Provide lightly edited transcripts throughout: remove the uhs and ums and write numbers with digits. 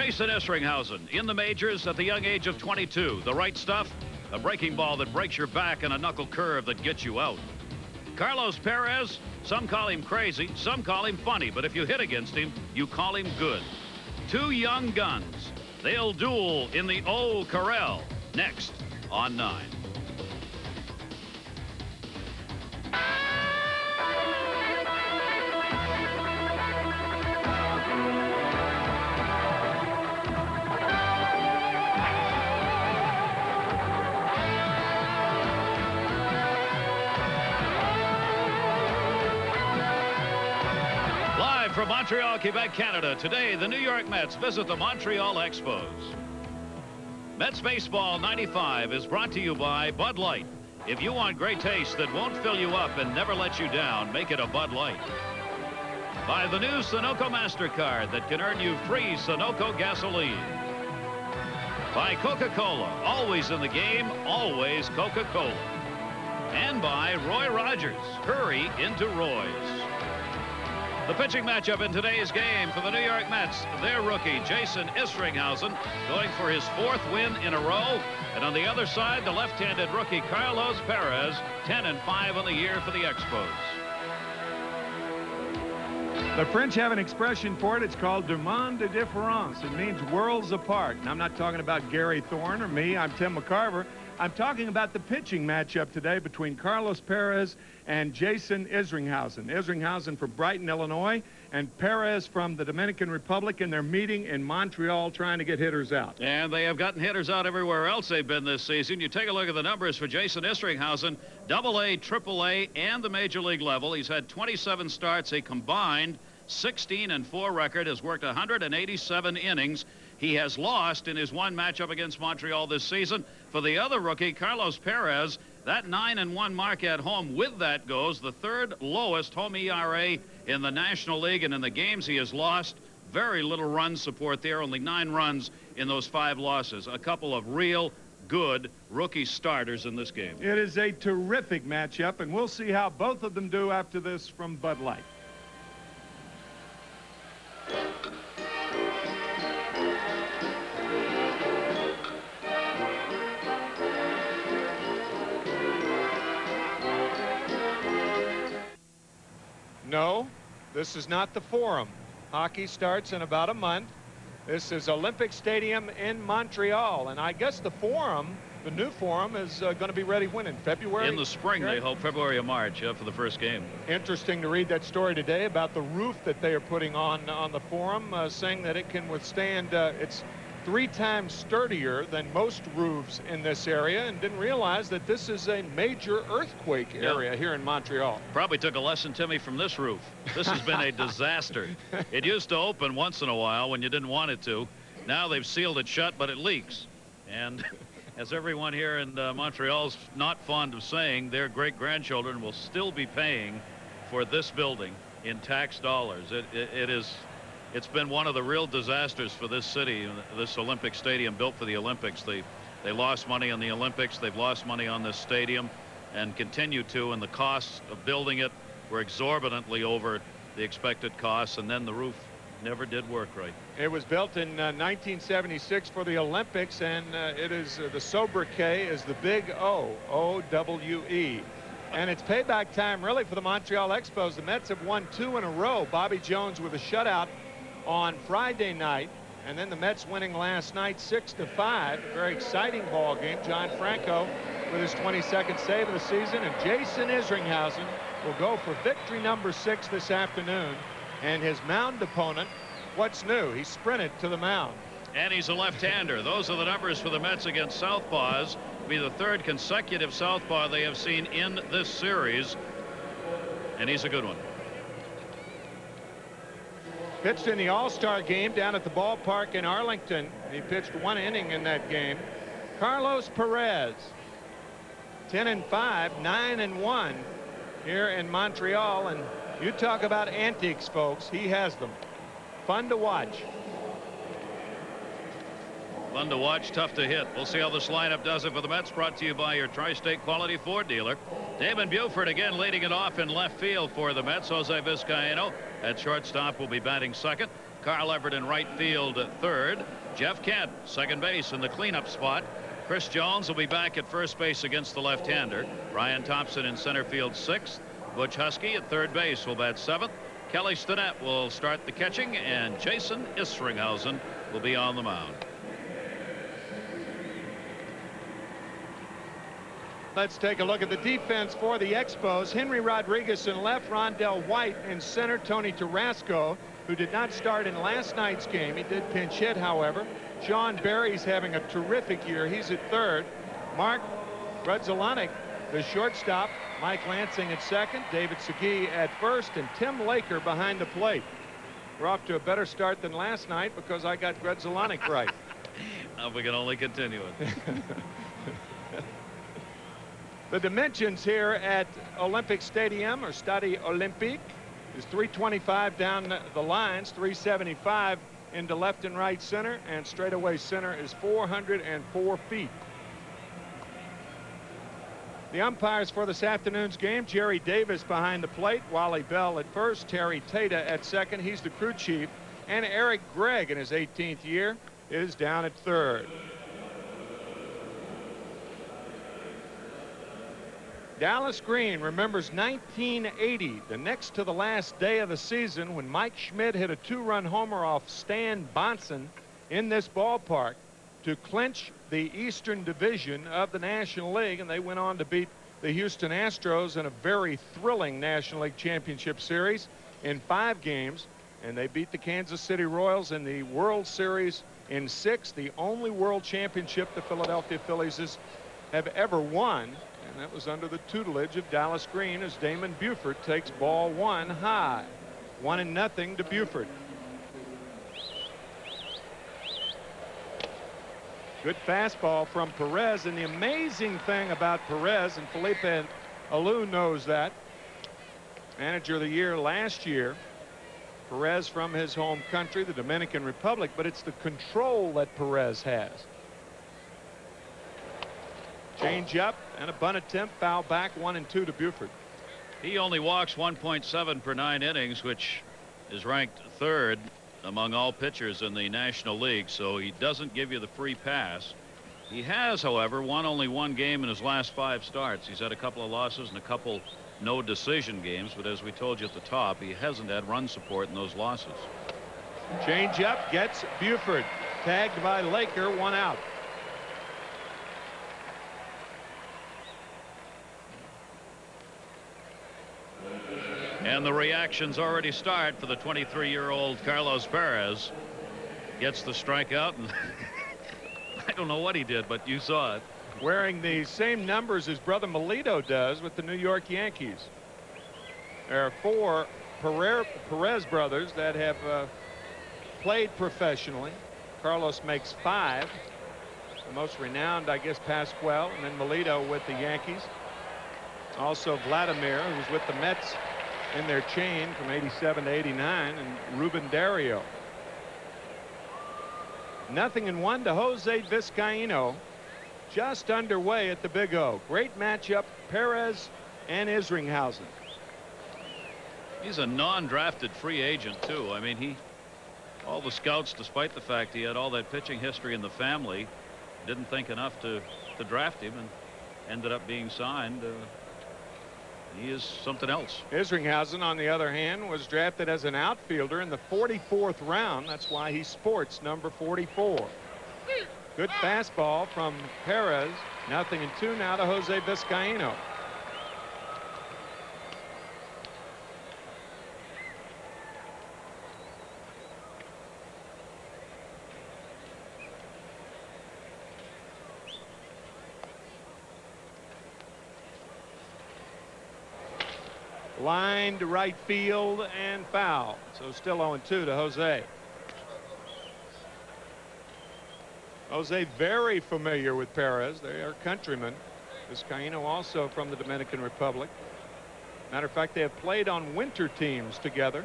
Jason Isringhausen in the majors at the young age of 22. The right stuff, a breaking ball that breaks your back and a knuckle curve that gets you out. Carlos Perez, some call him crazy, some call him funny, but if you hit against him, you call him good. Two young guns. They'll duel in the Old Corral next on 9. From Montreal, Quebec, Canada, today the New York Mets visit the Montreal Expos. Mets Baseball 95 is brought to you by Bud Light. If you want great taste that won't fill you up and never let you down, make it a Bud Light. By the new Sunoco MasterCard that can earn you free Sunoco gasoline. By Coca-Cola, always in the game, always Coca-Cola. And by Roy Rogers, hurry into Roy's. The pitching matchup in today's game for the New York Mets, their rookie, Jason Isringhausen, going for his 4th win in a row. And on the other side, the left-handed rookie, Carlos Perez, 10-5 on the year for the Expos. The French have an expression for it. It's called deux mondes de différence. It means worlds apart. And I'm not talking about Gary Thorne or me. I'm Tim McCarver. I'm talking about the pitching matchup today between Carlos Perez and Jason Isringhausen. Isringhausen from Brighton, Illinois, and Perez from the Dominican Republic, and they're meeting in Montreal trying to get hitters out. And they have gotten hitters out everywhere else they've been this season. You take a look at the numbers for Jason Isringhausen, AA, AAA, and the Major League level. He's had 27 starts, a combined 16-4 record, has worked 187 innings. He has lost in his one matchup against Montreal this season. For the other rookie, Carlos Perez, that 9-1 mark at home, with that goes the 3rd lowest home ERA in the National League, and in the games he has lost, very little run support there, only 9 runs in those 5 losses. A couple of real good rookie starters in this game. It is a terrific matchup, and we'll see how both of them do after this from Bud Light. No, this is not the Forum. Hockey starts in about a month. This is Olympic Stadium in Montreal, and I guess the Forum, the new Forum, is going to be ready when, in February? In the spring, they hope, February or March, for the first game. Interesting to read that story today about the roof that they are putting on the Forum, saying that it can withstand, it's 3 times sturdier than most roofs in this area, and didn't realize that this is a major earthquake area here in Montreal. Probably took a lesson, Timmy, from this roof. This has been a disaster. It used to open once in a while when you didn't want it to. Now they've sealed it shut, but it leaks. And as everyone here in Montreal's not fond of saying, their great-grandchildren will still be paying for this building in tax dollars. It's been one of the real disasters for this city, this Olympic Stadium built for the Olympics. They lost money on the Olympics. They've lost money on this stadium and continue to, and the costs of building it were exorbitantly over the expected costs, and then the roof never did work right. It was built in 1976 for the Olympics, and it is the sobriquet is the Big O, O-W-E. And it's payback time really for the Montreal Expos. The Mets have won 2 in a row. Bobby Jones with a shutout on Friday night, and then the Mets winning last night 6-5. A very exciting ball game. John Franco with his 22nd save of the season, and Jason Isringhausen will go for victory number 6 this afternoon. And his mound opponent, what's new? He sprinted to the mound. And he's a left-hander. Those are the numbers for the Mets against southpaws. It'll be the 3rd consecutive southpaw they have seen in this series, and he's a good one. Pitched in the All-Star game down at the ballpark in Arlington. He pitched 1 inning in that game. Carlos Perez, 10-5, 9-1 here in Montreal. And you talk about antiques, folks. He has them. Fun to watch. Fun to watch, tough to hit. We'll see how this lineup does it for the Mets. Brought to you by your Tri-State Quality Ford dealer. Damon Buford again leading it off in left field for the Mets. Jose Vizcaino at shortstop will be batting second. Carl Everett in right field at third. Jeff Kent, second base in the cleanup spot. Chris Jones will be back at first base against the left-hander. Brian Thompson in center field sixth. Butch Husky at third base will bat seventh. Kelly Stinnett will start the catching, and Jason Isringhausen will be on the mound. Let's take a look at the defense for the Expos. Henry Rodriguez in left, Rondell White in center, Tony Tarasco, who did not start in last night's game. He did pinch hit, however. Sean Berry's having a terrific year. He's at third. Mark Grudzielanek, the shortstop. Mike Lansing at second. David Segui at first. And Tim Laker behind the plate. We're off to a better start than last night because I got Grudzielanek right. We can only continue it. The dimensions here at Olympic Stadium, or Stade Olympique, is 325 down the lines, 375 into left and right center, and straightaway center is 404 feet. The umpires for this afternoon's game: Jerry Davis behind the plate, Wally Bell at first, Terry Tata at second, he's the crew chief, and Eric Gregg in his 18th year is down at third. Dallas Green remembers 1980, the next to the last day of the season, when Mike Schmidt hit a two-run homer off Stan Bonson in this ballpark to clinch the Eastern Division of the National League, and they went on to beat the Houston Astros in a very thrilling National League Championship Series in 5 games, and they beat the Kansas City Royals in the World Series in 6, the only world championship the Philadelphia Phillies have ever won. And that was under the tutelage of Dallas Green, as Damon Buford takes ball 1 high. 1-0 to Buford. Good fastball from Perez, and the amazing thing about Perez, and Felipe Alou knows that, manager of the year last year, Perez from his home country, the Dominican Republic, but it's the control that Perez has. Change up and a bunt attempt, foul back, 1-2 to Buford. He only walks 1.7 per 9 innings, which is ranked third among all pitchers in the National League, so he doesn't give you the free pass. He has, however, won only 1 game in his last 5 starts. He's had a couple of losses and a couple no decision games, but as we told you at the top, he hasn't had run support in those losses. Change up gets Buford, tagged by Laker, 1 out. And the reactions already start for the 23-year-old Carlos Perez. Gets the strikeout, and I don't know what he did, but you saw it. Wearing the same numbers his brother Melito does with the New York Yankees. There are 4 Perez brothers that have played professionally. Carlos makes 5. The most renowned, I guess, Pascual, and then Melito with the Yankees. Also Vladimir, who was with the Mets in their chain from 87 to 89, and Ruben Dario. 0-1 to Jose Vizcaino. Just underway at the Big O. Great matchup, Perez and Isringhausen. He's a non-drafted free agent too. I mean, all the scouts, despite the fact he had all that pitching history in the family, didn't think enough to draft him, and ended up being signed. He is something else. Isringhausen, on the other hand, was drafted as an outfielder in the 44th round. That's why he sports number 44. Good fastball from Perez. 0-2 now to Jose Vizcaino. Line to right field and foul. So still 0-2 to Jose. Jose very familiar with Perez. They are countrymen. Vizcaino also from the Dominican Republic. Matter of fact, they have played on winter teams together.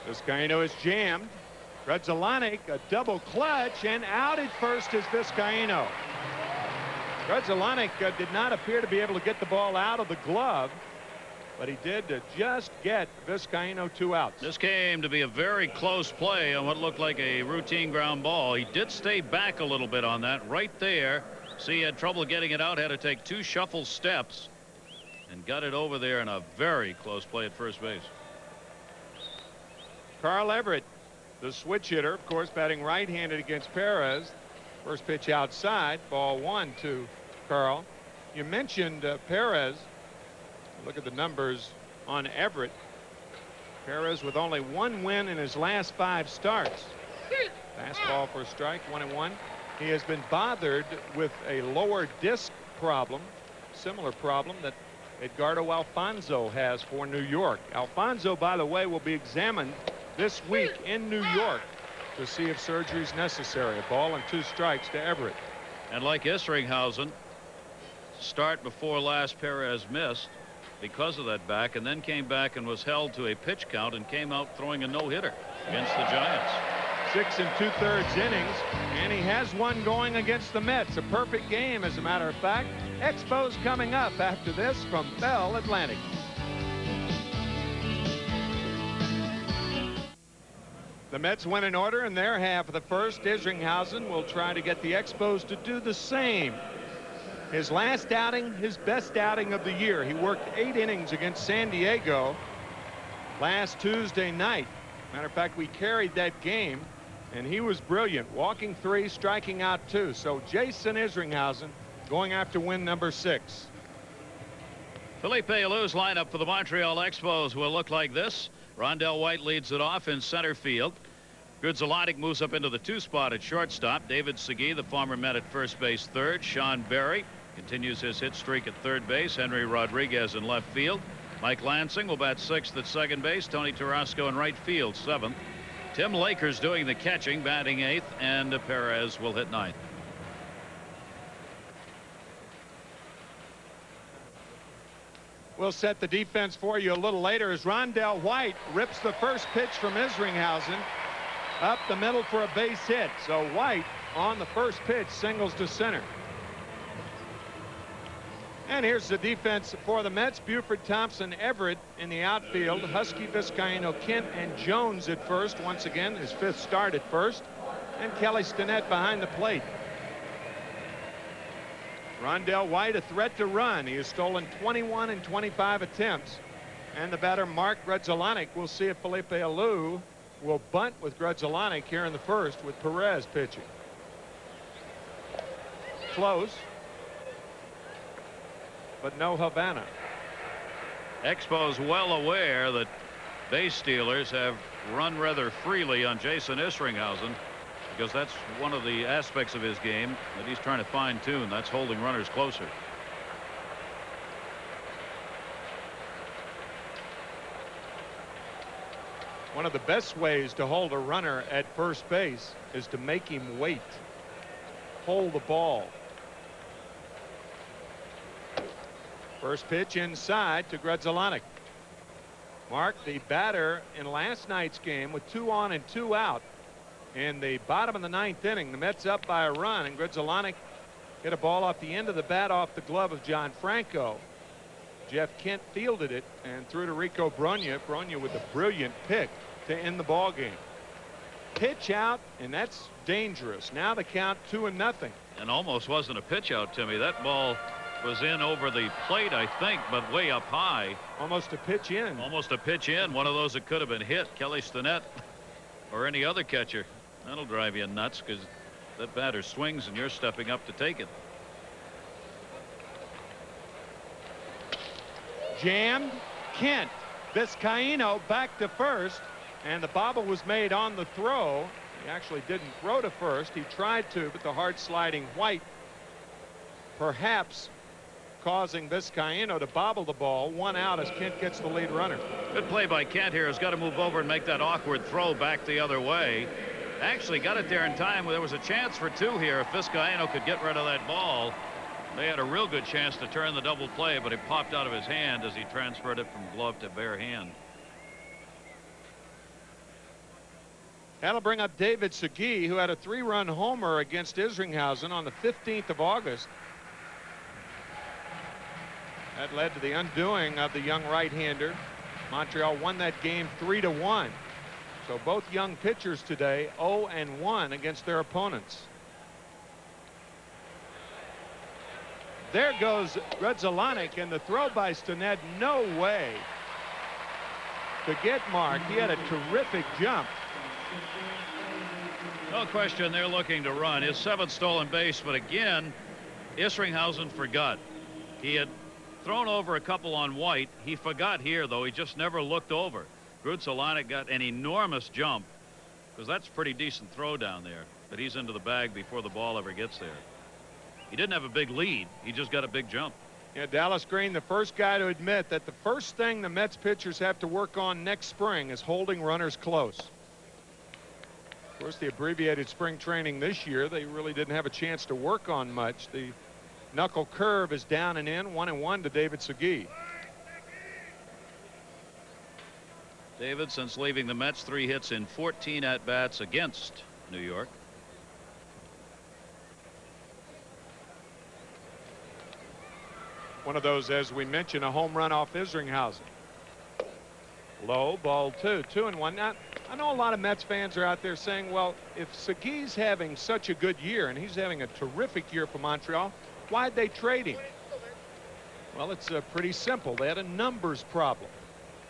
Vizcaino is jammed. Grudzielanek, a double clutch, and out at first is Vizcaino. Grzelcyk did not appear to be able to get the ball out of the glove, but he did just get Vizcaino 2 outs. This came to be a very close play on what looked like a routine ground ball. He did stay back a little bit on that right there. See, he had trouble getting it out, had to take 2 shuffle steps, and got it over there in a very close play at first base. Carl Everett, the switch hitter, of course, batting right-handed against Perez. First pitch outside, ball 1 to Carl. You mentioned Perez. Look at the numbers on Everett. Perez with only 1 win in his last 5 starts. Fastball for a strike, 1-1. He has been bothered with a lower disc problem, similar problem that Edgardo Alfonso has for New York. Alfonso, by the way, will be examined this week in New York to see if surgery is necessary. A ball and 2 strikes to Everett. And like Isringhausen, start before last, Perez missed because of that back, and then came back and was held to a pitch count and came out throwing a no-hitter against the Giants. 6 2/3 innings, and he has one going against the Mets. A perfect game, as a matter of fact. Expos coming up after this from Bell Atlantic. The Mets went in order in their half of the first. Isringhausen will try to get the Expos to do the same. His last outing, his best outing of the year. He worked 8 innings against San Diego last Tuesday night. Matter of fact, we carried that game, and he was brilliant. Walking 3, striking out 2. So Jason Isringhausen going after win number 6. Felipe Alou's lineup for the Montreal Expos will look like this. Rondell White leads it off in center field. Grzelcyk moves up into the 2 spot at shortstop. David Segui, the former Met, at first base third. Sean Berry continues his hit streak at third base. Henry Rodriguez in left field. Mike Lansing will bat 6th at second base. Tony Tarasco in right field 7th. Tim Lakers doing the catching, batting 8th, and Perez will hit 9th. We'll set the defense for you a little later as Rondell White rips the first pitch from Isringhausen up the middle for a base hit. So White on the first pitch singles to center. And here's the defense for the Mets. Buford, Thompson, Everett in the outfield. Husky, Vizcaino, Kent, and Jones at first. Once again, his 5th start at first. And Kelly Stinnett behind the plate. Rondell White a threat to run. He has stolen 21 in 25 attempts. And the batter Mark Grzelcyk. We'll see if Felipe Alou will bunt with Grzelcyk here in the first with Perez pitching. Close, but no Havana. Expos well aware that base stealers have run rather freely on Jason Isringhausen, because that's one of the aspects of his game that he's trying to fine-tune. That's holding runners closer. One of the best ways to hold a runner at first base is to make him wait. Hold the ball. First pitch inside to Grzelcyk. Mark, the batter in last night's game with 2 on and 2 out. In the bottom of the 9th inning, the Mets up by a run, and Grzelcyk hit a ball off the end of the bat off the glove of John Franco. Jeff Kent fielded it and threw to Rico Brogna. Brogna with a brilliant pick to end the ball game. Pitch out, and that's dangerous. Now the count 2-0. And almost wasn't a pitch out, Timmy. That ball was in over the plate, I think, but way up high. Almost a pitch in. Almost a pitch in. One of those that could have been hit. Kelly Stinnett or any other catcher. That'll drive you nuts, because that batter swings and you're stepping up to take it. Jammed. Kent. Vizcaino back to first, and the bobble was made on the throw. He actually didn't throw to first. He tried to, but the hard sliding White perhaps causing Vizcaino to bobble the ball. 1 out as Kent gets the lead runner. Good play by Kent here. Has got to move over and make that awkward throw back the other way. Actually got it there in time. There was a chance for 2 here if Vizcaino could get rid of that ball. They had a real good chance to turn the double play, but it popped out of his hand as he transferred it from glove to bare hand. That'll bring up David Segui, who had a 3-run homer against Isringhausen on the 15th of August. That led to the undoing of the young right-hander. Montreal won that game 3-1. So both young pitchers today 0-1 against their opponents. There goes Grudzielanek, and the throw by Stinnett, no way to get marked. He had a terrific jump. No question they're looking to run. His 7th stolen base, but again, Isringhausen forgot. He had thrown over a couple on White. He forgot here, though. He just never looked over. Grudzielanek got an enormous jump, because that's a pretty decent throw down there, but he's into the bag before the ball ever gets there. He didn't have a big lead. He just got a big jump. Yeah, Dallas Green, the first guy to admit that the first thing the Mets pitchers have to work on next spring is holding runners close. Of course, the abbreviated spring training this year, they really didn't have a chance to work on much. The knuckle curve is down and in, 1-1 to David Segui. David, since leaving the Mets, 3 hits in 14 at-bats against New York. One of those, as we mentioned, a home run off Isringhausen. Low, ball 2, 2-1. Now, I know a lot of Mets fans are out there saying, well, if Segui's having such a good year, and he's having a terrific year for Montreal, why'd they trade him? Well, it's pretty simple. They had a numbers problem.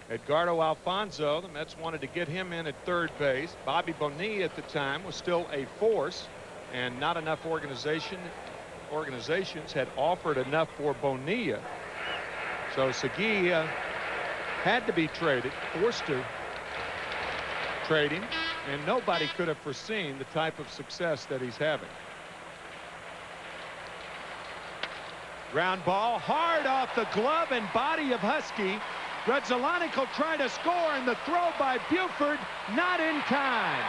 Edgardo Alfonso, the Mets wanted to get him in at third base. Bobby Bonilla at the time was still a force, and not enough organizations had offered enough for Bonilla. So Segui had to be traded, forced to trade him, and nobody could have foreseen the type of success that he's having. Ground ball hard off the glove and body of Husky. Grudzielanek will try to score, and the throw by Buford not in time.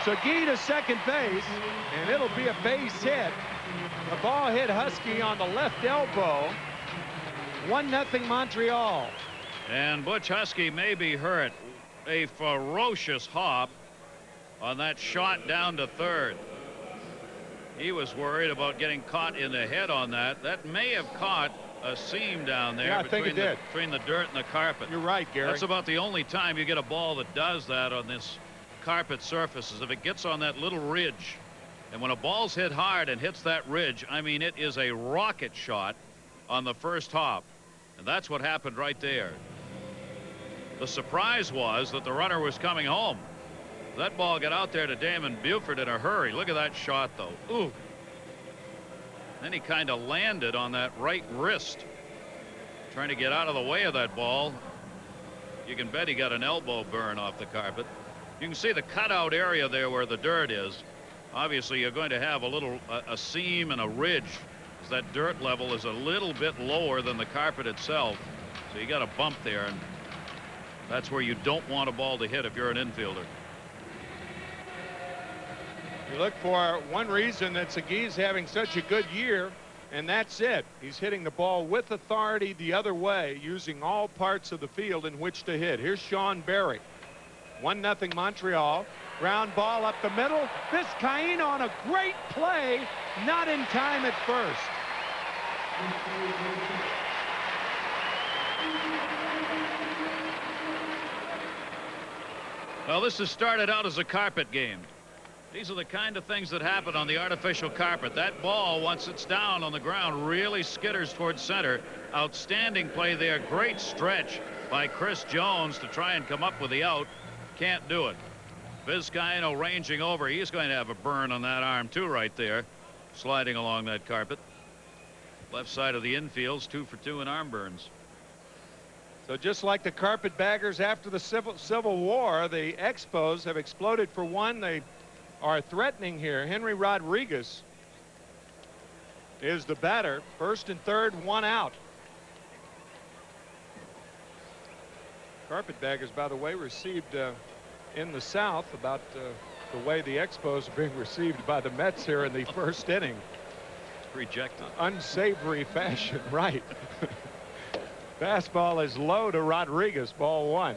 Segui to second base, and it'll be a base hit. The ball hit Husky on the left elbow. 1-0 Montreal. And Butch Husky may be hurt. A ferocious hop on that shot down to third. He was worried about getting caught in the head on that. That may have caught a seam down there, yeah, between the dirt and the carpet. You're right, Gary. That's about the only time you get a ball that does that on this carpet surface, is if it gets on that little ridge. And when a ball's hit hard and hits that ridge, I mean, it is a rocket shot on the first hop. And that's what happened right there. The surprise was that the runner was coming home. That ball got out there to Damon Buford in a hurry. Look at that shot, though. Ooh. Then he kind of landed on that right wrist, trying to get out of the way of that ball. You can bet he got an elbow burn off the carpet. You can see the cutout area there where the dirt is. Obviously, you're going to have a seam and a ridge, because that dirt level is a little bit lower than the carpet itself. So you got a bump there, and that's where you don't want a ball to hit if you're an infielder. You look for one reason that Segui's having such a good year, and that's it. He's hitting the ball with authority the other way, using all parts of the field in which to hit. Here's Sean Berry. 1-0 Montreal. Ground ball up the middle. Vizcaíno on a great play, not in time at first. Well, this has started out as a carpet game. These are the kind of things that happen on the artificial carpet. That ball, once it's down on the ground, really skitters towards center. Outstanding play there. Great stretch by Chris Jones to try and come up with the out. Can't do it. Vizcaíno ranging over. He's going to have a burn on that arm too right there, sliding along that carpet. Left side of the infield's 2 for 2 in arm burns. So just like the carpetbaggers after the Civil War, the Expos have exploded for one. They are threatening here. Henry Rodriguez is the batter. First and third, 1 out. Carpetbaggers, by the way, received in the South about the way the Expos are being received by the Mets here in the first inning. Rejected. Unsavory fashion, right. Fastball is low to Rodriguez, ball 1.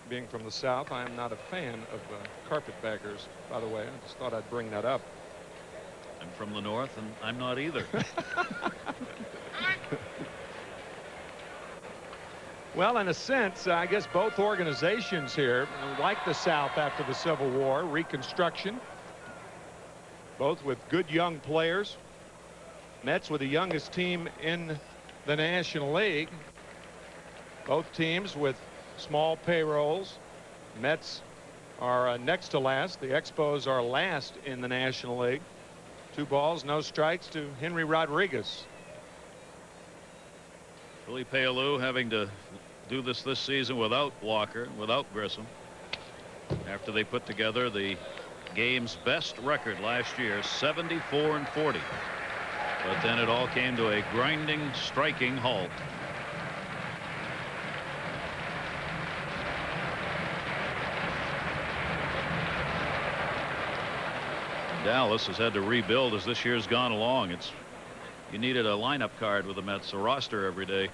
Being from the South, I am not a fan of carpetbaggers, by the way. I just thought I'd bring that up. I'm from the north, and I'm not either. Well, in a sense, I guess both organizations here, like the South after the Civil War, Reconstruction, both with good young players. Mets with the youngest team in the National League. Both teams with small payrolls. Mets are next to last. The Expos are last in the National League. 2 balls, no strikes to Henry Rodriguez. Billy Paolou having to do this season without Walker, without Grissom, after they put together the game's best record last year, 74-40. But then it all came to a grinding, striking halt. Dallas has had to rebuild as this year's gone along. You needed a lineup card with the Mets, a roster every day.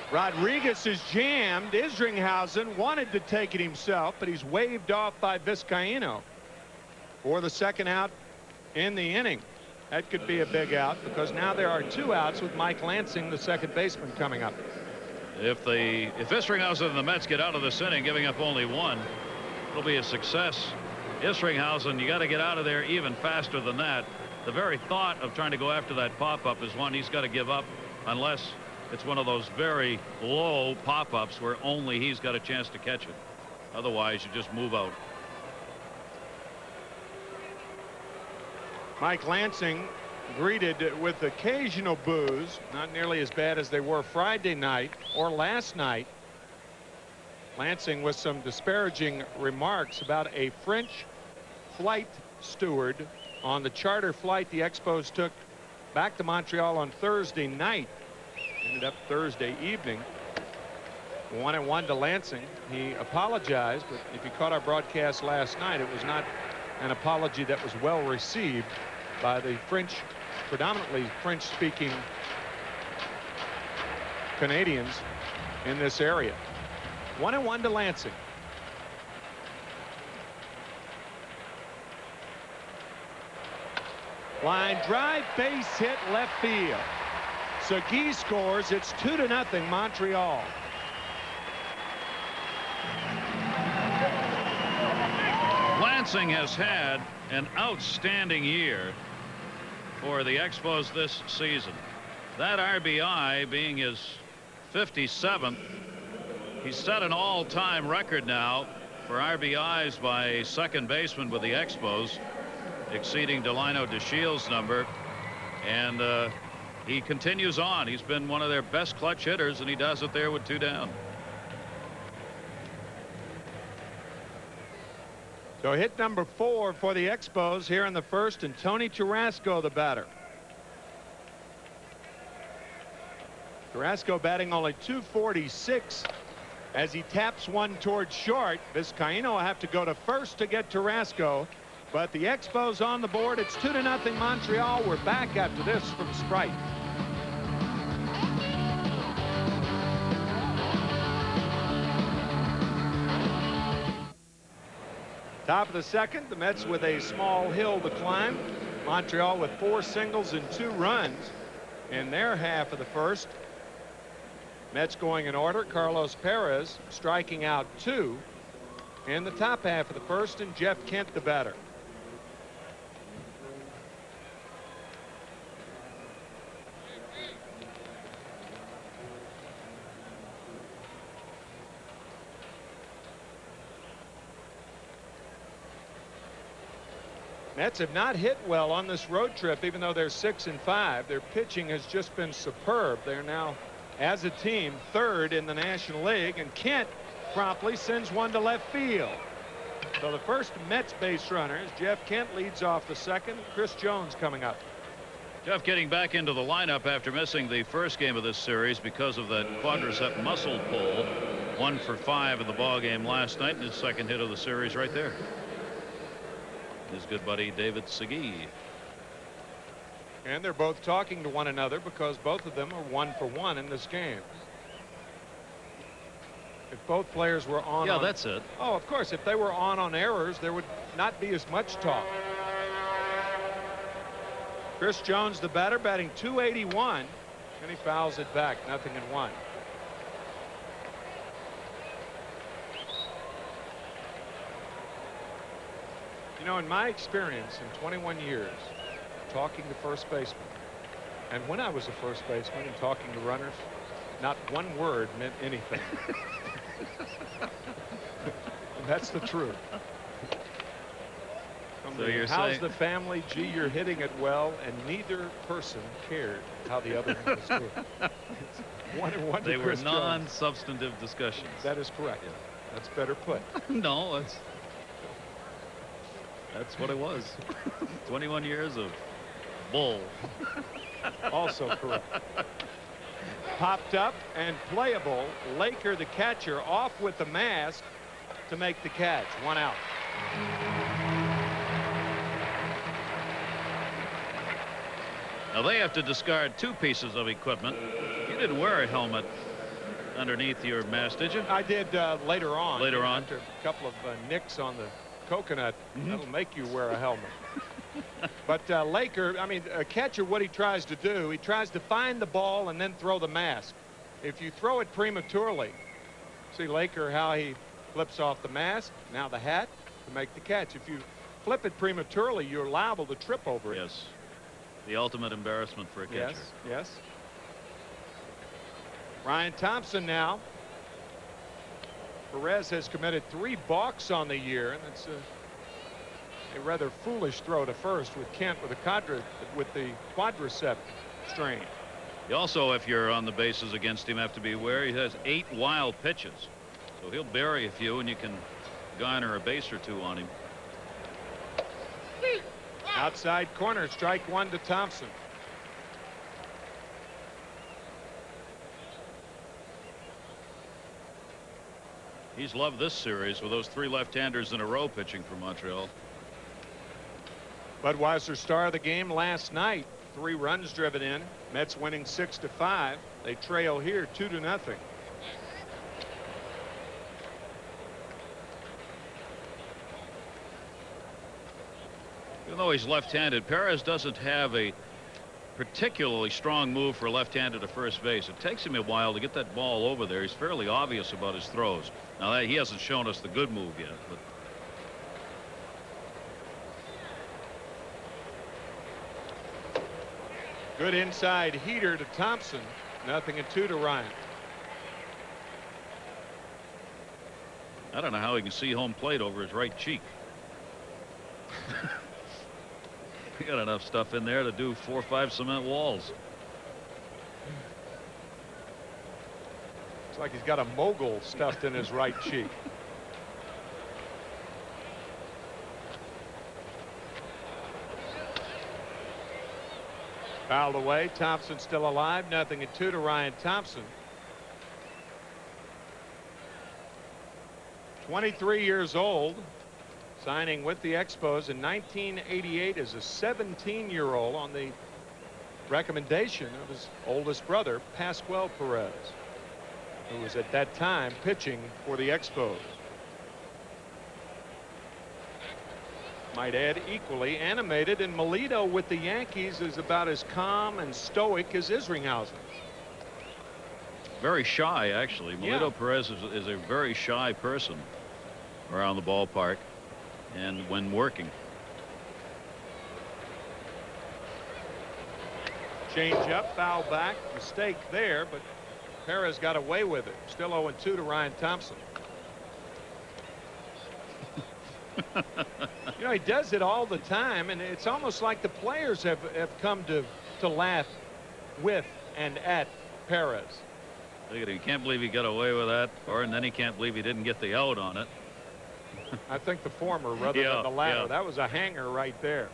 Rodriguez is jammed. Isringhausen wanted to take it himself, but he's waved off by Vizcaino for the second out in the inning. That could be a big out, because now there are 2 outs with Mike Lansing, the second baseman, coming up. If Isringhausen and the Mets get out of this inning, giving up only 1, it'll be a success. Isringhausen, you got to get out of there even faster than that. The very thought of trying to go after that pop-up is one he's got to give up, unless it's one of those very low pop-ups where only he's got a chance to catch it. Otherwise, you just move out. Mike Lansing greeted with occasional boos, not nearly as bad as they were Friday night or last night. Lansing with some disparaging remarks about a French flight steward on the charter flight the Expos took back to Montreal on Thursday night. Ended up Thursday evening. 1-1 to Lansing. He apologized, but if you caught our broadcast last night, it was not an apology that was well received by the French, predominantly French-speaking Canadians in this area. 1-1 to Lansing. Line drive, base hit, left field. Segui scores. It's 2-0 Montreal. Lansing has had an outstanding year for the Expos this season. That RBI being his 57th. He's set an all-time record now for RBIs by second baseman with the Expos, exceeding Delino DeShields' number, and he continues on. He's been one of their best clutch hitters, and he does it there with 2 down. So hit number 4 for the Expos here in the first, and Tony Tarasco the batter. Tarasco batting only .246 as he taps one towards short. Vizcaino will have to go to first to get Tarasco, but the Expos on the board. It's 2-0 Montreal. We're back after this from Sprite. Top of the second, the Mets with a small hill to climb. Montreal with 4 singles and 2 runs in their half of the first. Mets going in order. Carlos Perez striking out 2 in the top half of the first, and Jeff Kent the batter. Mets have not hit well on this road trip, even though they're 6-5. Their pitching has just been superb. They're now, as a team, 3rd in the National League, and Kent promptly sends one to left field. So the first Mets base runner is Jeff Kent, leads off the second. Chris Jones coming up. Jeff getting back into the lineup after missing the first game of this series because of that quadricep muscle pull. 1 for 5 in the ball game last night, and his second hit of the series right there. His good buddy David Segui. And they're both talking to one another because both of them are 1 for 1 in this game. If both players were on. Yeah, that's it. Oh, of course. If they were on errors, there would not be as much talk. Chris Jones, the batter, batting .281, and he fouls it back, 0-1. You know, in my experience in 21 years talking to first basemen, and when I was a first baseman and talking to runners, not one word meant anything. And that's the truth. So you're how's saying the family? Gee, you're hitting it well, and neither person cared how the other one was doing. One they were Chris Jones. non-substantive discussions. That is correct. Yeah. That's better put. No, that's what it was. 21 years of bull. Also correct. Popped up and playable. Laker, the catcher, off with the mask to make the catch. 1 out. Now they have to discard 2 pieces of equipment. You didn't wear a helmet underneath your mask, did you? I did later on. Later on. After a couple of nicks on the coconut, that'll make you wear a helmet. But Laker, I mean, a catcher, what he tries to do, he tries to find the ball and then throw the mask. If you throw it prematurely, see Laker how he flips off the mask, now the hat to make the catch. If you flip it prematurely, you're liable to trip over it. Yes. The ultimate embarrassment for a catcher. Yes, yes. Ryan Thompson now. Perez has committed 3 balks on the year, and it's a rather foolish throw to first with Kent with the quadricep strain. You also, if you're on the bases against him, have to be aware he has 8 wild pitches. So he'll bury a few, and you can garner a base or 2 on him. Outside corner, strike 1 to Thompson. He's loved this series with those 3 left-handers in a row pitching for Montreal. Budweiser star of the game last night. 3 runs driven in. Mets winning 6-5. They trail here 2-0. Even though he's left-handed, Perez doesn't have a particularly strong move for a left-handed to first base. It takes him a while to get that ball over there. He's fairly obvious about his throws. Now he hasn't shown us the good move yet, but good inside heater to Thompson. 0-2 to Ryan. I don't know how he can see home plate over his right cheek. He got enough stuff in there to do 4 or 5 cement walls. It's like he's got a mogul stuffed in his right cheek. Fouled away. Thompson still alive. 0-2 to Ryan Thompson. 23 years old. Signing with the Expos in 1988 as a 17-year-old on the recommendation of his oldest brother, Pascual Perez, who was at that time pitching for the Expos. Might add, equally animated, and Melito with the Yankees is about as calm and stoic as Isringhausen. Very shy, actually. Melito Perez is a very shy person around the ballpark and when working. Change up, foul back, mistake there, but Perez got away with it. Still 0-2 to Ryan Thompson. You know, he does it all the time, and it's almost like the players have come to laugh with and at Perez. Look at him. He can't believe he got away with that, and then he can't believe he didn't get the out on it. I think the former rather than the latter. Yeah. That was a hanger right there.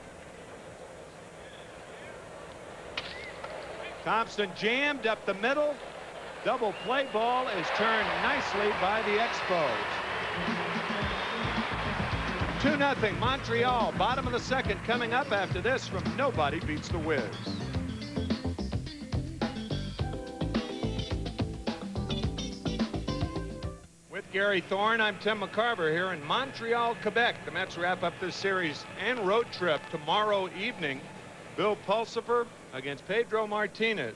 Thompson jammed up the middle. Double play ball is turned nicely by the Expos. 2-0 Montreal. Bottom of the second coming up after this from Nobody Beats the Wiz. With Gary Thorne, I'm Tim McCarver here in Montreal, Quebec. The Mets wrap up this series and road trip tomorrow evening Bill Pulsifer against Pedro Martinez.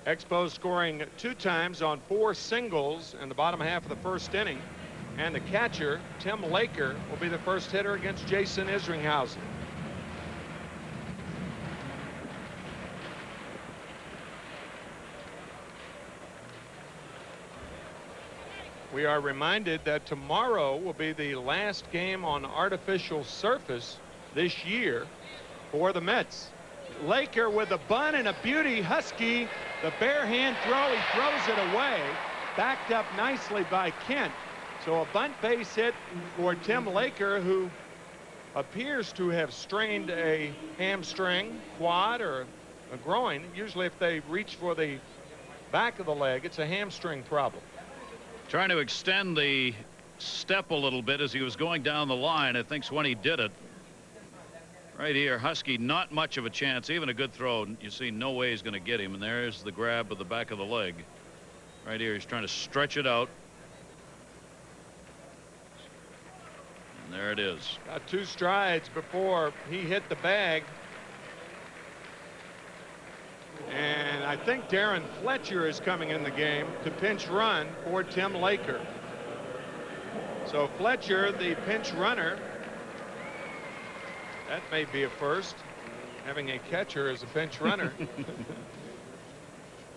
Expos scoring 2 times on 4 singles in the bottom half of the first inning. And the catcher, Tim Laker, will be the first hitter against Jason Isringhausen. We are reminded that tomorrow will be the last game on artificial surface this year for the Mets. Laker with a bunt and a beauty. Husky, the bare hand throw, he throws it away, backed up nicely by Kent. So a bunt base hit for Tim Laker, who appears to have strained a hamstring, quad, or a groin. Usually if they reach for the back of the leg, it's a hamstring problem. Trying to extend the step a little bit as he was going down the line. I think's when he did it. Right here, Husky, not much of a chance. Even a good throw, you see no way he's going to get him. And there's the grab of the back of the leg. Right here, he's trying to stretch it out. And there it is. Got 2 strides before he hit the bag. And I think Darren Fletcher is coming in the game to pinch run for Tim Laker. So Fletcher, the pinch runner, that may be a first, having a catcher as a pinch runner.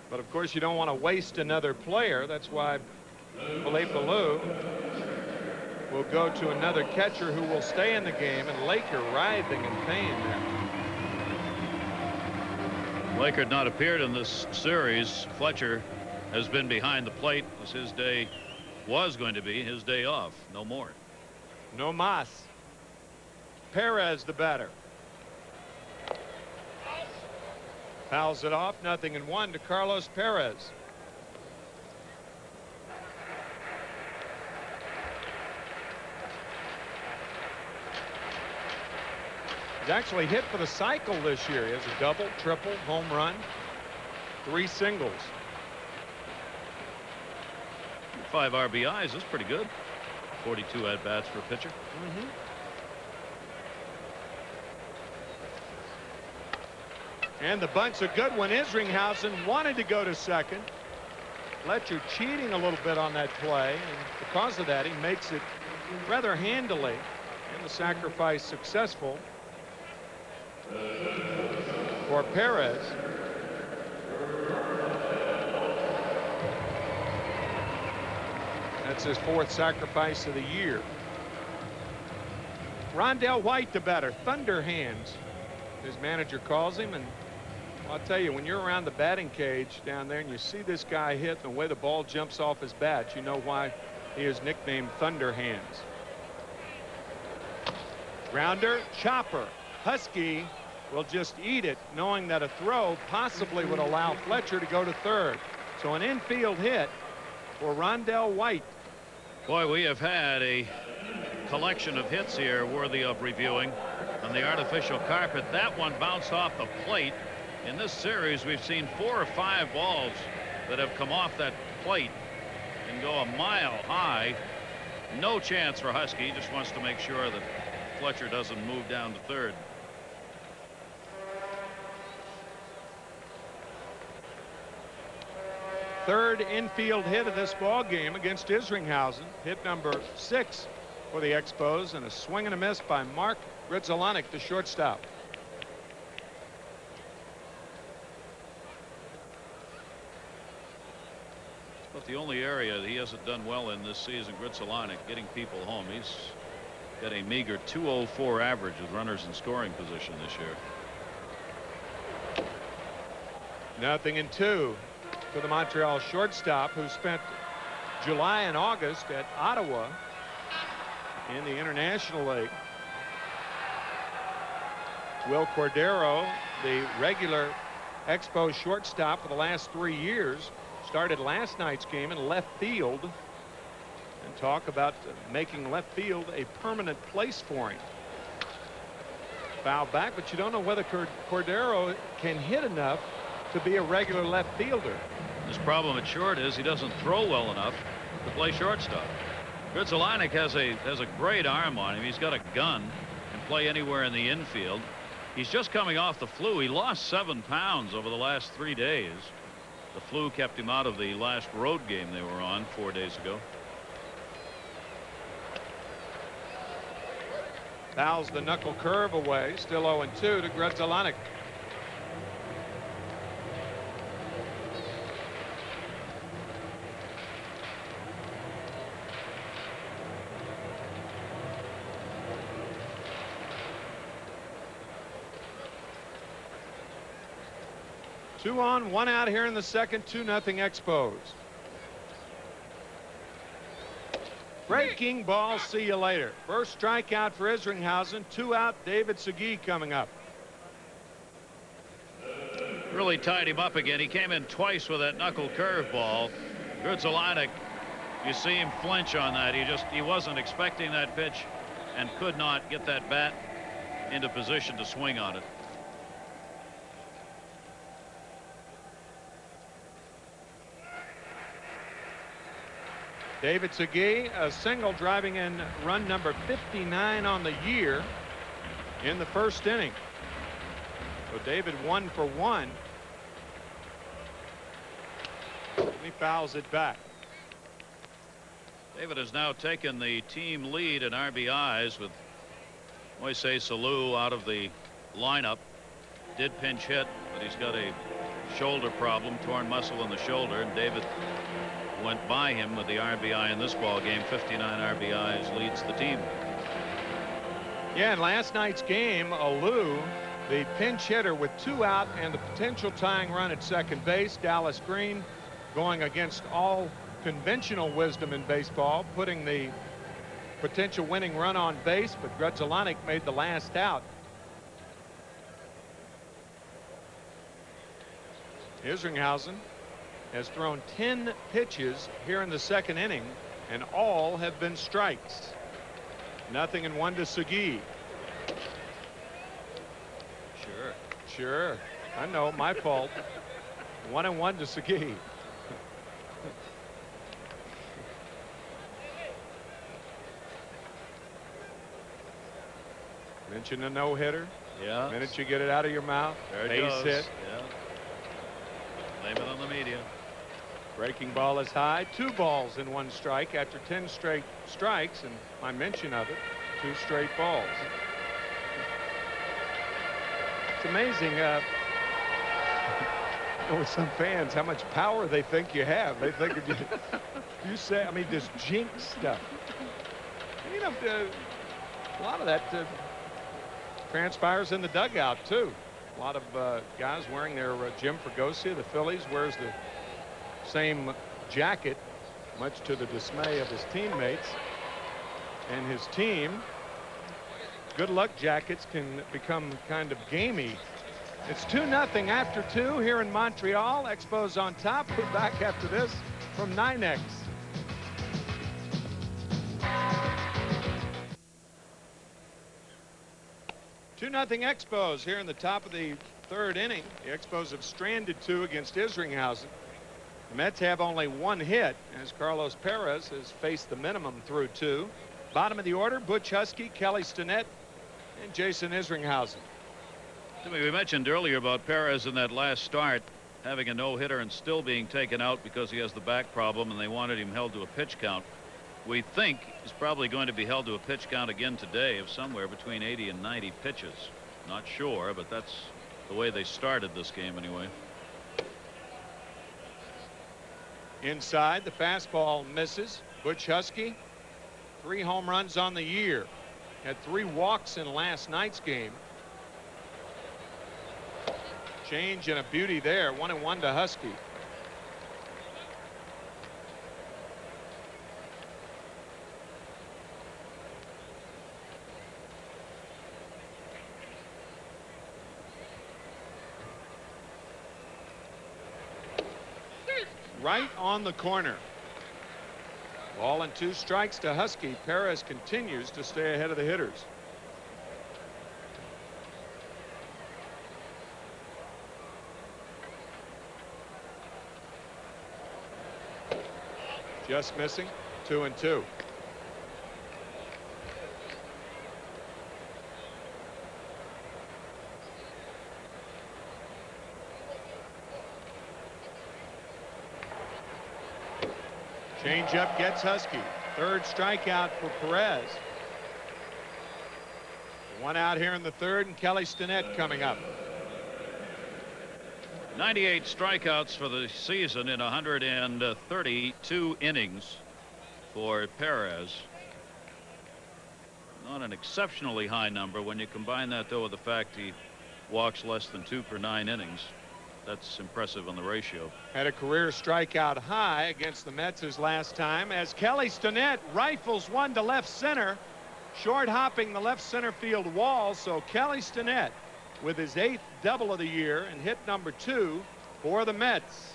But of course you don't want to waste another player. That's why Philippe Ballou will go to another catcher who will stay in the game, and Laker writhing in pain there. Laker had not appeared in this series. Fletcher has been behind the plate as his day was going to be his day off. No more. No mas. Perez the batter. Fouls it off. 0-1 to Carlos Perez. He's actually hit for the cycle this year. He has a double, triple, home run, 3 singles. 5 RBIs. That's pretty good. 42 at-bats for a pitcher. And the bunt's a good one. Isringhausen wanted to go to second. Fletcher cheating a little bit on that play, and because of that he makes it rather handily, and the sacrifice successful for Perez. That's his 4th sacrifice of the year. Rondell White the batter. Thunder hands, his manager calls him. And I'll tell you, when you're around the batting cage down there and you see this guy hit, the way the ball jumps off his bat, you know why he is nicknamed Thunder Hands. Grounder, chopper. Husky will just eat it, knowing that a throw possibly would allow Fletcher to go to third. So an infield hit for Rondell White. Boy, we have had a collection of hits here worthy of reviewing on the artificial carpet. That one bounced off the plate. In this series, we've seen 4 or 5 balls that have come off that plate and go a mile high. No chance for Husky. He just wants to make sure that Fletcher doesn't move down to third. Third infield hit of this ball game against Isringhausen. Hit number 6 for the Expos, and a swing and a miss by Mark Grizzolonic, the shortstop. But the only area that he hasn't done well in this season, Grizzolonic, getting people home. He's got a meager .204 average with runners in scoring position this year. 0-2 for the Montreal shortstop, who spent July and August at Ottawa in the International League. Will Cordero, the regular Expos shortstop for the last 3 years, started last night's game in left field, and talk about making left field a permanent place for him. Foul back, but you don't know whether Cordero can hit enough to be a regular left fielder. His problem at short is he doesn't throw well enough to play shortstop. Grizzolonic has a great arm on him. He's got a gun and play anywhere in the infield. He's just coming off the flu. He lost 7 pounds over the last 3 days. The flu kept him out of the last road game they were on 4 days ago. Fouls the knuckle curve away. Still 0-2 to Grudzielanek. Two on, one out here in the second. 2-0 Expos. Breaking ball. See you later. First strikeout for Isringhausen. 2 out. David Segui coming up. Really tied him up again. He came in twice with that knuckle curve ball. Grudzielanek, you see him flinch on that. He wasn't expecting that pitch and could not get that bat into position to swing on it. David Segui, a single, driving in run number 59 on the year in the first inning. So David 1 for 1. And he fouls it back. David has now taken the team lead in RBIs with Moises Alou out of the lineup. Did pinch hit, but he's got a shoulder problem, torn muscle in the shoulder, and David went by him with the RBI in this ball game. 59 RBIs, leads the team. Yeah, in last night's game, Alou, the pinch hitter with 2 out and the potential tying run at second base. Dallas Green going against all conventional wisdom in baseball, putting the potential winning run on base, but Grudzielanek made the last out. Isringhausen has thrown 10 pitches here in the second inning, and all have been strikes. 0-1 to Segui. Sure. I know, my fault. 1-1 to Segui. Mention a no-hitter. Yeah. The minute you get it out of your mouth, there it base goes. hit. Yeah. Blame it on the media. Breaking ball is high. 2 balls and 1 strike after 10 straight strikes, and my mention of it, 2 straight balls. It's amazing with some fans how much power they think you have. They think if you say, I mean, this jinx stuff. And, you know, a lot of that transpires in the dugout too. A lot of guys wearing their Jim Fregosi, the Phillies, wears the same jacket, much to the dismay of his teammates and his team. Good luck jackets can become kind of gamey. It's 2-0 after 2 here in Montreal. Expos on top. Put back after this from NYNEX. Two nothing Expos here in the top of the third inning. The Expos have stranded 2 against Isringhausen. The Mets have only 1 hit as Carlos Perez has faced the minimum through 2. Bottom of the order, Butch Husky, Kelly Stinnett, and Jason Isringhausen. We mentioned earlier about Perez in that last start having a no-hitter and still being taken out because he has the back problem, and they wanted him held to a pitch count. We think he's probably going to be held to a pitch count again today of somewhere between 80 and 90 pitches. Not sure, but that's the way they started this game anyway. Inside, the fastball misses. Butch Husky, 3 home runs on the year. Had 3 walks in last night's game. Change and a beauty there. 1-1 to Husky. Right on the corner. Ball and 2 strikes to Husky. Perez continues to stay ahead of the hitters. Just missing. 2-2. Changeup gets Husky. Third strikeout for Perez. One out here in the third, and Kelly Stinnett coming up. 98 strikeouts for the season in 132 innings for Perez. Not an exceptionally high number when you combine that, though, with the fact he walks less than 2 per 9 innings. That's impressive on the ratio. Had a career strikeout high against the Mets his last time, as Kelly Stinnett rifles one to left center, short hopping the left center field wall. So Kelly Stinnett with his 8th double of the year and hit number 2 for the Mets.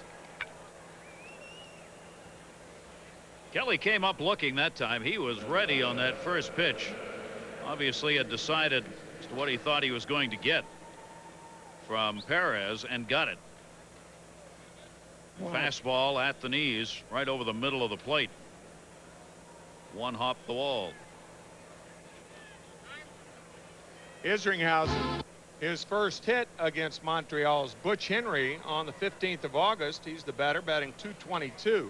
Kelly came up looking that time. He was ready on that first pitch. Obviously had decided as to what he thought he was going to get from Perez, and got it. Wow. Fastball at the knees, right over the middle of the plate. One hop the wall. Isringhausen, his first hit against Montreal's Butch Henry on the 15th of August. He's the batter, batting .222.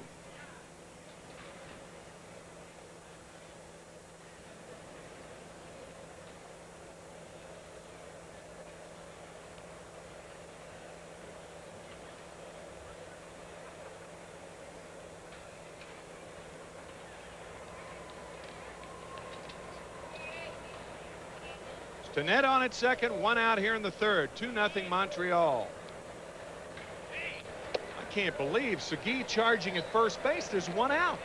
Stinnett on at second, one out here in the third. 2-0 Montreal. I can't believe Segui charging at first base. There's one out.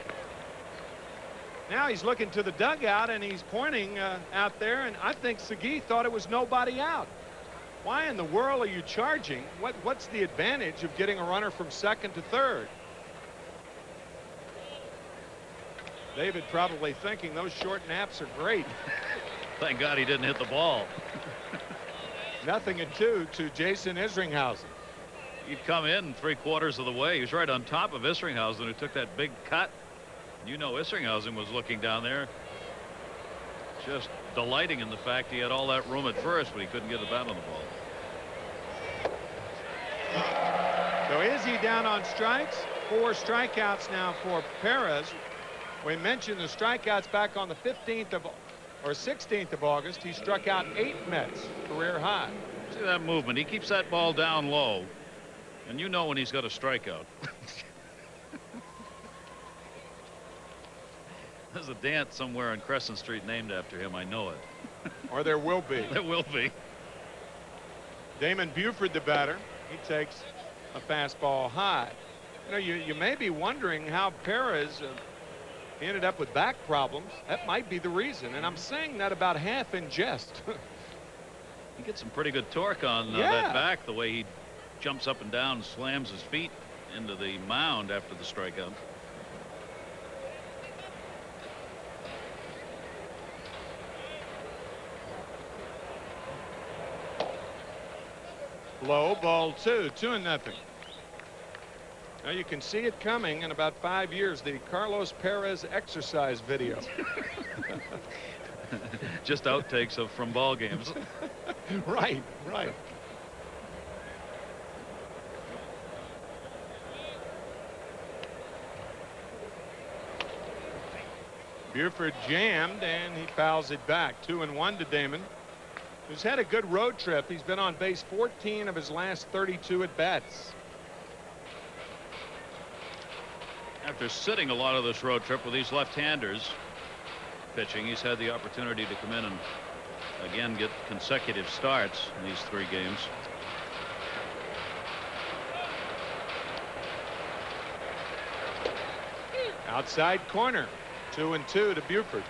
Now he's looking to the dugout and he's pointing out there, and I think Segui thought it was nobody out. Why in the world are you charging? What's the advantage of getting a runner from second to third? David probably thinking those short naps are great. Thank God he didn't hit the ball. 0-2 to Jason Isringhausen. He'd come in 3/4 of the way. He was right on top of Isringhausen, who took that big cut. You know, Isringhausen was looking down there, just delighting in the fact he had all that room at first, but he couldn't get the bat on the ball. So is he down on strikes? 4 strikeouts now for Perez. We mentioned the strikeouts back on the 16th of August. He struck out 8 Mets, career high. See that movement? He keeps that ball down low, and you know when he's got a strikeout. There's a dance somewhere on Crescent Street named after him. I know it. Or there will be. There will be. Damon Buford, the batter. He takes a fastball high. You know, you may be wondering how Perez he ended up with back problems. That might be the reason, and I'm saying that about half in jest. He gets some pretty good torque on that back, the way he jumps up and down, slams his feet into the mound after the strikeout. Low, ball 2, 2-0. Now you can see it coming in about 5 years, the Carlos Perez exercise video. Just outtakes from ball games. Right, right. Buford jammed and he fouls it back. 2-1 to Damon, who's had a good road trip. He's been on base 14 of his last 32 at bats. After sitting a lot of this road trip with these left-handers pitching, he's had the opportunity to come in and again get consecutive starts in these 3 games. Outside corner, 2-2 to Buford.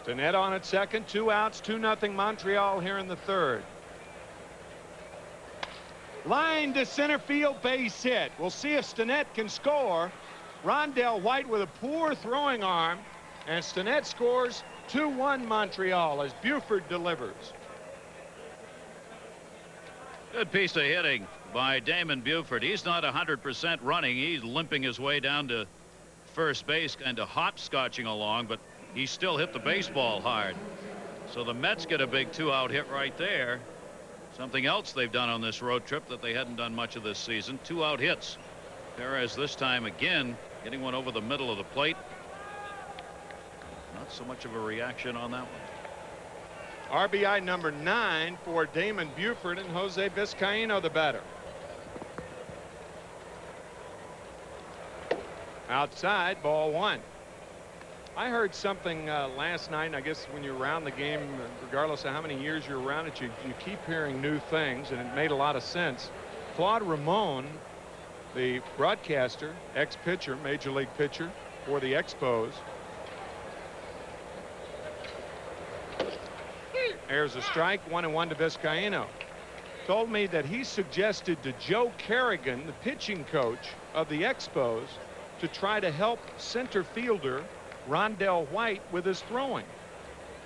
Stinnett on at second, 2 outs, 2-0 Montreal here in the third. Line to center field, base hit. We'll see if Stinnett can score. Rondell White with a poor throwing arm, and Stinnett scores. 2-1 Montreal as Buford delivers. Good piece of hitting by Damon Buford. He's not 100% running. He's limping his way down to first base, kind of hopscotching along, but he still hit the baseball hard. So the Mets get a big 2-out hit right there. Something else they've done on this road trip that they hadn't done much of this season. 2-out hits. Perez this time again getting one over the middle of the plate. Not so much of a reaction on that one. RBI number 9 for Damon Buford, and Jose Vizcaino the batter. Outside, ball 1. I heard something last night, and I guess when you're around the game, regardless of how many years you're around it, you keep hearing new things, and it made a lot of sense. Claude Ramon, the broadcaster, ex-pitcher, major league pitcher for the Expos. There's a strike, 1-1 to Vizcaino. Told me that he suggested to Joe Kerrigan, the pitching coach of the Expos, to try to help center fielder Rondell White with his throwing.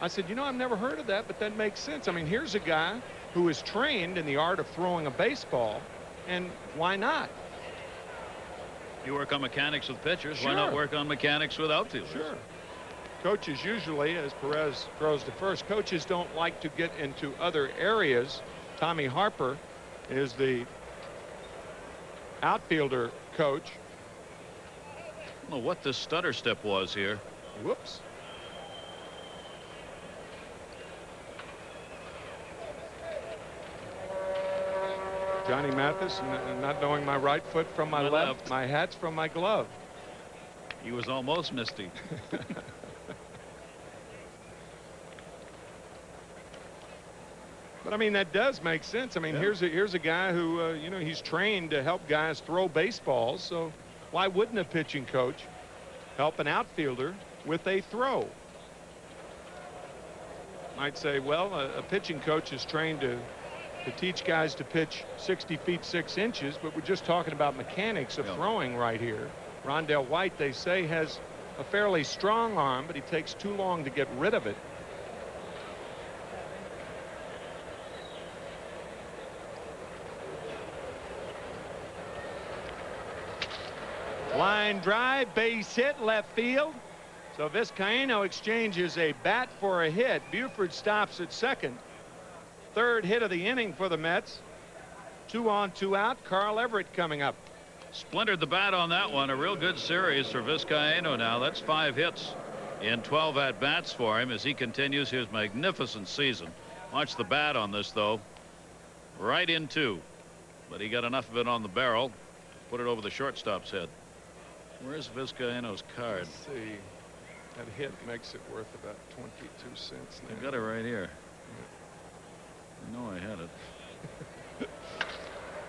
I said, you know, I've never heard of that, but that makes sense. I mean, here's a guy who is trained in the art of throwing a baseball, and why not? You work on mechanics with pitchers. Sure. Why not work on mechanics with outfielders? Sure. Coaches usually, as Perez throws to first, coaches don't like to get into other areas. Tommy Harper is the outfielder coach. I don't know what this stutter step was here. Whoops. Johnny Mathis, not knowing my right foot from my left, my hat's from my glove. He was almost misty. But I mean, that does make sense. I mean, Yeah. here's a guy who you know, he's trained to help guys throw baseballs, so why wouldn't a pitching coach help an outfielder with a throw? Might say, well, a pitching coach is trained to teach guys to pitch 60 feet 6 inches, but we're just talking about mechanics of throwing right here. Rondell White, they say, has a fairly strong arm, but he takes too long to get rid of it. Line drive, base hit, left field. So Vizcaino exchanges a bat for a hit. Buford stops at second. Third hit of the inning for the Mets. 2 on, 2 out. Carl Everett coming up. Splintered the bat on that one. A real good series for Vizcaino now. That's 5 hits in 12 at-bats for him as he continues his magnificent season. Watch the bat on this, though. Right in 2. But he got enough of it on the barrel. Put it over the shortstop's head. Where's Vizcaino's card? Let's see. That hit makes it worth about 22 cents now. I got it right here. I know I had it.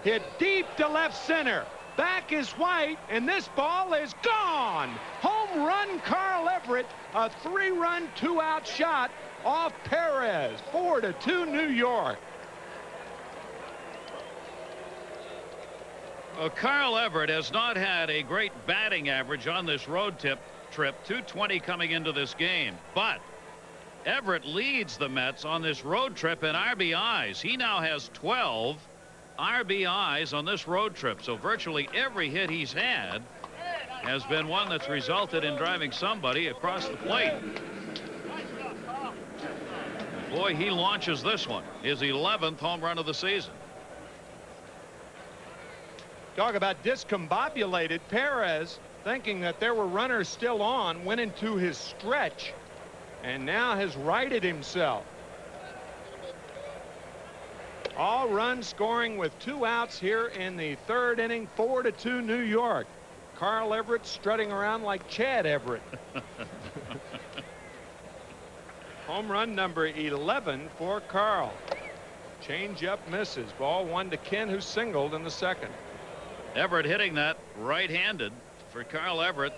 Hit deep to left center. Back is White, and this ball is gone. Home run, Carl Everett. A 3-run, 2-out shot off Perez. 4-2 New York. Well, Carl Everett has not had a great batting average on this road trip. 220 coming into this game, but Everett leads the Mets on this road trip in RBIs. He now has 12 RBIs on this road trip, so virtually every hit he's had has been one that's resulted in driving somebody across the plate. Boy, he launches this one, his 11th home run of the season. Talk about discombobulated. Perez, thinking that there were runners still on, went into his stretch and now has righted himself. All runs scoring with 2 outs here in the 3rd inning. 4-2 New York. Carl Everett strutting around like Chad Everett. Home run number 11 for Carl. Change up misses. Ball 1 to Ken, who singled in the 2nd. Everett hitting that right-handed for Carl Everett.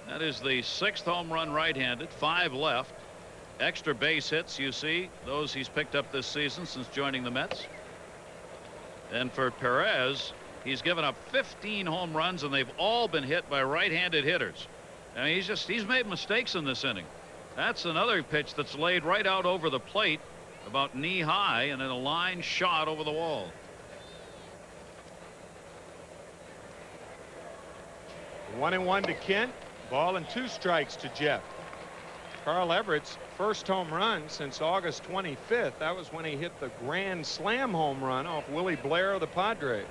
That is the 6th home run right-handed. 5 left. Extra base hits, you see, those he's picked up this season since joining the Mets. And for Perez, he's given up 15 home runs, and they've all been hit by right-handed hitters. And he's made mistakes in this inning. That's another pitch that's laid right out over the plate, about knee-high, and in a line shot over the wall. One and 1 to Kent. Ball and 2 strikes to Jeff. Carl Everett's first home run since August 25th. That was when he hit the grand slam home run off Willie Blair of the Padres.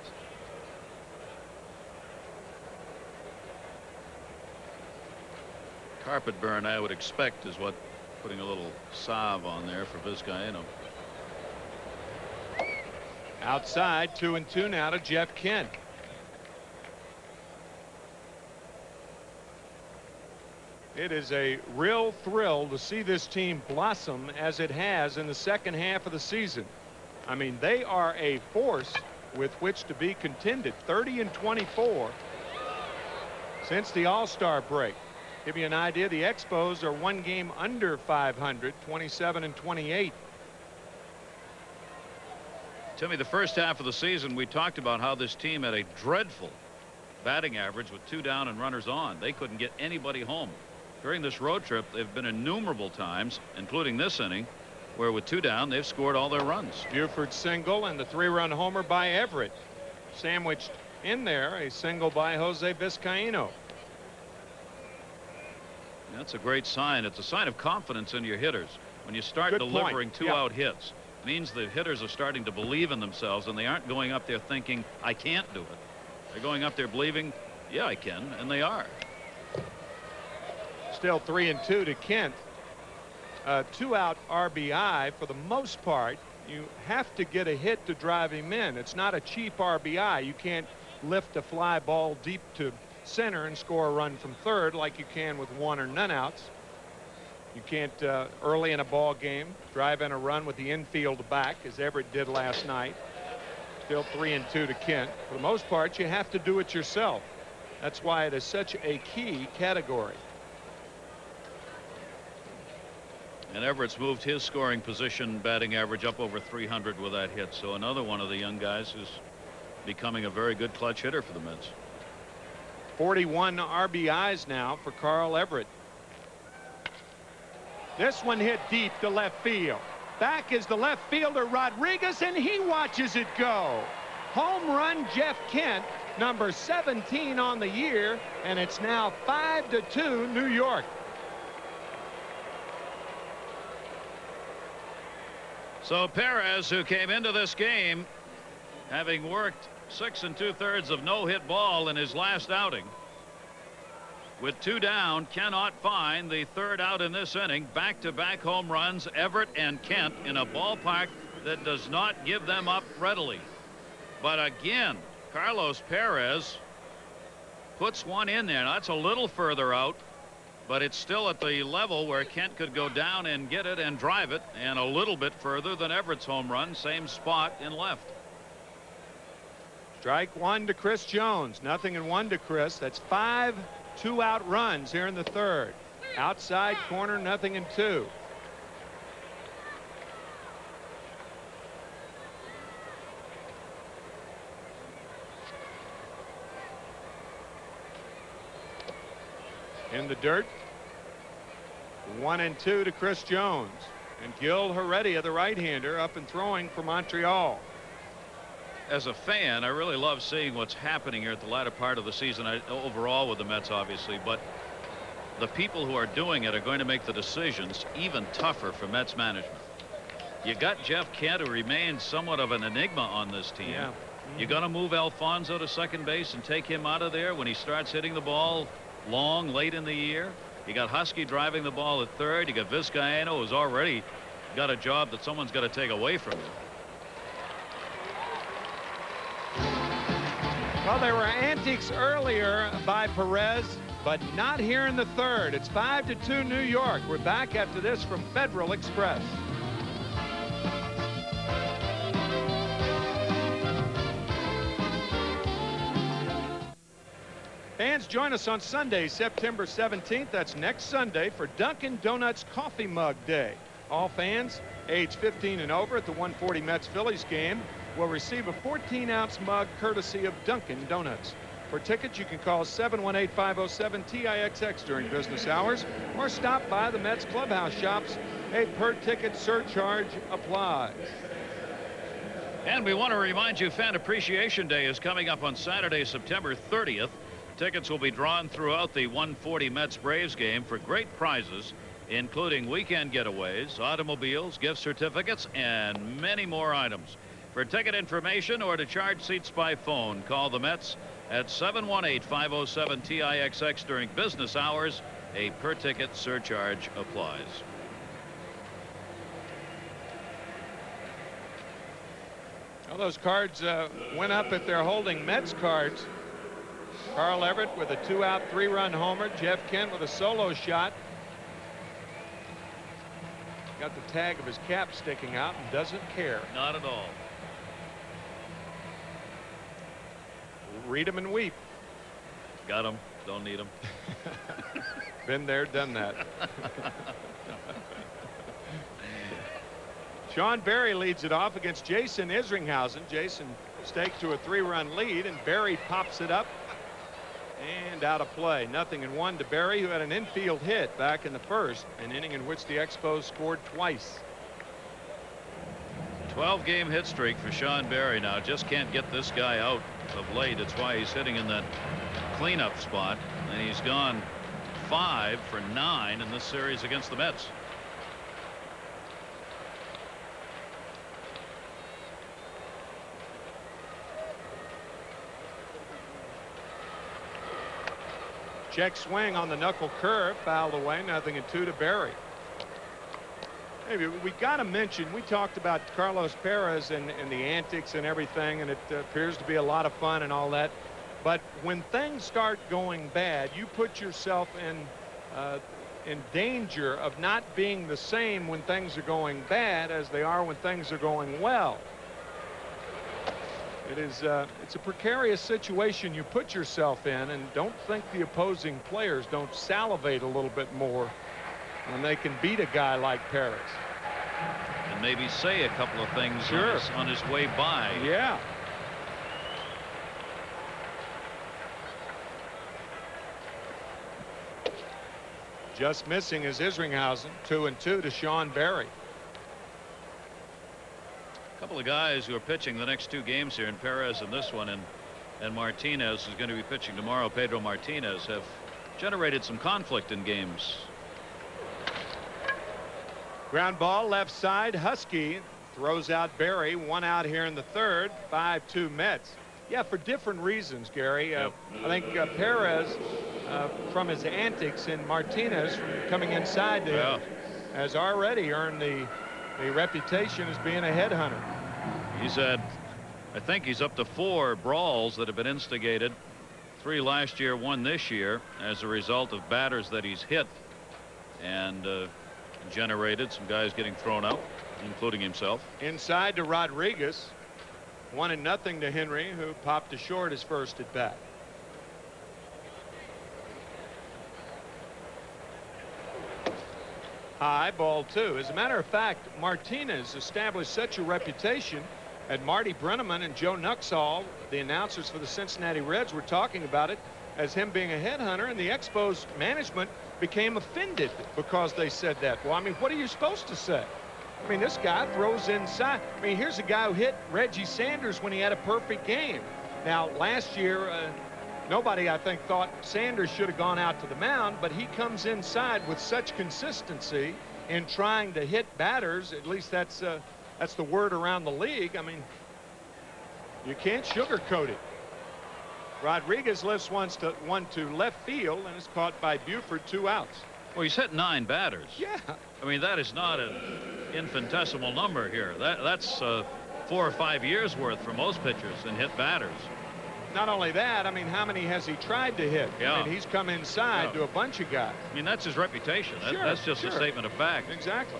Carpet burn, I would expect, is what putting a little salve on there for Vizcaino. Outside, 2-2 now to Jeff Kent. It is a real thrill to see this team blossom as it has in the second half of the season. I mean, they are a force with which to be contended. 30-24 since the All-Star break. Give you an idea, the Expos are 1 game under 500, 27-28. Timmy, the first half of the season, we talked about how this team had a dreadful batting average with 2 down and runners on. They couldn't get anybody home. During this road trip, they've been innumerable times, including this inning, where with 2 down, they've scored all their runs. Buford single and the 3-run homer by Everett. Sandwiched in there, a single by Jose Vizcaino. That's a great sign. It's a sign of confidence in your hitters. When you start delivering 2-out hits, it means the hitters are starting to believe in themselves, and they aren't going up there thinking, I can't do it. They're going up there believing, yeah, I can, and they are. Still 3-2 to Kent. 2-out RBI. For the most part, you have to get a hit to drive him in. It's not a cheap RBI. You can't lift a fly ball deep to center and score a run from third like you can with 1 or none outs. You can't early in a ball game drive in a run with the infield back, as Everett did last night. Still 3-2 to Kent. For the most part, you have to do it yourself. That's why it is such a key category. And Everett's moved his scoring position batting average up over 300 with that hit. So another one of the young guys who's becoming a very good clutch hitter for the Mets. 41 RBIs now for Carl Everett. This one hit deep to left field. Back is the left fielder Rodriguez, and he watches it go. Home run Jeff Kent, number 17 on the year, and it's now 5-2 New York. So Perez, who came into this game having worked 6 2/3 of no-hit ball in his last outing, with 2 down, cannot find the 3rd out in this inning. Back-to-back home runs, Everett and Kent, in a ballpark that does not give them up readily. But again, Carlos Perez puts one in there. Now, that's a little further out, but it's still at the level where Kent could go down and get it and drive it, and a little bit further than Everett's home run, same spot in left. Strike 1 to Chris Jones. 0-1 to Chris. That's 5 2-out runs here in the 3rd. Outside corner, 0-2. In the dirt. 1-2 to Chris Jones. And Gil Heredia, the right-hander, up and throwing for Montreal. As a fan, I really love seeing what's happening here at the latter part of the season, overall with the Mets, obviously, but the people who are doing it are going to make the decisions even tougher for Mets management. You got Jeff Kent, who remains somewhat of an enigma on this team. Yeah. You're going to move Alfonso to second base and take him out of there when he starts hitting the ball long late in the year. You got Husky driving the ball at 3rd. You got Vizcaino, who's already got a job that someone's got to take away from him. Well, there were antics earlier by Perez, but not here in the 3rd. It's 5-2 New York. We're back after this from Federal Express. Fans, join us on Sunday, September 17th. That's next Sunday for Dunkin' Donuts Coffee Mug Day. All fans age 15 and over at the 140 Mets-Phillies game will receive a 14-ounce mug courtesy of Dunkin' Donuts. For tickets, you can call 718-507-TIXX during business hours or stop by the Mets clubhouse shops. A per-ticket surcharge applies. And we want to remind you, Fan Appreciation Day is coming up on Saturday, September 30th. Tickets will be drawn throughout the 1:40 Mets-Braves game for great prizes, including weekend getaways, automobiles, gift certificates, and many more items. For ticket information or to charge seats by phone, call the Mets at 718-507-TIXX during business hours. A per-ticket surcharge applies. Well, those cards went up at their holding Mets cards. Carl Everett with a 2-out, 3-run homer. Jeff Kent with a solo shot. Got the tag of his cap sticking out and doesn't care. Not at all. Read him and weep. Got him. Don't need him. Been there, done that. Sean Berry leads it off against Jason Isringhausen. Jason staked to a 3-run lead, and Berry pops it up and out of play. 0-1 to Berry, who had an infield hit back in the first, an inning in which the Expos scored twice. 12-game hit streak for Sean Berry now. Just can't get this guy out of late. That's why he's hitting in that cleanup spot, and he's gone 5 for 9 in this series against the Mets. Check swing on the knuckle curve, fouled away. 0-2 to Berry. Maybe we got to mention, we talked about Carlos Perez and the antics and everything, and it appears to be a lot of fun and all that. But when things start going bad, you put yourself in danger of not being the same when things are going bad as they are when things are going well. It's a precarious situation you put yourself in, and don't think the opposing players don't salivate a little bit more when they can beat a guy like Perez. And maybe say a couple of things sure. on his way by. Yeah. Just missing is Isringhausen. 2-2 to Sean Berry. A couple of guys who are pitching the next 2 games here, and Perez in this one, and Martinez is going to be pitching tomorrow. Pedro Martinez have generated some conflict in games. Ground ball left side. Husky throws out Berry. 1 out here in the third. 5-2 Mets. Yeah, for different reasons, Gary. Yep. I think Perez from his antics, and Martinez from coming inside to him, has already earned the reputation as being a headhunter. He's had, I think he's up to 4 brawls that have been instigated. 3 last year, 1 this year, as a result of batters that he's hit and generated. Some guys getting thrown out, including himself. Inside to Rodriguez. 1-0 to Henry, who popped to short his first at bat. High, ball 2. As a matter of fact, Martinez established such a reputation, and Marty Brenneman and Joe Nuxall, the announcers for the Cincinnati Reds, were talking about it as him being a headhunter, and the Expos management became offended because they said that. Well, I mean, what are you supposed to say? I mean, this guy throws inside. I mean, here's a guy who hit Reggie Sanders when he had a perfect game. Now, last year, nobody, I think, thought Sanders should have gone out to the mound, but he comes inside with such consistency in trying to hit batters. At least that's the word around the league. I mean, you can't sugarcoat it. Rodriguez lifts one to left field and is caught by Buford. 2 outs. Well, he's hit 9 batters. Yeah. I mean, that is not an infinitesimal number here. That's 4 or 5 years worth for most pitchers in hit batters. Not only that, I mean, how many has he tried to hit? Yeah. And he's come inside to a bunch of guys. I mean, that's his reputation. Sure, that's just a statement of fact. Exactly.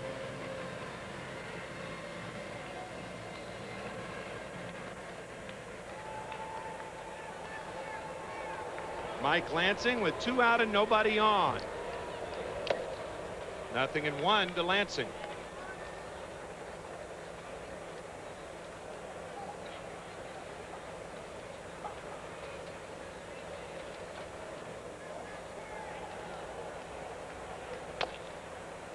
Mike Lansing with 2 out and nobody on. 0-1 to Lansing.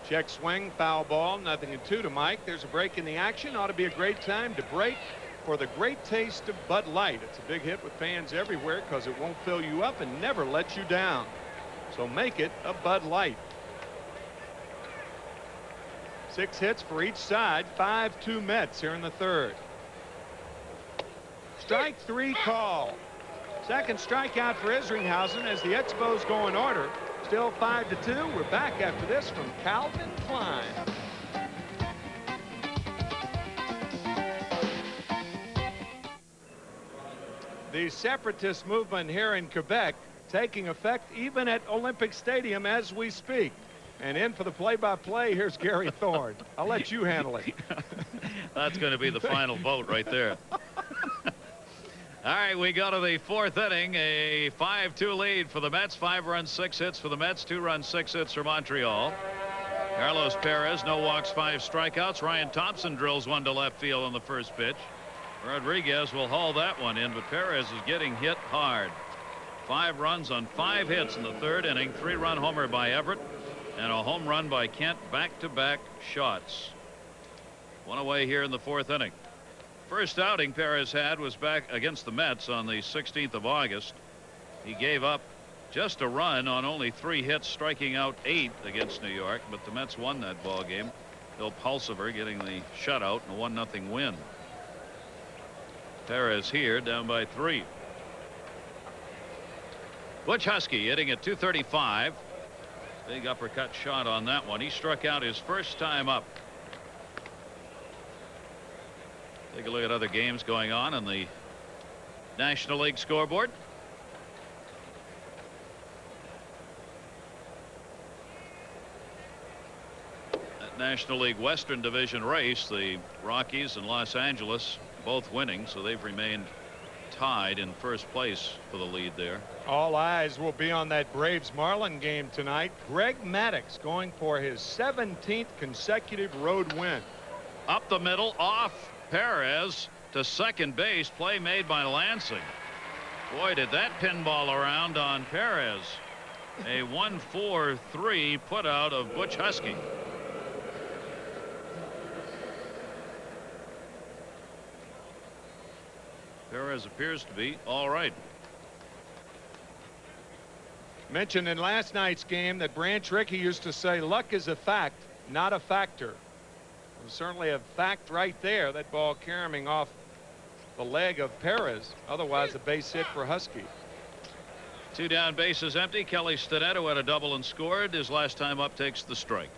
Check swing, foul ball. 0-2 to Mike. There's a break in the action. Ought to be a great time to break for the great taste of Bud Light. It's a big hit with fans everywhere because it won't fill you up and never lets you down. So make it a Bud Light. 6 hits for each side. 5-2 Mets here in the third. Strike 3 call. Second strikeout for Isringhausen as the Expos go in order. Still 5-2. We're back after this from Calvin Klein. The separatist movement here in Quebec taking effect even at Olympic Stadium as we speak. And in for the play-by-play, here's Gary Thorne. I'll let you handle it. That's going to be the final vote right there. All right, we go to the fourth inning. A 5-2 lead for the Mets. 5 runs, 6 hits for the Mets. 2 runs, 6 hits for Montreal. Carlos Perez, no walks, 5 strikeouts. Ryan Thompson drills one to left field on the first pitch. Rodriguez will haul that one in, but Perez is getting hit hard. 5 runs on 5 hits in the third inning. 3-run homer by Everett and a home run by Kent. Back-to-back shots. One away here in the fourth inning. First outing Perez had was back against the Mets on the 16th of August. He gave up just a run on only 3 hits, striking out 8 against New York, but the Mets won that ball game. Bill Pulsiver getting the shutout and a 1-0 win. Perez here down by 3. Butch Husky hitting at 235. Big uppercut shot on that one. He struck out his first time up. Take a look at other games going on the National League scoreboard. That National League Western Division race, the Rockies and Los Angeles both winning, so they've remained tied in first place for the lead there. All eyes will be on that Braves-Marlin game tonight. Greg Maddux going for his 17th consecutive road win. Up the middle, off Perez to second base. Play made by Lansing. Boy, did that pinball around on Perez. A 1-4-3 put out of Butch Husky. Perez appears to be all right. Mentioned in last night's game that Branch Rickey used to say luck is a fact, not a factor. It was certainly a fact right there. That ball caroming off the leg of Perez. Otherwise a base hit for Husky. 2 down, bases empty. Kelly Stodetto had a double and scored. His last time up takes the strike.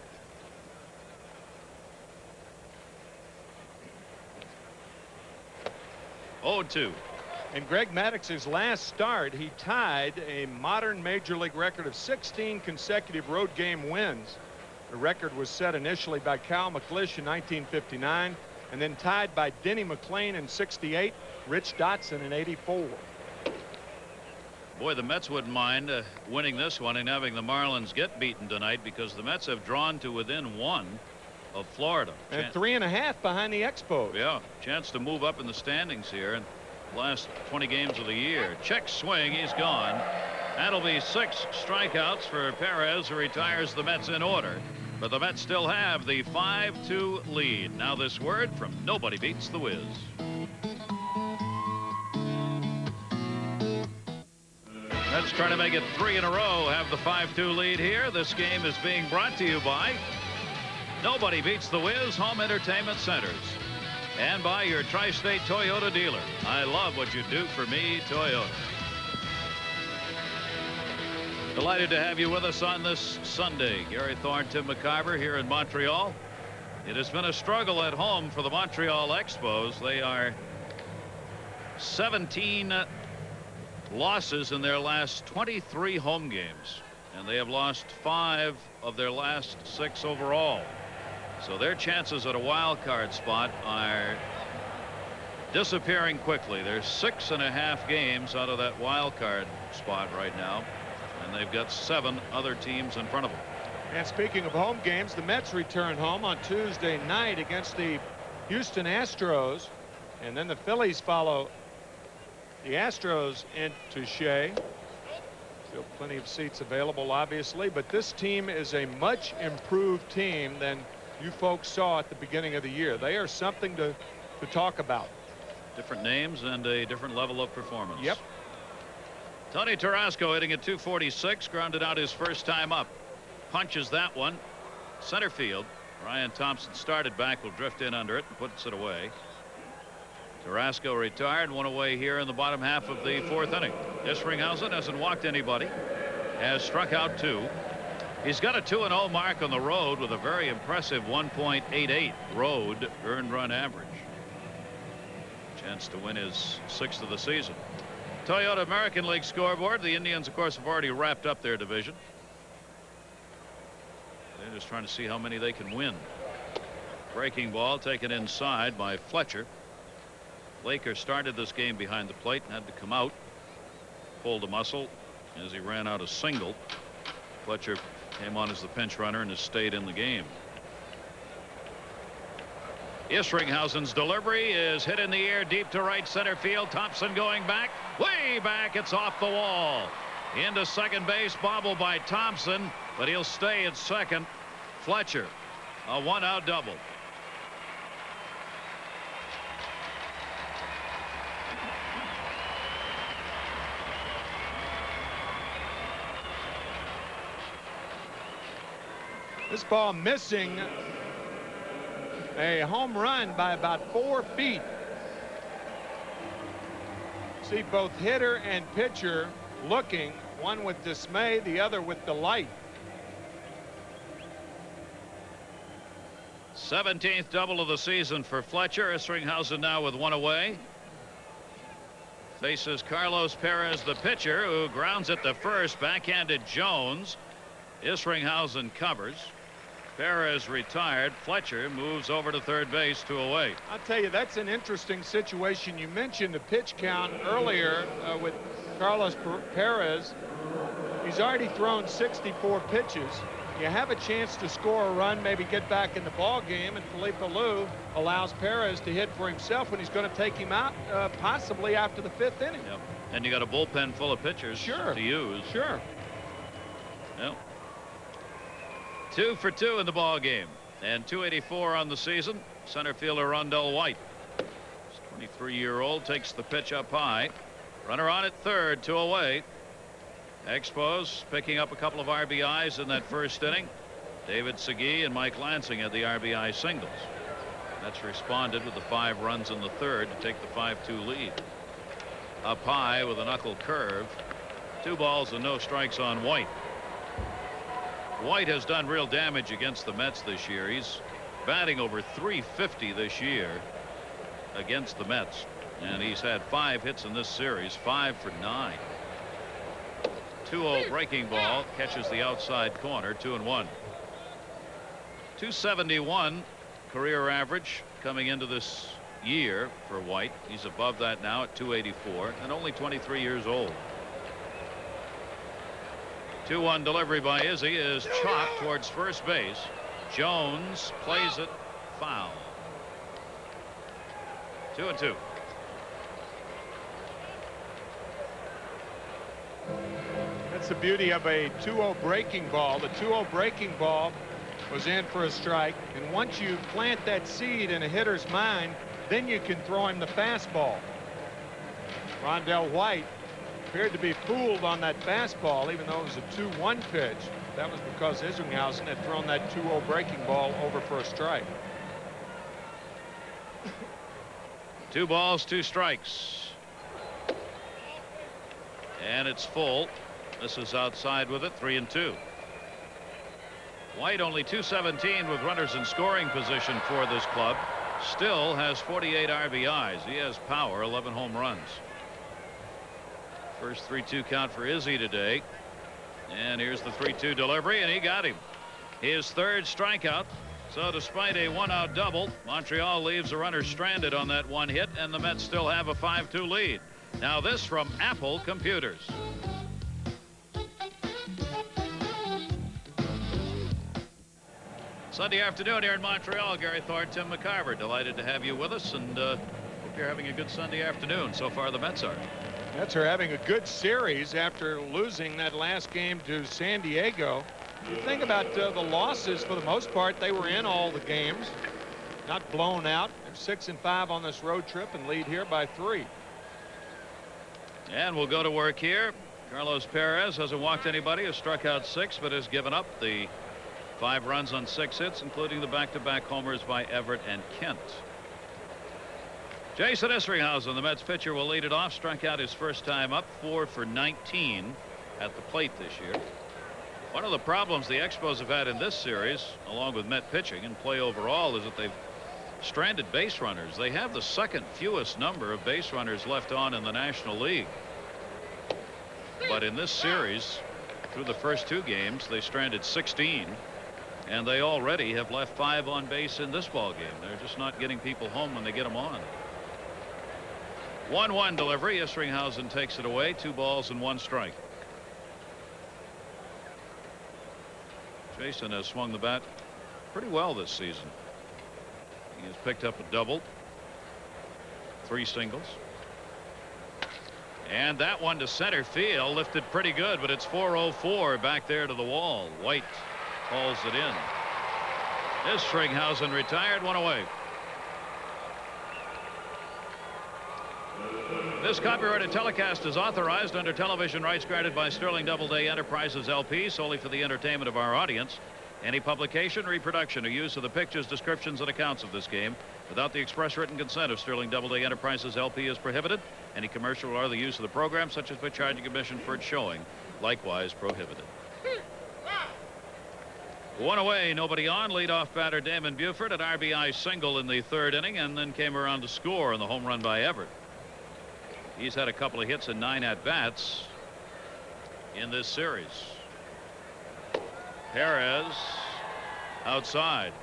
Oh, 2. In Greg Maddox's last start, he tied a modern major league record of 16 consecutive road game wins. The record was set initially by Cal McLish in 1959 and then tied by Denny McLean in 68, Rich Dotson in 84. Boy, the Mets wouldn't mind winning this one and having the Marlins get beaten tonight, because the Mets have drawn to within 1 of Florida. And 3.5 behind the Expos. Yeah, chance to move up in the standings here in the last 20 games of the year. Check swing, he's gone. That'll be 6 strikeouts for Perez, who retires the Mets in order. But the Mets still have the 5-2 lead. Now this word from Nobody Beats the Wiz. Mets trying to make it 3 in a row, have the 5-2 lead here. This game is being brought to you by Nobody Beats the Wiz Home Entertainment Centers and by your Tri-State Toyota dealer. I love what you do for me, Toyota. Delighted to have you with us on this Sunday. Gary Thorne, Tim McCarver here in Montreal. It has been a struggle at home for the Montreal Expos. They are 17 losses in their last 23 home games, and they have lost 5 of their last 6 overall. So their chances at a wild card spot are disappearing quickly. There's 6.5 games out of that wild card spot right now, and they've got 7 other teams in front of them. And speaking of home games, the Mets return home on Tuesday night against the Houston Astros, and then the Phillies follow the Astros into Shea. Still plenty of seats available, obviously, but this team is a much improved team than you folks saw at the beginning of the year. They are something to talk about. Different names and a different level of performance. Yep. Tony Tarasco hitting at 246, grounded out his first time up. Punches that one. Center field. Ryan Thompson started back, will drift in under it and puts it away. Tarasco retired, one away here in the bottom half of the fourth inning. Isringhausen hasn't walked anybody, has struck out 2. He's got a 2-0 mark on the road with a very impressive 1.88 road earned run average. Chance to win his 6th of the season. Toyota American League scoreboard. The Indians, of course, have already wrapped up their division. They're just trying to see how many they can win. Breaking ball taken inside by Fletcher. Laker started this game behind the plate and had to come out. Pulled a muscle as he ran out a single. Fletcher came on as the pinch runner and has stayed in the game. Isringhausen's delivery is hit in the air deep to right center field. Thompson going back, way back. It's off the wall. Into second base, bobbled by Thompson, but he'll stay at second. Fletcher, a 1-out double. This ball missing a home run by about 4 feet. See both hitter and pitcher looking, one with dismay, the other with delight. 17th double of the season for Fletcher. Isringhausen now with 1 away. Faces Carlos Perez, the pitcher, who grounds it to first. Backhanded Jones. Isringhausen covers. Perez retired. Fletcher moves over to third base, 2 away. I'll tell you, that's an interesting situation. You mentioned the pitch count earlier with Carlos Perez. He's already thrown 64 pitches. You have a chance to score a run, maybe get back in the ball game, and Felipe Alou allows Perez to hit for himself when he's going to take him out possibly after the 5th inning. Yep. And you got a bullpen full of pitchers to use. Sure. Yep. 2 for 2 in the ball game, and 284 on the season. Center fielder Rondell White, 23-year-old, takes the pitch up high. Runner on at third, 2 away. Expos picking up a couple of RBIs in that first inning. David Segui and Mike Lansing had the RBI singles. Mets responded with the 5 runs in the third to take the 5-2 lead. Up high with a knuckle curve. 2 balls and no strikes on White. White has done real damage against the Mets this year. He's batting over .350 this year against the Mets, and he's had 5 hits in this series, 5 for 9. 2-0 breaking ball, catches the outside corner, 2-1. 271 career average coming into this year for White. He's above that now at 284 and only 23 years old. 2-1 delivery by Izzy is chopped towards first base. Jones plays it foul. 2-2. That's the beauty of a 2-0 breaking ball. The 2-0 breaking ball was in for a strike, and once you plant that seed in a hitter's mind, then you can throw him the fastball. Rondell White appeared to be fooled on that fastball, even though it was a 2-1 pitch. That was because Isringhausen had thrown that 2-0 breaking ball over for a strike. 2 balls, 2 strikes. And it's full. This is outside with it, 3-2. White only .217 with runners in scoring position for this club. Still has 48 RBIs. He has power, 11 home runs. First 3-2 count for Izzy today. And here's the 3-2 delivery, and he got him. His 3rd strikeout. So despite a 1-out double, Montreal leaves a runner stranded on that 1 hit, and the Mets still have a 5-2 lead. Now this from Apple Computers. Sunday afternoon here in Montreal. Gary Thorne, Tim McCarver, delighted to have you with us, and hope you're having a good Sunday afternoon. So far the Mets are. Mets are having a good series after losing that last game to San Diego. You think about the losses, for the most part, they were in all the games. not blown out. They're 6-5 on this road trip and lead here by 3. And we'll go to work here. Carlos Perez hasn't walked anybody, has struck out 6, but has given up the 5 runs on 6 hits, including the back-to-back homers by Everett and Kent. Jason Isringhausen, the Mets pitcher, will lead it off. Struck out his first time up, 4 for 19 at the plate this year. One of the problems the Expos have had in this series, along with Met pitching and play overall, is that they've stranded base runners. They have the second fewest number of base runners left on in the National League. But in this series, through the first 2 games, they stranded 16, and they already have left 5 on base in this ball game. They're just not getting people home when they get them on. 1-1 delivery. Isringhausen takes it away. 2 balls and 1 strike. Jason has swung the bat pretty well this season. He has picked up a double, 3 singles. And that one to center field, lifted pretty good, but it's 404 back there to the wall. White hauls it in. Isringhausen retired, 1 away. This copyrighted telecast is authorized under television rights granted by Sterling Doubleday Enterprises LP solely for the entertainment of our audience. Any publication, reproduction, or use of the pictures, descriptions, and accounts of this game without the express written consent of Sterling Doubleday Enterprises LP is prohibited. Any commercial or other use of the program, such as by charging admission for its showing, likewise prohibited. 1 away, nobody on. Leadoff batter Damon Buford, an RBI single in the 3rd inning, and then came around to score on the home run by Everett. He's had a couple of hits and 9 at-bats in this series. Perez outside.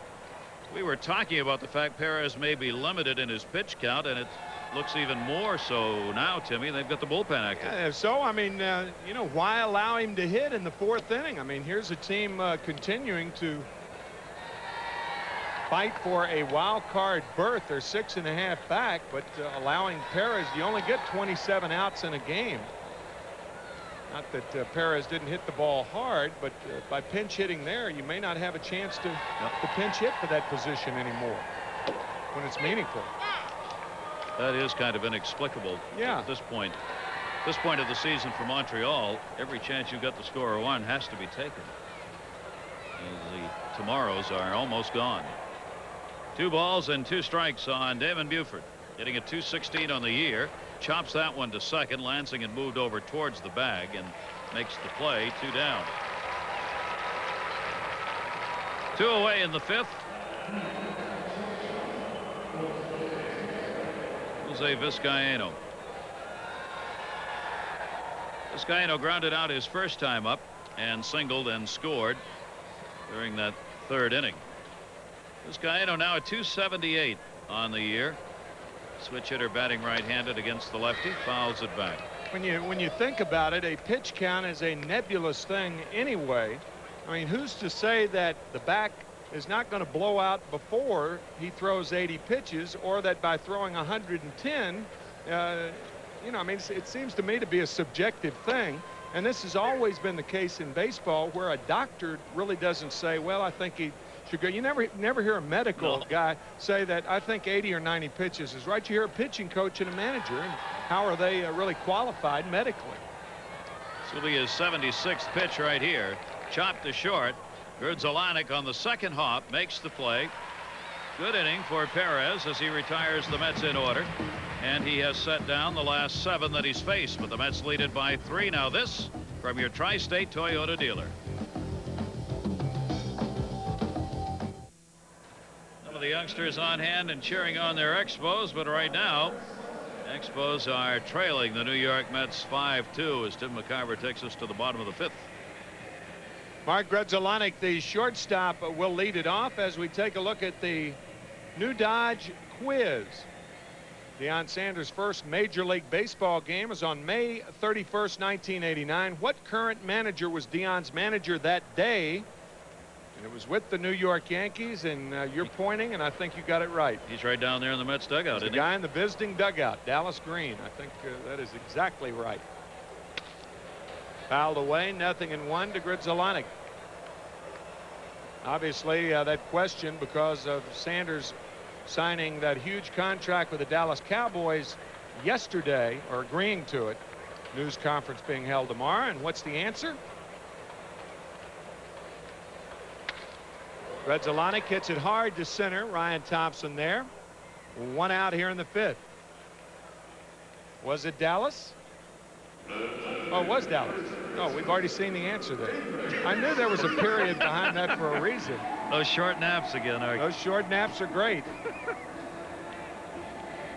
We were talking about the fact Perez may be limited in his pitch count, and it looks even more so now, Timmy. They've got the bullpen active. Yeah, so, I mean, you know, why allow him to hit in the 4th inning? I mean, here's a team continuing to fight for a wild card berth. They're 6.5 back, but allowing Perez, you only get 27 outs in a game. Not that Perez didn't hit the ball hard, but by pinch hitting there, you may not have a chance to pinch hit for that position anymore when it's meaningful. That is kind of inexplicable. Yeah. At this point of the season for Montreal, every chance you got to score a run has to be taken. The tomorrows are almost gone. 2 balls and 2 strikes on Damon Buford, hitting a .216 on the year. Chops that one to second. Lansing had moved over towards the bag and makes the play. 2 down. 2 away in the 5th. Jose Vizcaino. Vizcaino grounded out his first time up and singled and scored during that 3rd inning. Vizcaino now at .278 on the year. Switch hitter batting right-handed against the lefty, fouls it back. When you think about it, a pitch count is a nebulous thing anyway. I mean, who's to say that the back is not going to blow out before he throws 80 pitches, or that by throwing 110, you know, I mean, it seems to me to be a subjective thing. And this has always been the case in baseball, where a doctor really doesn't say, well, I think he should go. You never hear a medical guy say that I think 80 or 90 pitches is right. You hear a pitching coach and a manager, and how are they really qualified medically? This will be his 76th pitch right here. Chopped to short. Grudzielanek on the 2nd hop makes the play. Good inning for Perez as he retires the Mets in order, and he has set down the last 7 that he's faced, but the Mets lead it by 3. Now this from your Tri-State Toyota dealer. Some of the youngsters on hand and cheering on their Expos, but right now Expos are trailing the New York Mets 5-2 as Tim McCarver takes us to the bottom of the 5th. Mark Grudzielanek, the shortstop, will lead it off as we take a look at the new Dodge quiz. Deion Sanders' first Major League Baseball game was on May 31st, 1989. What current manager was Deion's manager that day? And it was with the New York Yankees, and you're pointing, and I think you got it right. He's right down there in the Mets dugout, isn't he? The guy in the visiting dugout, Dallas Green. I think that is exactly right. Fouled away, 0-1 to Grudzielanek. Obviously, that question, because of Sanders' signing that huge contract with the Dallas Cowboys yesterday, or agreeing to it. News conference being held tomorrow. And what's the answer? Redzelanek hits it hard to center. Ryan Thompson there. One out here in the 5th. Was it Dallas? Oh, it was Dallas. No, we've already seen the answer there. I knew there was a period behind that for a reason. Those short naps again, Art. Those short naps are great.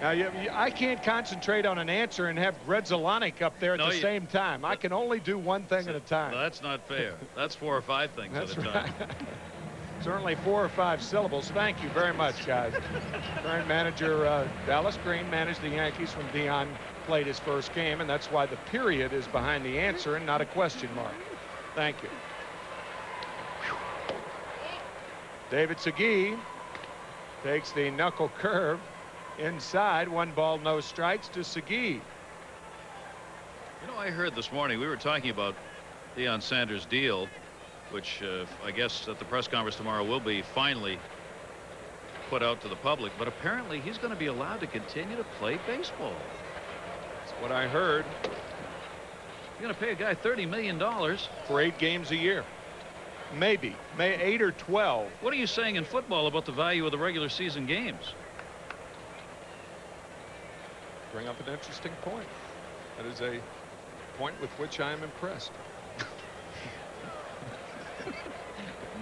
Now, I can't concentrate on an answer and have Redzelanek up there at the same time. I can only do one thing at a time. No, that's not fair. That's 4 or 5 things at a time. Right. Certainly 4 or 5 syllables. Thank you very much, guys. Current manager Dallas Green managed the Yankees when Dion played his first game, and that's why the period is behind the answer and not a question mark. Thank you. David Segui takes the knuckle curve inside. 1 ball, no strikes to Segui. You know, I heard this morning we were talking about Deion Sanders' deal, which I guess at the press conference tomorrow will be finally put out to the public. But apparently he's going to be allowed to continue to play baseball. That's what I heard. You're going to pay a guy $30 million. For 8 games a year. Maybe. 8 or 12. What are you saying in football about the value of the regular season games? Bring up an interesting point. That is a point with which I am impressed.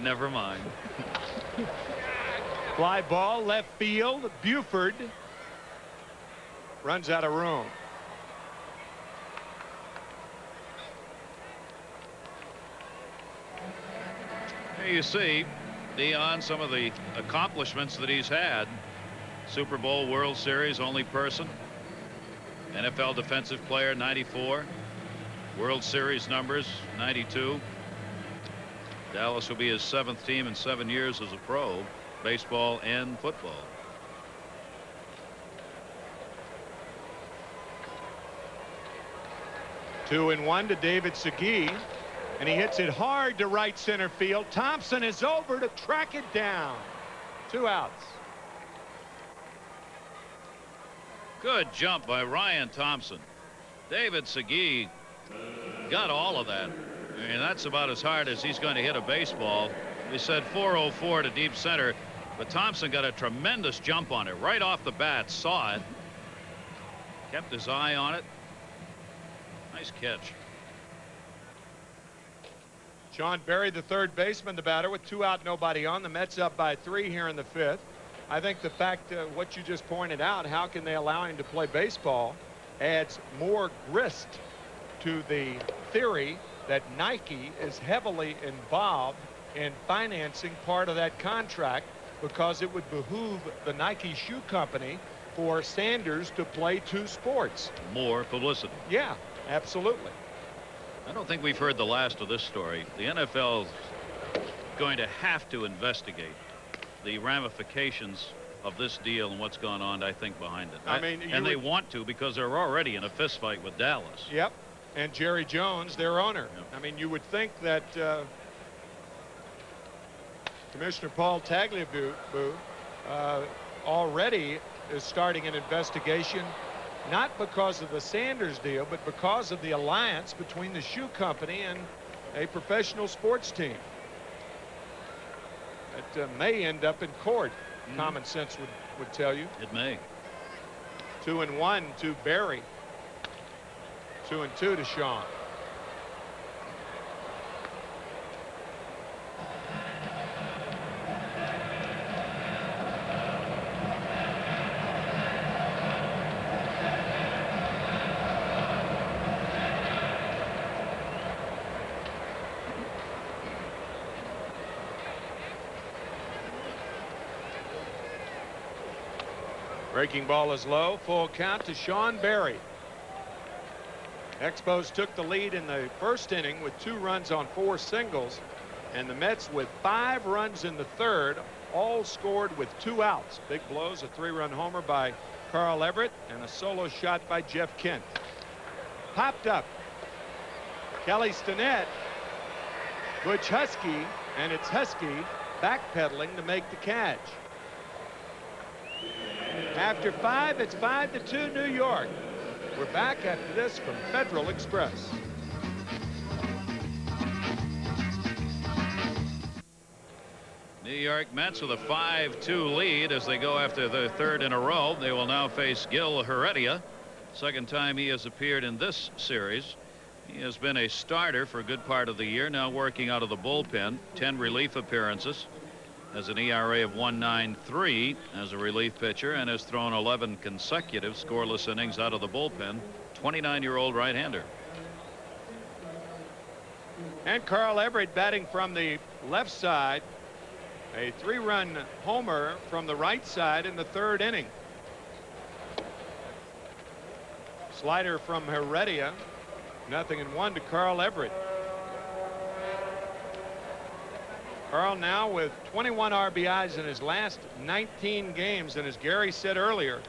Never mind. Fly ball left field. Buford runs out of room. Here you see Deion, some of the accomplishments that he's had. Super Bowl, World Series, only person. NFL Defensive Player, 94. World Series numbers, 92. Dallas will be his 7th team in 7 years as a pro, baseball and football. Two and one to David Segui, and he hits it hard to right center field. Thompson is over to track it down. 2 outs. Good jump by Ryan Thompson. David Segui got all of that. I mean, that's about as hard as he's going to hit a baseball. We said 404 to deep center, but Thompson got a tremendous jump on it right off the bat. Saw it, kept his eye on it. Nice catch. Sean Berry, the third baseman, the batter, with 2 out, nobody on. The Mets up by 3 here in the 5th. I think the fact what you just pointed out, how can they allow him to play baseball, adds more grist to the theory that Nike is heavily involved in financing part of that contract, because it would behoove the Nike shoe company for Sanders to play 2 sports. More publicity. Yeah, absolutely. I don't think we've heard the last of this story. The NFL is going to have to investigate the ramifications of this deal and what's gone on, I think, behind it. I mean, and they want to, because they're already in a fist fight with Dallas. Yep. And Jerry Jones, their owner. Yep. I mean, you would think that Commissioner Paul Tagliabue already is starting an investigation, not because of the Sanders deal, but because of the alliance between the shoe company and a professional sports team. It may end up in court. Common sense would tell you. It may. 2 and 1 to Berry. 2 and 2 to Sean. Breaking ball is low. Full count to Sean Berry. Expos took the lead in the first inning with 2 runs on 4 singles, and the Mets with 5 runs in the third, all scored with 2 outs. Big blows, a 3-run homer by Carl Everett and a solo shot by Jeff Kent. Popped up. Kelly Stinnett. Butch Husky, and it's Husky backpedaling to make the catch. After 5, it's 5-2 New York. We're back after this from Federal Express. New York Mets with a 5-2 lead as they go after their third in a row. They will now face Gil Heredia. Second time he has appeared in this series. He has been a starter for a good part of the year, now working out of the bullpen. 10 relief appearances, has an ERA of 1.93 as a relief pitcher, and has thrown 11 consecutive scoreless innings out of the bullpen. 29-year-old right-hander. And Carl Everett batting from the left side. A 3-run homer from the right side in the third inning. Slider from Heredia. 0-1 to Carl Everett. Carl now with 21 RBIs in his last 19 games, and as Gary said earlier,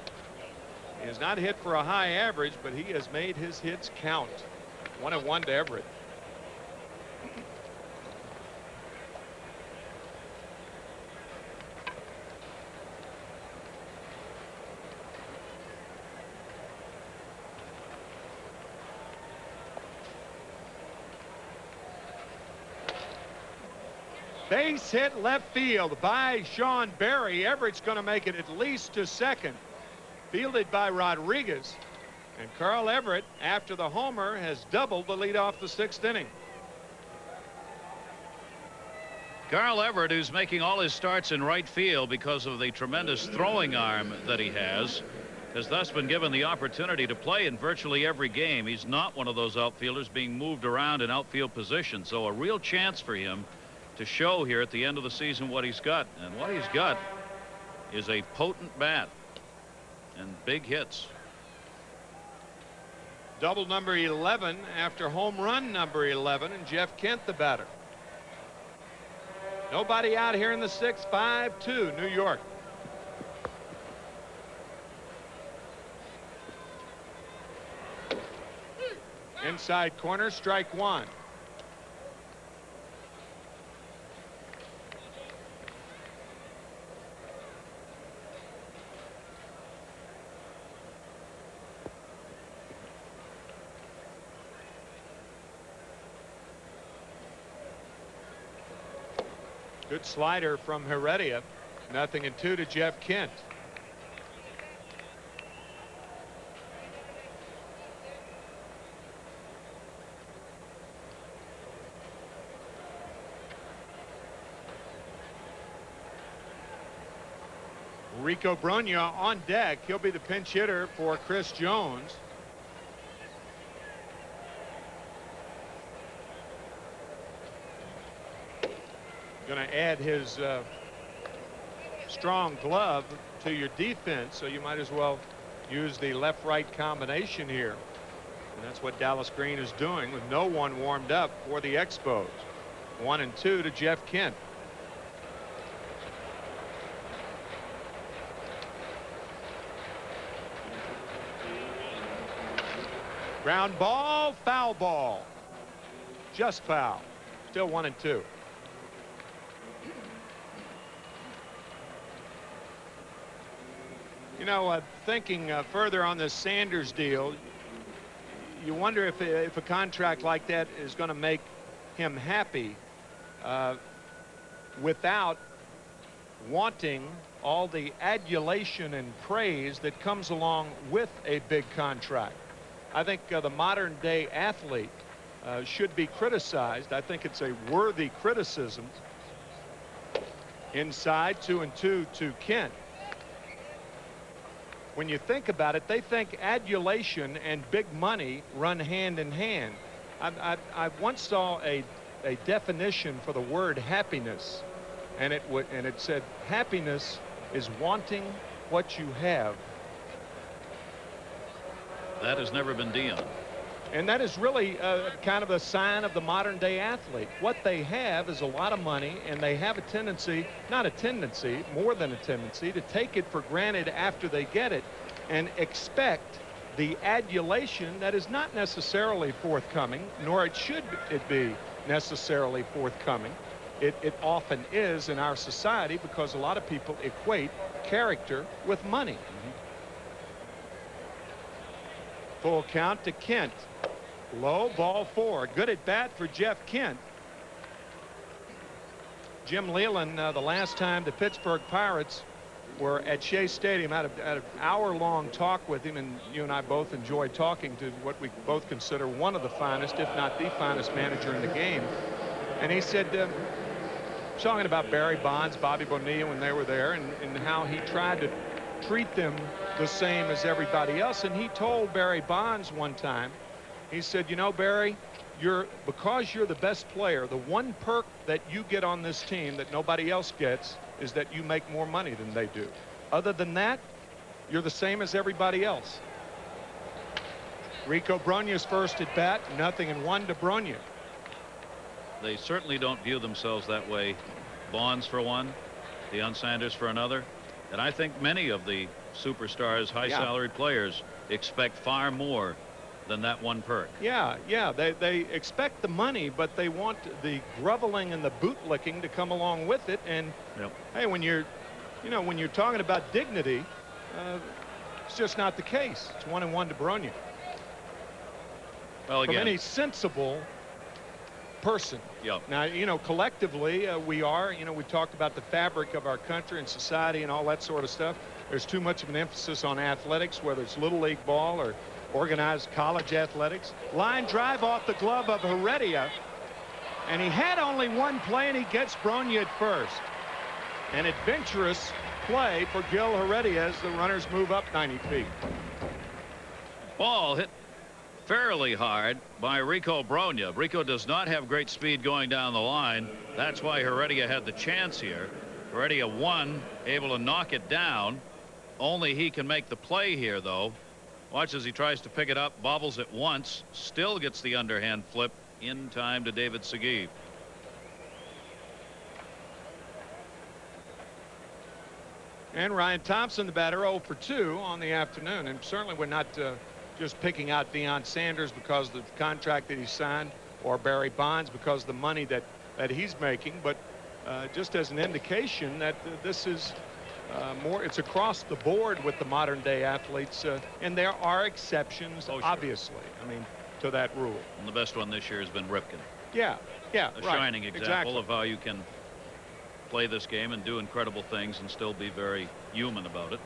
he has not hit for a high average, but he has made his hits count. 1-1 to Everett. Base hit left field by Sean Berry. Everett's going to make it at least to second. Fielded by Rodriguez. And Carl Everett, after the homer, has doubled the lead off the 6th inning. Carl Everett, who's making all his starts in right field because of the tremendous throwing arm that he has thus been given the opportunity to play in virtually every game. He's not one of those outfielders being moved around in outfield position, so a real chance for him to show here at the end of the season what he's got. And what he's got is a potent bat and big hits. Double number 11 after home run number 11, and Jeff Kent the batter. Nobody out here in the 6th. 5-2 New York. Inside corner, strike 1. Good slider from Heredia. 0-2 to Jeff Kent. Rico Brogna on deck. He'll be the pinch hitter for Chris Jones. Going to add his strong glove to your defense, so you might as well use the left-right combination here. And that's what Dallas Green is doing with no one warmed up for the Expos. 1-2 to Jeff Kent. Ground ball, foul ball. Just foul. Still 1-2. You know, thinking further on this Sanders deal, you wonder if a contract like that is going to make him happy without wanting all the adulation and praise that comes along with a big contract. I think the modern day athlete should be criticized. I think it's a worthy criticism. Inside, 2-2 to Kent. When you think about it, they think adulation and big money run hand in hand. I once saw a definition for the word happiness, and it said happiness is wanting what you have. That has never been Dion. And that is really kind of a sign of the modern day athlete. What they have is a lot of money, and they have a tendency, not a tendency, more than a tendency, to take it for granted after they get it and expect the adulation that is not necessarily forthcoming, nor should it be necessarily forthcoming. it often is in our society, because a lot of people equate character with money. Full count to Kent. Low, ball 4. Good at bat for Jeff Kent. Jim Leland, the last time the Pittsburgh Pirates were at Shea Stadium, had an hour-long talk with him, and you and I both enjoyed talking to what we both consider one of the finest, if not the finest manager in the game. And he said, talking about Barry Bonds, Bobby Bonilla when they were there, and how he tried to treat them the same as everybody else. And he told Barry Bonds one time, he said, you know, Barry, because you're the best player, the one perk that you get on this team that nobody else gets is that you make more money than they do. Other than that, you're the same as everybody else. Rico Brogna's first at bat, 0-1 to Brogna. They certainly don't view themselves that way. Bonds for one, Deion Sanders for another, and I think many of the superstars, high-salaried players, expect far more than that one perk. Yeah, they expect the money, but they want the groveling and the bootlicking to come along with it. And hey, when you're talking about dignity, it's just not the case. It's 1-1 to Brogna. Well, again, from any sensible person. Now, collectively we are, we talked about the fabric of our country and society and all that sort of stuff. There's too much of an emphasis on athletics, whether it's little league ball or organized college athletics. Line drive off the glove of Heredia, and he had only one play, and he gets Brogna at first. An adventurous play for Gil Heredia as the runners move up 90 feet. Ball hit fairly hard by Rico Brogna. Rico does not have great speed going down the line. That's why Heredia had the chance here. Heredia won, able to knock it down. Only he can make the play here, though. Watch as he tries to pick it up, bobbles it once, still gets the underhand flip in time to David Segui. And Ryan Thompson, the batter, 0 for 2 on the afternoon. And certainly we're not just picking out Deion Sanders because of the contract that he signed, or Barry Bonds because of the money that he's making, but just as an indication that this is it's across the board with the modern day athletes, and there are exceptions, obviously, to that rule. And the best one this year has been Ripken. A shining example of how you can play this game and do incredible things and still be very human about it.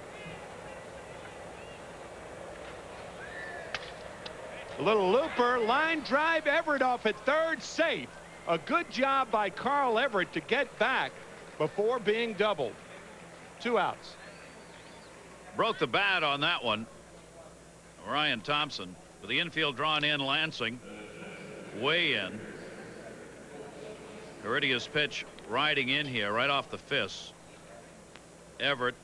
A little looper, line drive, Everett off at third, safe. A good job by Carl Everett to get back before being doubled. 2 outs. Broke the bat on that one. Ryan Thompson with the infield drawn in. Lansing way in. Heredia's pitch riding in here right off the fists. Everett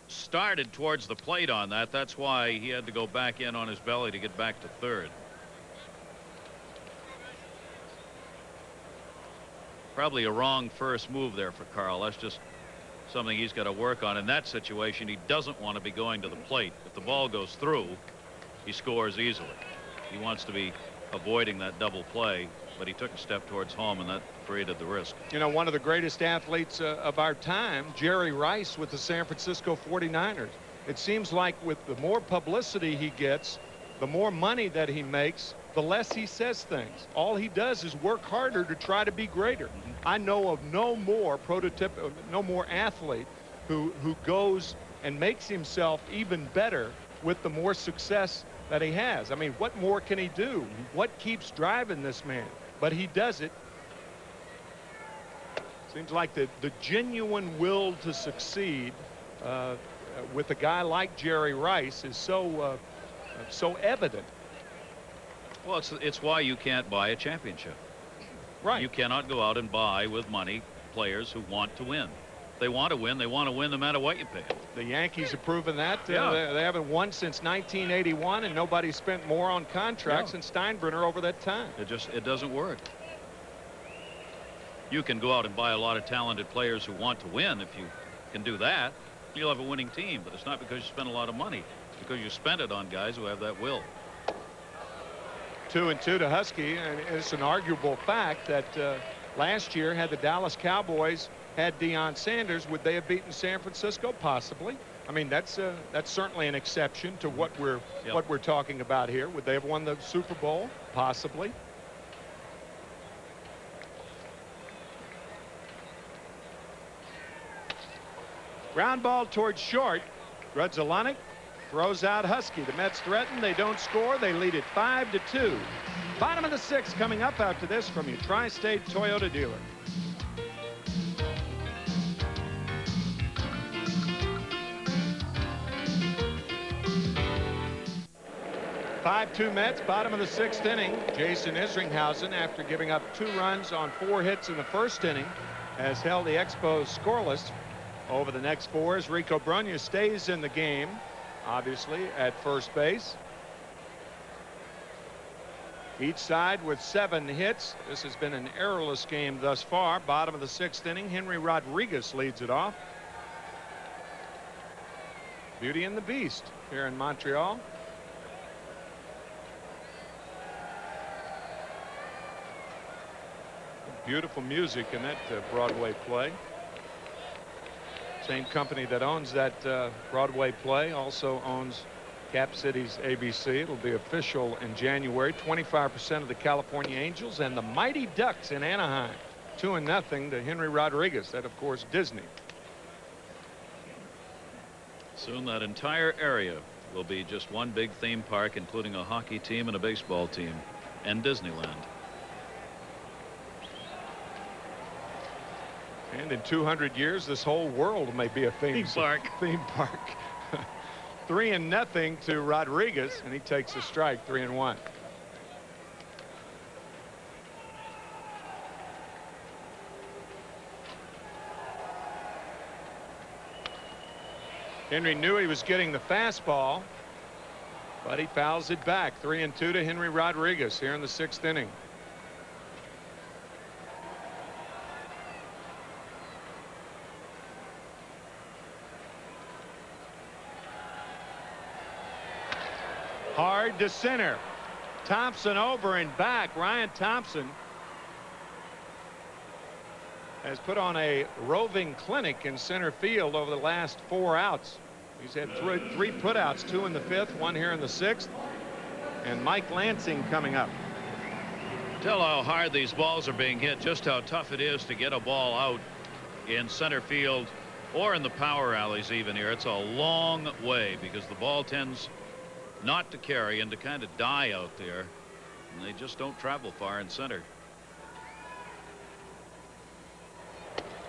started towards the plate on that. That's why he had to go back in on his belly to get back to third. Probably a wrong first move there for Carl. That's just something he's got to work on. In that situation, he doesn't want to be going to the plate. If the ball goes through, he scores easily. He wants to be avoiding that double play, but he took a step towards home, and that created the risk. One of the greatest athletes of our time, Jerry Rice with the San Francisco 49ers. It seems like with the more publicity he gets, the more money that he makes, the less he says things. All he does is work harder to try to be greater. I know of no more athlete who goes and makes himself even better with the more success that he has. What more can he do? What keeps driving this man? But he does it. Seems like the genuine will to succeed with a guy like Jerry Rice is so evident. Well, it's why you can't buy a championship. Right. You cannot go out and buy with money players who want to win. If they want to win, they want to win no matter what you pay them. The Yankees have proven that. They haven't won since 1981, and nobody spent more on contracts than Steinbrenner over that time. It doesn't work. You can go out and buy a lot of talented players who want to win. If you can do that, you'll have a winning team. But it's not because you spend a lot of money. It's because you spend it on guys who have that will. 2-2 to Husky, and it's an arguable fact that last year, had the Dallas Cowboys had Deion Sanders, would they have beaten San Francisco? Possibly. I mean, that's certainly an exception to what we're talking about here. Would they have won the Super Bowl? Possibly. Ground ball towards short. Grudzielanek throws out Husky. The Mets threaten. They don't score. They lead it 5-2. Bottom of the 6th coming up after this from your Tri-State Toyota dealer. 5-2 Mets, bottom of the 6th inning. Jason Isringhausen, after giving up 2 runs on 4 hits in the 1st inning, has held the Expos scoreless over the next 4 as Rico Brogna stays in the game, obviously, at first base. Each side with 7 hits. This has been an errorless game thus far. Bottom of the 6th inning, Henry Rodriguez leads it off. Beauty and the Beast here in Montreal. Beautiful music in that Broadway play. Same company that owns that Broadway play also owns Cap City's ABC. It'll be official in January. 25% of the California Angels and the Mighty Ducks in Anaheim. 2-0 to Henry Rodriguez. That, of course, Disney. Soon that entire area will be just one big theme park, including a hockey team and a baseball team, and Disneyland. And in 200 years, this whole world may be a theme park. 3-0 to Rodriguez, and he takes a strike. 3-1. Henry knew he was getting the fastball, but he fouls it back. 3-2 to Henry Rodriguez here in the 6th inning. Hard to center. Thompson over and back. Ryan Thompson has put on a roving clinic in center field over the last 4 outs. He's had 3 putouts, 2 in the 5th, 1 here in the 6th. And Mike Lansing coming up. Tell how hard these balls are being hit, just how tough it is to get a ball out in center field or in the power alleys even here. It's a long way because the ball tends not to carry and to kind of die out there, and they just don't travel far in center.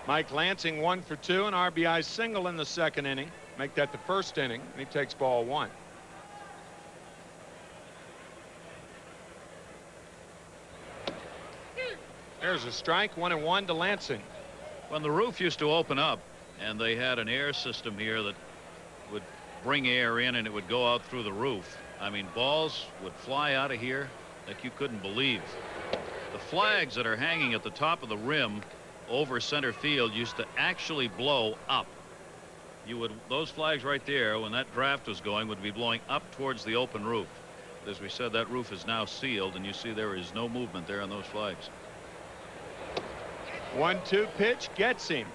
Mike Lansing 1 for 2, an RBI single in the 2nd inning. Make that the 1st inning, and he takes ball 1. There's a strike. 1-1 to Lansing. When the roof used to open up and they had an air system here that would bring air in and it would go out through the roof, I mean, balls would fly out of here like you couldn't believe. The flags that are hanging at the top of the rim over center field used to actually blow up. Those flags right there, when that draft was going, would be blowing up towards the open roof. As we said, that roof is now sealed, and you see there is no movement there on those flags. 1-2 pitch gets him.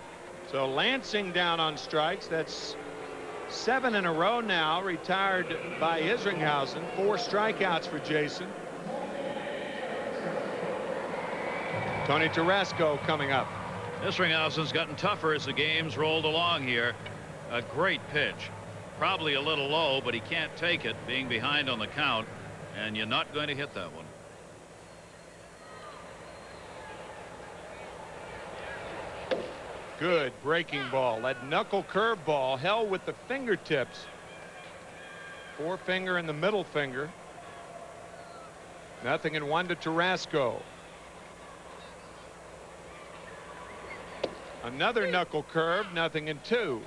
So Lansing down on strikes. That's 7 in a row now, retired by Isringhausen. 4 strikeouts for Jason. Tony Tarasco coming up. Isringhausen's gotten tougher as the game's rolled along here. A great pitch. Probably a little low, but he can't take it, being behind on the count, and you're not going to hit that one. Good breaking ball. That knuckle curve ball held with the fingertips. Forefinger and the middle finger. 0-1 to Tarasco. Another knuckle curve. 0-2.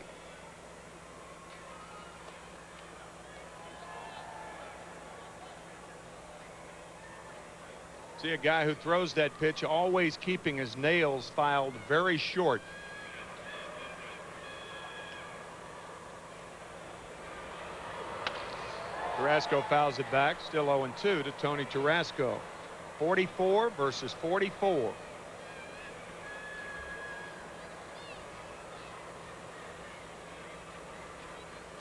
See a guy who throws that pitch always keeping his nails filed very short. Tarasco fouls it back. Still 0-2 to Tony Tarasco. 44 versus 44.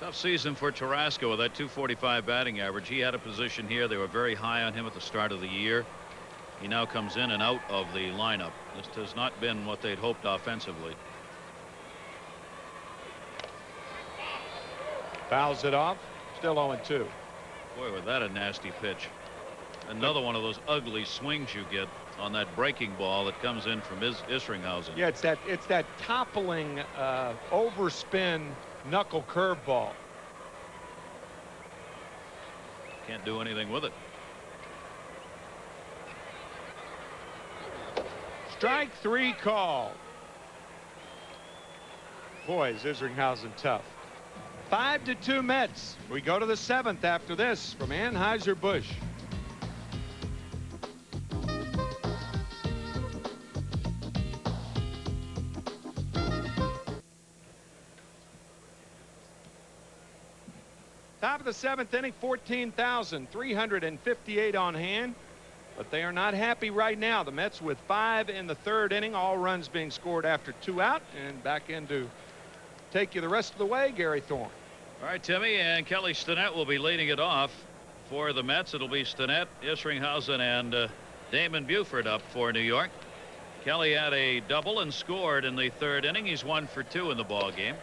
Tough season for Tarasco with that .245 batting average. He had a position here. They were very high on him at the start of the year. He now comes in and out of the lineup. This has not been what they'd hoped offensively. Fouls it off. Still 0-2. Boy, was that a nasty pitch. Another one of those ugly swings you get on that breaking ball that comes in from Isringhausen. Yeah, it's that toppling overspin knuckle curveball. Can't do anything with it. Strike 3 call. Boy, is Isringhausen tough. 5-2 Mets. We go to the 7th after this from Anheuser-Busch. Top of the 7th inning, 14,358 on hand. But they are not happy right now. The Mets with 5 in the 3rd inning, all runs being scored after 2 out. And back in to take you the rest of the way, Gary Thorne. All right, Timmy, and Kelly Stinnett will be leading it off for the Mets. It'll be Stinnett, Isringhausen, and Damon Buford up for New York. Kelly had a double and scored in the 3rd inning. He's 1 for 2 in the ball game.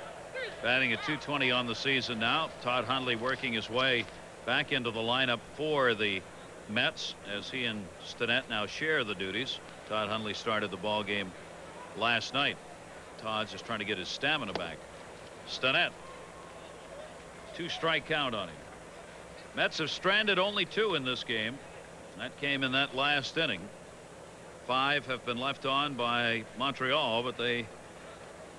Batting at .220 on the season now. Todd Hundley working his way back into the lineup for the Mets as he and Stinnett now share the duties. Todd Hundley started the ball game last night. Todd's just trying to get his stamina back. Stinnett, 2-strike count on him. Mets have stranded only 2 in this game. That came in that last inning. 5 have been left on by Montreal, but they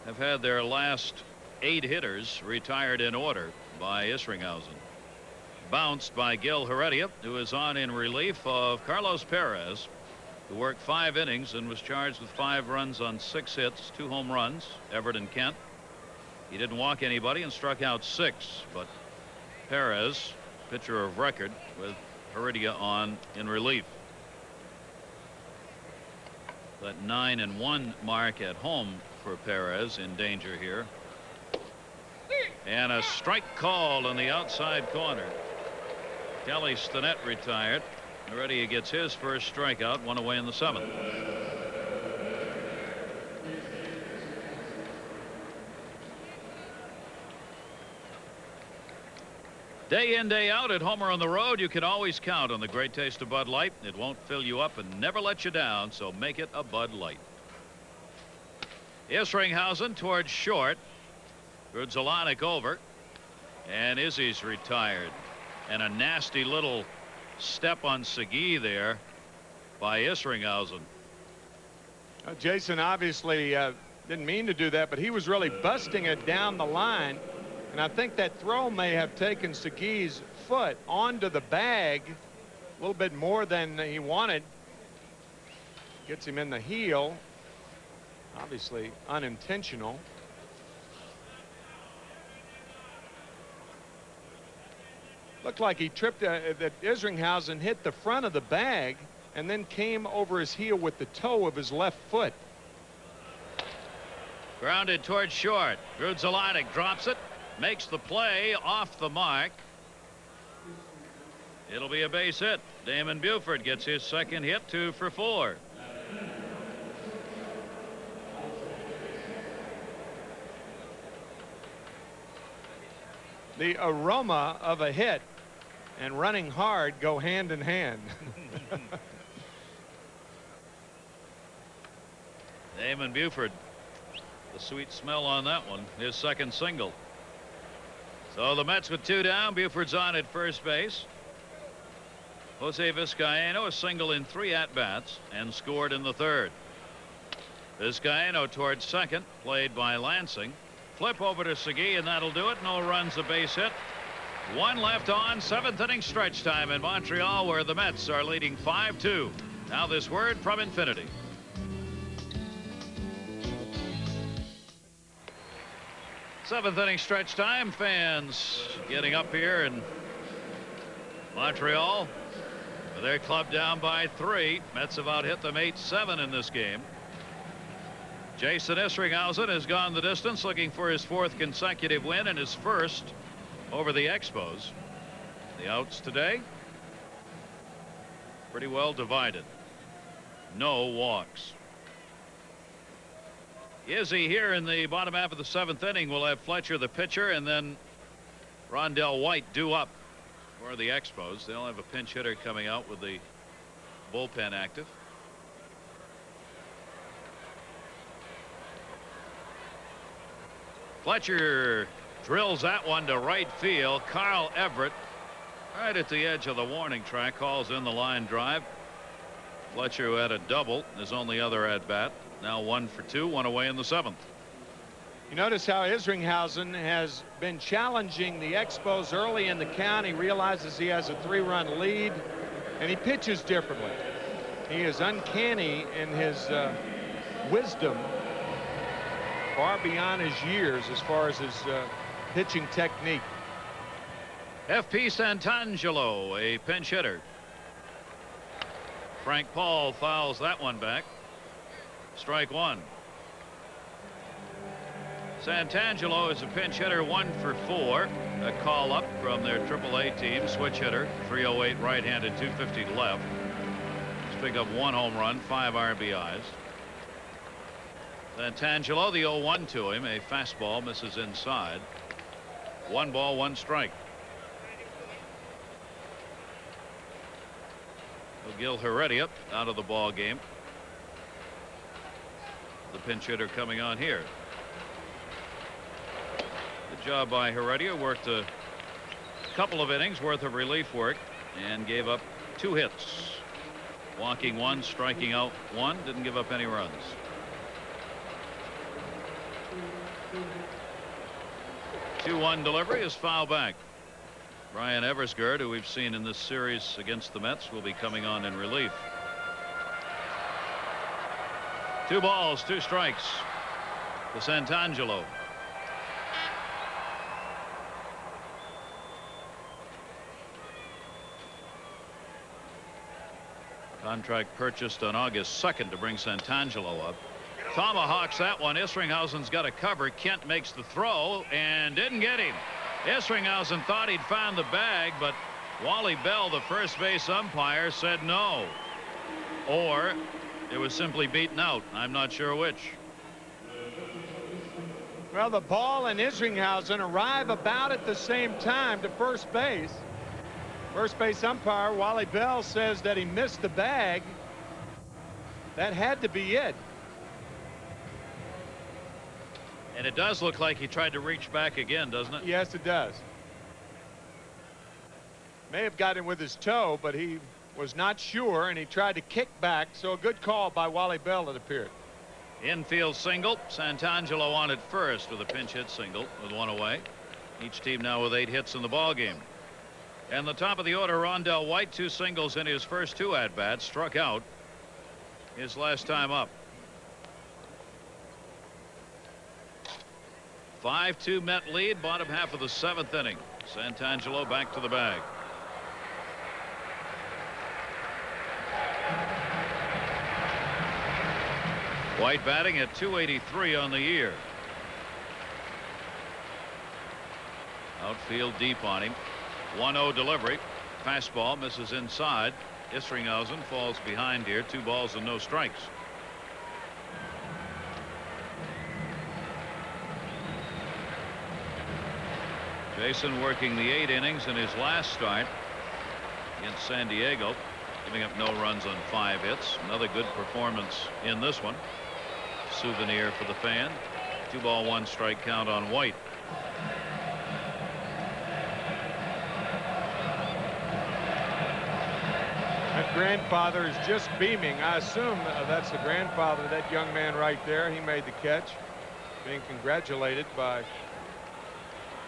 have had their last 8 hitters retired in order by Isringhausen. Bounced by Gil Heredia, who is on in relief of Carlos Perez, who worked 5 innings and was charged with 5 runs on 6 hits, 2 home runs. Everett and Kent. He didn't walk anybody and struck out 6, but Perez, pitcher of record, with Heredia on in relief. That 9-1 mark at home for Perez in danger here. And a strike called on the outside corner. Kelly Stinnett retired. Heredia gets his first strikeout, 1 away in the 7th. Day in, day out, at home or on the road, you can always count on the great taste of Bud Light. It won't fill you up and never let you down, so make it a Bud Light. Isringhausen towards short. Grudzielanek over, and Izzy's retired, and a nasty little step on Segui there by Isringhausen. Jason obviously didn't mean to do that, but he was really busting it down the line, and I think that throw may have taken Segui's foot onto the bag a little bit more than he wanted. Gets him in the heel. Obviously unintentional. Looked like he tripped, that Isringhausen hit the front of the bag and then came over his heel with the toe of his left foot. Grounded towards short. Grudzielanek drops it, makes the play off the mark. It'll be a base hit. Damon Buford gets his 2nd hit, 2 for 4. The aroma of a hit and running hard go hand in hand. Damon Buford, the sweet smell on that one, his 2nd single. So the Mets with 2 down. Buford's on at first base. Jose Vizcaino, a single in 3 at-bats and scored in the 3rd. Vizcaino towards second, played by Lansing. Flip over to Segui, and that'll do it. No runs, a base hit. 1 left on, 7th inning stretch time in Montreal, where the Mets are leading 5-2. Now this word from infinity. Seventh inning stretch time. Fans getting up here in Montreal. Their club down by 3. Mets have out hit them 8-7 in this game. Jason Isringhausen has gone the distance, looking for his 4th consecutive win and his first over the Expos. The outs today pretty well divided. No walks. Izzy here in the bottom half of the 7th inning. We'll have Fletcher, the pitcher, and then Rondell White due up for the Expos. They'll have a pinch hitter coming out with the bullpen active. Fletcher drills that one to right field. Carl Everett, right at the edge of the warning track, calls in the line drive. Fletcher, who had a double, his only other at bat, now 1 for 2, 1 away in the 7th. You notice how Isringhausen has been challenging the Expos early in the count. He realizes he has a 3-run lead, and he pitches differently. He is uncanny in his wisdom, far beyond his years as far as his pitching technique. F.P. Santangelo, a pinch hitter. Frank Paul fouls that one back. Strike 1. Santangelo is a pinch hitter, 1 for 4. A call up from their AAA team, switch hitter, 308 right-handed, 250 left. He's picked up 1 home run, 5 RBIs. Santangelo, the 0-1 to him, a fastball misses inside. 1 ball, 1 strike. Gil Heredia out of the ball game. The pinch hitter coming on here. Good job by Heredia. Worked a couple of innings worth of relief work and gave up 2 hits. Walking 1, striking out 1. Didn't give up any runs. The 2-1 delivery is foul back. Brian Eversgerd, who we've seen in this series against the Mets, will be coming on in relief. 2 balls, 2 strikes to Santangelo. Contract purchased on August 2nd to bring Santangelo up. Tomahawks that one. Isringhausen's got a cover. Kent makes the throw and didn't get him. Isringhausen thought he'd found the bag, but Wally Bell, the first base umpire, said no. Or it was simply beaten out. I'm not sure which. Well, the ball and Isringhausen arrive about at the same time to first base. First base umpire Wally Bell says that he missed the bag. That had to be it. And it does look like he tried to reach back again, doesn't it? Yes, it does. May have got him with his toe, but he was not sure, and he tried to kick back. So a good call by Wally Bell, it appeared. Infield single. Santangelo on at first with a pinch hit single with 1 away. Each team now with 8 hits in the ball game. And the top of the order, Rondell White, 2 singles in his first 2 at-bats, struck out his last time up. 5-2 Met lead, bottom half of the 7th inning. Santangelo back to the bag. White batting at .283 on the year. Outfield deep on him. 1-0 delivery. Fastball misses inside. Isringhausen falls behind here. 2 balls and no strikes. Jason working the 8 innings in his last start against San Diego, giving up no runs on 5 hits. Another good performance in this one. Souvenir for the fan. 2 ball 1 strike count on White. That grandfather is just beaming. I assume that's the grandfather of that young man right there. He made the catch, being congratulated by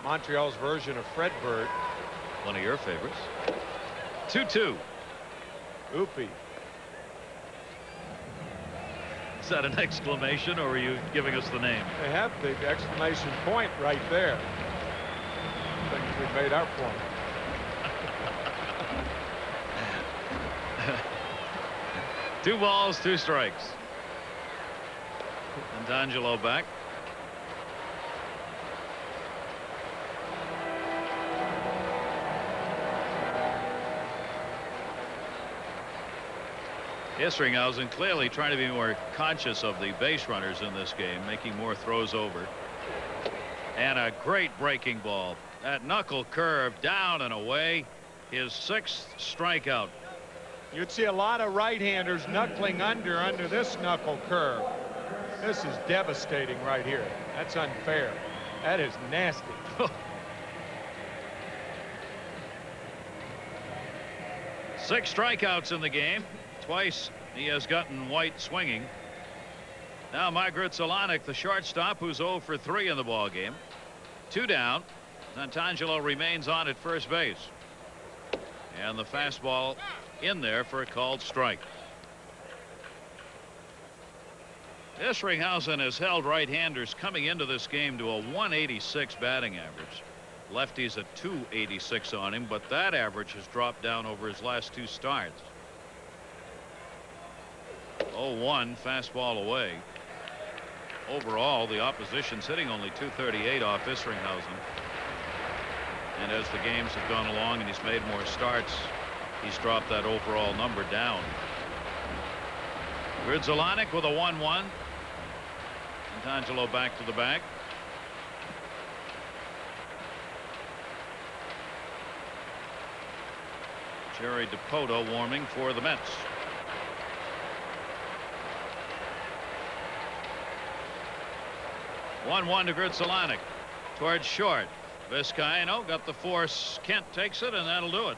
Montreal's version of Fred Bird. One of your favorites. 2-2. Oopie. Is that an exclamation, or are you giving us the name? They have the exclamation point right there. I think we made our point. Two balls, 2 strikes. And Angelo back. Isringhausen clearly trying to be more conscious of the base runners in this game, making more throws over. And a great breaking ball. That knuckle curve down and away. His 6th strikeout. You'd see a lot of right-handers knuckling under this knuckle curve. This is devastating right here. That's unfair. That is nasty. 6 strikeouts in the game. Twice he has gotten White swinging. Now Margaret Zelanek, the shortstop, who's 0 for 3 in the ball game. 2 down. Santangelo remains on at first base. And the fastball in there for a called strike. Isringhausen has held right-handers coming into this game to a 186 batting average. Lefties at 286 on him, but that average has dropped down over his last 2 starts. 0-1 fastball away. Overall, the opposition's hitting only 238 off Isringhausen. And as the games have gone along and he's made more starts, he's dropped that overall number down. Zelanek with a 1-1. Santangelo back to the bag. Jerry DiPoto warming for the Mets. 1-1 to Zelanek. Towards short. Vizcaino got the force. Kent takes it, and that'll do it.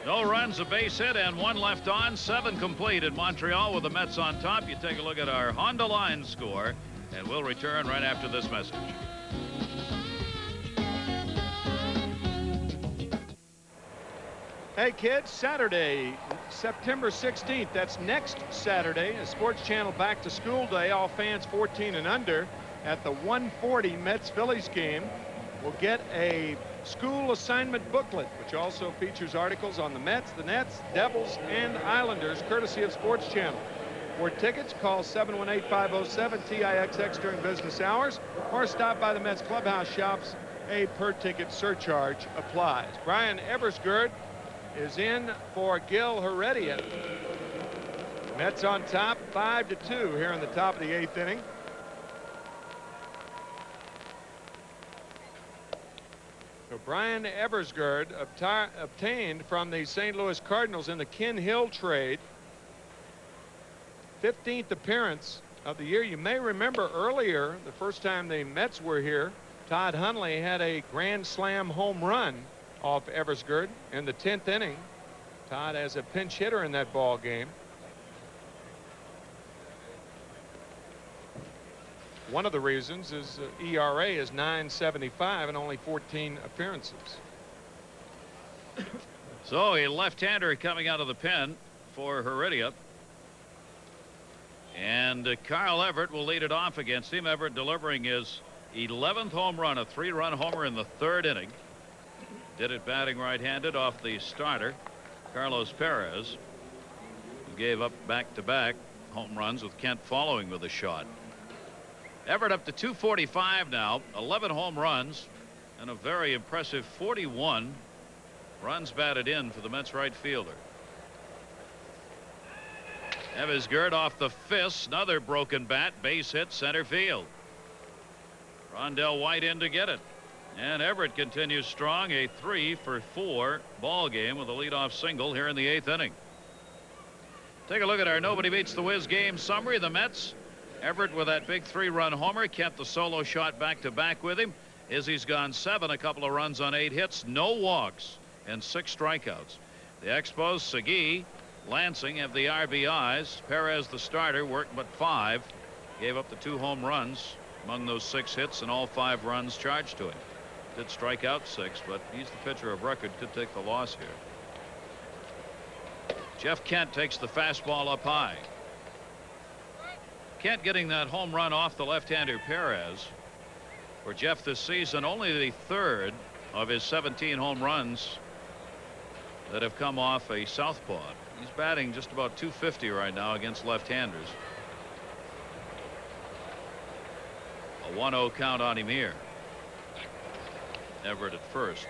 No runs, a base hit, and 1 left on. 7 complete in Montreal with the Mets on top. You take a look at our Honda line score, and we'll return right after this message. Hey kids, Saturday, September 16th. That's next Saturday, a Sports Channel back to school day. All fans 14 and under at the 1:40 Mets-Phillies game will get a school assignment booklet, which also features articles on the Mets, the Nets, Devils, and Islanders, courtesy of Sports Channel. For tickets, call 718-507-TIXX during business hours, or stop by the Mets clubhouse shops. A per-ticket surcharge applies. Brian Eversgerd is in for Gil Heredia. Mets on top, 5-2 here in the top of the 8th inning. So Brian Eversgerd obtained from the St. Louis Cardinals in the Ken Hill trade. 15th appearance of the year. You may remember earlier, the first time the Mets were here, Todd Hundley had a grand slam home run off Eversgerd in the 10th inning. Todd as a pinch hitter in that ball game. One of the reasons is ERA is 9.75 and only 14 appearances. So a left-hander coming out of the pen for Heredia. And Carl Everett will lead it off against him. Everett delivering his 11th home run, a 3-run homer in the 3rd inning. Did it batting right-handed off the starter, Carlos Perez, who gave up back-to-back home runs with Kent following with a shot. Everett up to 245 now, 11 home runs, and a very impressive 41 runs batted in for the Mets right fielder. Eversgerd off the fist, another broken bat, base hit center field. Rondell White in to get it. And Everett continues strong, a 3-for-4 ball game with a leadoff single here in the 8th inning. Take a look at our Nobody Beats the Wiz game summary. The Mets, Everett with that big 3-run homer, kept the solo shot back-to-back with him. Izzy's gone 7, a couple of runs on 8 hits, no walks, and 6 strikeouts. The Expos, Segui, Lansing have the RBIs. Perez, the starter, worked but 5. Gave up the 2 home runs among those 6 hits, and all 5 runs charged to him. Did strike out 6, but he's the pitcher of record. Could take the loss here. Jeff Kent takes the fastball up high. Kent getting that home run off the left-hander Perez. For Jeff this season, only the 3rd of his 17 home runs that have come off a southpaw. He's batting just about 250 right now against left-handers. A 1-0 count on him here. Everett at first.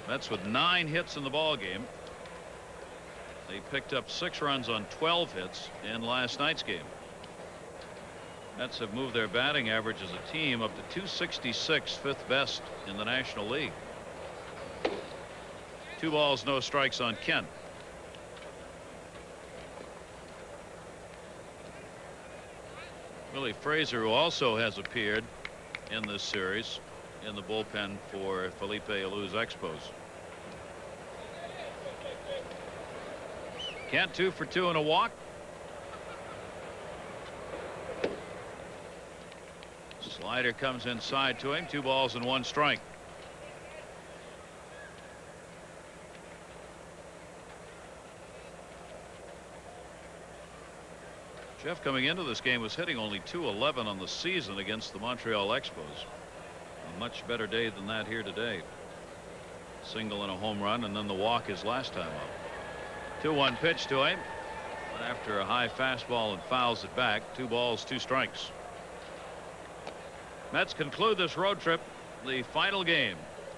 Mets with 9 hits in the ball game. They picked up 6 runs on 12 hits in last night's game. Mets have moved their batting average as a team up to 266, 5th best in the National League. 2 balls, no strikes on Kent. Willie Frazier, who also has appeared in this series in the bullpen for Felipe Alou's Expos. Kent 2 for 2 and a walk. Slider comes inside to him. 2 balls and 1 strike. Jeff, coming into this game, was hitting only .211 on the season against the Montreal Expos. A much better day than that here today. Single and a home run, and then the walk his last time up. 2-1 pitch to him. And after a high fastball and fouls it back. 2 balls, 2 strikes. Mets conclude this road trip, the final game.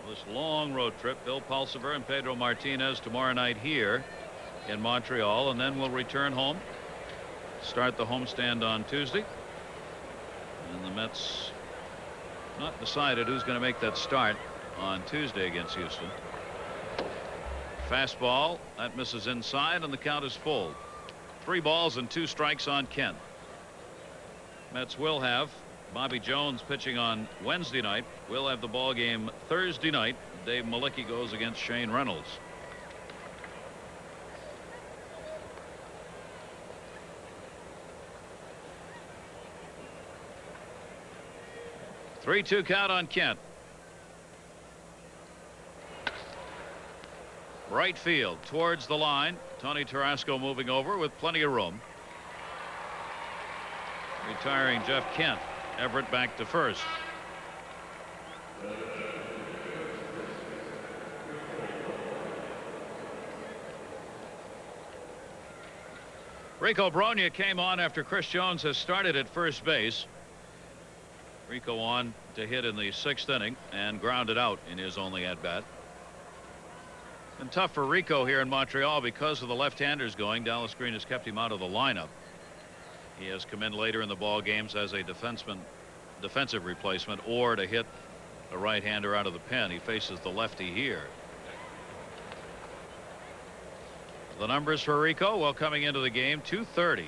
This long road trip. Bill Pulsiver and Pedro Martinez tomorrow night here in Montreal, and then we'll return home. Start the homestand on Tuesday. And the Mets not decided who's going to make that start on Tuesday against Houston. Fastball that misses inside, and the count is full. 3 balls and 2 strikes on Kent. Mets will have Bobby Jones pitching on Wednesday night. We'll have the ball game Thursday night. Dave Malicki goes against Shane Reynolds. Three-two count on Kent. Right field towards the line. Tony Tarasco moving over with plenty of room. Retiring Jeff Kent. Everett back to first. Rico Brogna came on after Chris Jones has started at first base. Rico on to hit in the 6th inning and grounded out in his only at bat. Been tough for Rico here in Montreal because of the left-handers going. Dallas Green has kept him out of the lineup. He has come in later in the ball games as a defensive replacement or to hit a right-hander out of the pen. He faces the lefty here. The numbers for Rico, well, coming into the game, .230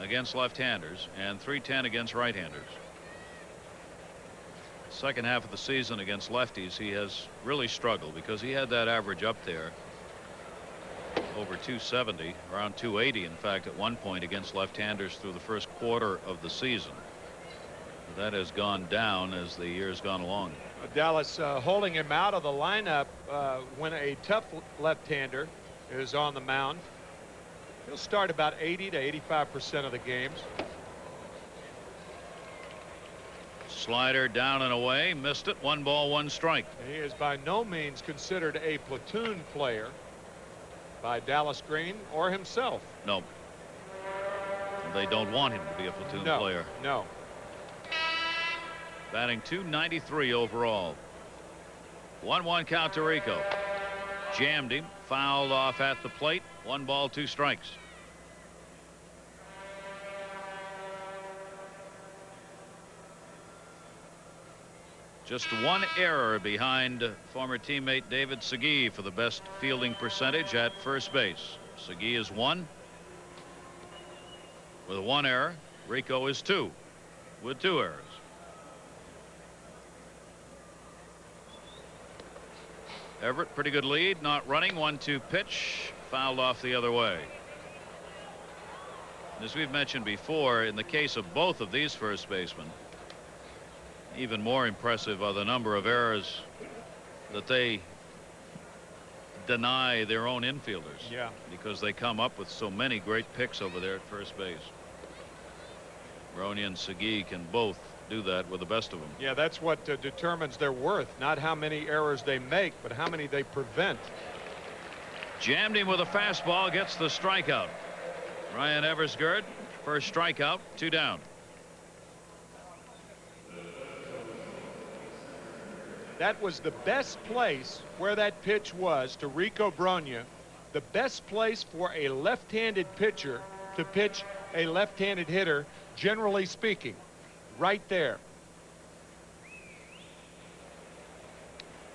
against left-handers and .310 against right-handers. Second half of the season against lefties, he has really struggled because he had that average up there over 270, around 280 in fact at one point against left-handers through the first quarter of the season. That has gone down as the year's gone along. Dallas holding him out of the lineup when a tough left-hander is on the mound. He'll start about 80 to 85% of the games. Slider down and away, missed it. 1 ball, 1 strike. He is by no means considered a platoon player by Dallas Green or himself. No. They don't want him to be a platoon player. No. Batting .293 overall. 1-1 count to Rico. Jammed him, fouled off at the plate. 1 ball, 2 strikes. Just 1 error behind former teammate David Segui for the best fielding percentage at first base. Segui is 1 with 1 error. Rico is 2 with 2 errors. Everett, pretty good lead, not running. 1-2 pitch, fouled off the other way. As we've mentioned before, in the case of both of these first basemen, even more impressive are the number of errors that they deny their own infielders. Yeah. Because they come up with so many great picks over there at first base. Brogna and Segui can both do that with the best of them. Yeah, that's what determines their worth. Not how many errors they make, but how many they prevent. Jammed him with a fastball, gets the strikeout. Ryan Eversgerd, first strikeout, 2 down. That was the best place where that pitch was to Rico Brogna the best place for a left-handed pitcher to pitch a left-handed hitter, generally speaking, right there.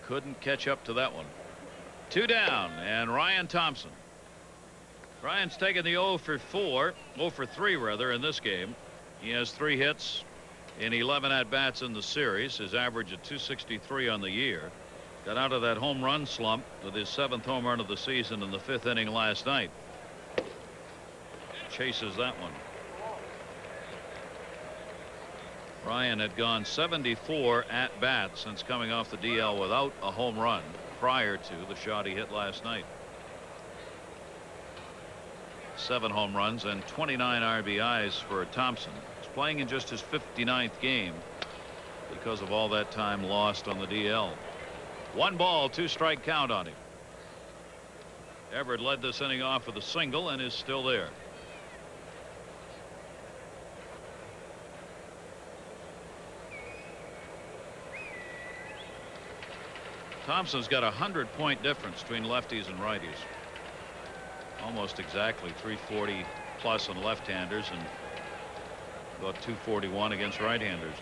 Couldn't catch up to that one. 2 down, and Ryan Thompson. Ryan's taken the 0 for 3 rather, in this game. He has 3 hits in 11 at-bats in the series. His average at .263 on the year. Got out of that home run slump with his 7th home run of the season in the 5th inning last night. Chases that one. Ryan had gone 74 at-bats since coming off the DL without a home run prior to the shot he hit last night. 7 home runs and 29 RBIs for Thompson. He's playing in just his 59th game because of all that time lost on the DL. 1 ball, 2 strike count on him. Everett led this inning off with a single and is still there. Thompson's got a 100-point difference between lefties and righties. Almost exactly 340 plus on left-handers and about 241 against right-handers.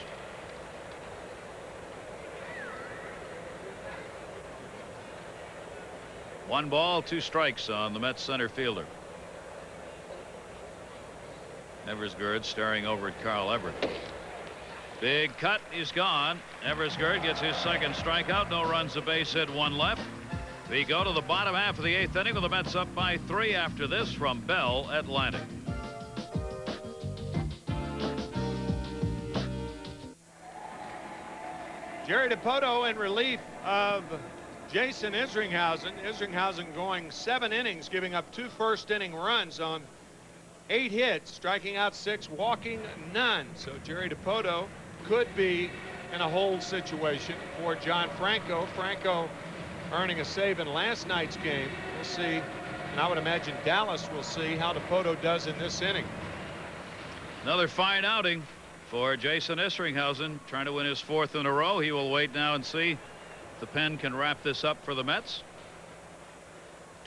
One ball, 2 strikes on the Mets center fielder. Eversgerd staring over at Carl Everett. Big cut, he's gone. Eversgerd gets his 2nd strikeout. No runs, a base hit, 1 left. We go to the bottom half of the 8th inning with the Mets up by 3 after this from Bell Atlantic. Jerry Dipoto in relief of Jason Isringhausen. Isringhausen going 7 innings, giving up 2 first-inning runs on 8 hits, striking out 6, walking none. So Jerry Dipoto could be in a hold situation for John Franco. Franco earning a save in last night's game. We'll see, and I would imagine Dallas will see how Dipoto does in this inning. Another fine outing for Jason Isringhausen, trying to win his 4th in a row. He will wait now and see if the pen can wrap this up for the Mets.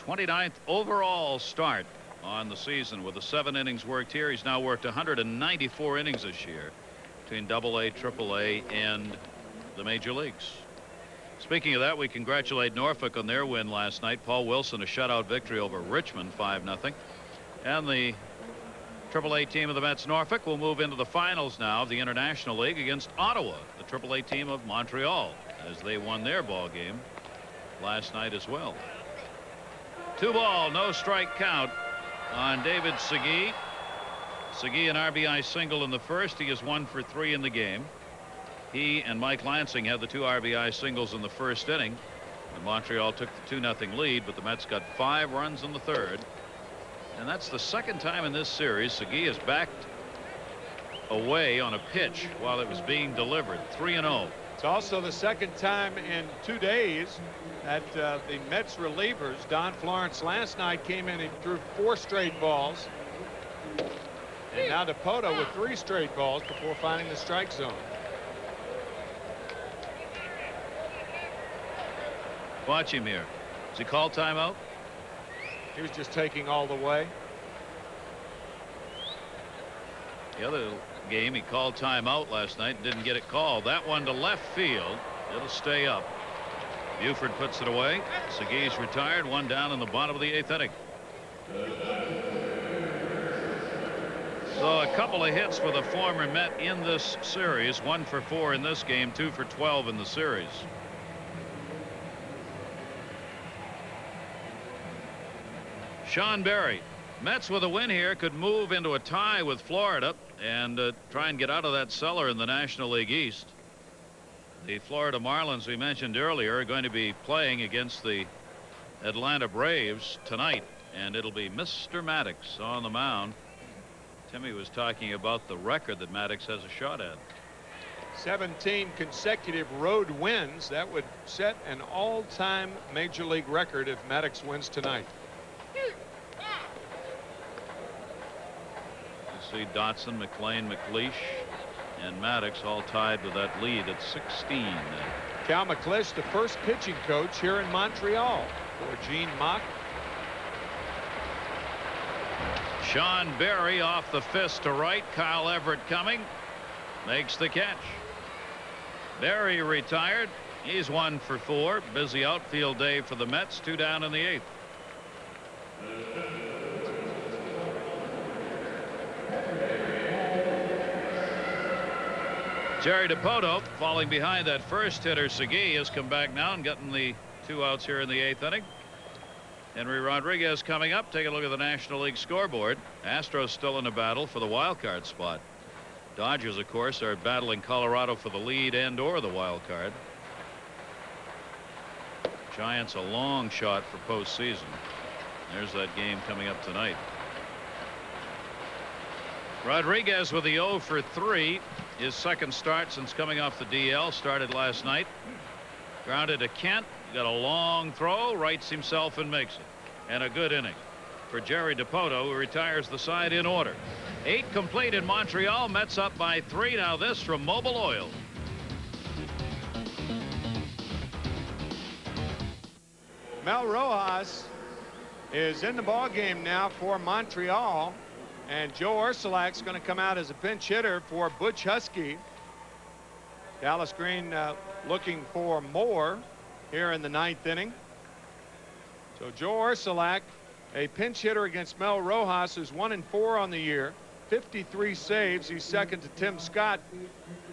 29th overall start on the season with the 7 innings worked here. He's now worked 194 innings this year between AA, AAA, and the major leagues. Speaking of that, we congratulate Norfolk on their win last night. Paul Wilson, a shutout victory over Richmond, 5-0. And the AAA team of the Mets Norfolk will move into the finals now of the International League against Ottawa, the AAA team of Montreal, as they won their ball game last night as well. 2 ball, no strike count on David Segui. Segui an RBI single in the first. He is 1 for 3 in the game. He and Mike Lansing had the 2 RBI singles in the first inning, and Montreal took the 2-0 lead, but the Mets got 5 runs in the 3rd. And that's the 2nd time in this series Segui has backed away on a pitch while it was being delivered. 3-0. It's also the 2nd time in 2 days that the Mets relievers, Don Florence last night came in and threw 4 straight balls. And now Dipoto with 3 straight balls before finding the strike zone. Watch him here. Does he call timeout? He was just taking all the way. The other game, he called timeout last night and didn't get it called. That one to left field. It'll stay up. Buford puts it away. Segui's retired. 1 down in the bottom of the 8th inning. So a couple of hits for the former Met in this series. 1 for 4 in this game, 2 for 12 in the series. Sean Berry. Mets with a win here could move into a tie with Florida and try and get out of that cellar in the National League East. The Florida Marlins we mentioned earlier are going to be playing against the Atlanta Braves tonight, and it'll be Mr. Maddox on the mound. Timmy was talking about the record that Maddox has a shot at. 17 consecutive road wins. That would set an all-time major league record if Maddox wins tonight. You see Dotson, McLean, McLeish, and Maddox all tied with that lead at 16. Cal McLeish, the first pitching coach here in Montreal for Gene Mock. Sean Berry off the fist to right. Kyle Everett coming. Makes the catch. Berry retired. He's 1 for 4. Busy outfield day for the Mets. 2 down in the 8th. Jerry Dipoto falling behind that first hitter. Segui has come back now and gotten the 2 outs here in the 8th inning. Henry Rodriguez coming up. Take a look at the National League scoreboard. Astros still in a battle for the wild card spot. Dodgers, of course, are battling Colorado for the lead and or the wild card. Giants a long shot for postseason. There's that game coming up tonight. Rodriguez with the 0 for 3. His second start since coming off the DL. Started last night. Grounded to Kent. Got a long throw. Rights himself and makes it. And a good inning for Jerry Dipoto, who retires the side in order. 8 complete in Montreal. Mets up by 3. Now this from Mobil Oil. Mel Rojas is in the ball game now for Montreal, and Joe Ursulak's going to come out as a pinch hitter for Butch Husky. Dallas Green looking for more here in the 9th inning. So Joe Ursulak, a pinch hitter against Mel Rojas, who's 1 for 4 on the year, 53 saves. He's second to Tim Scott,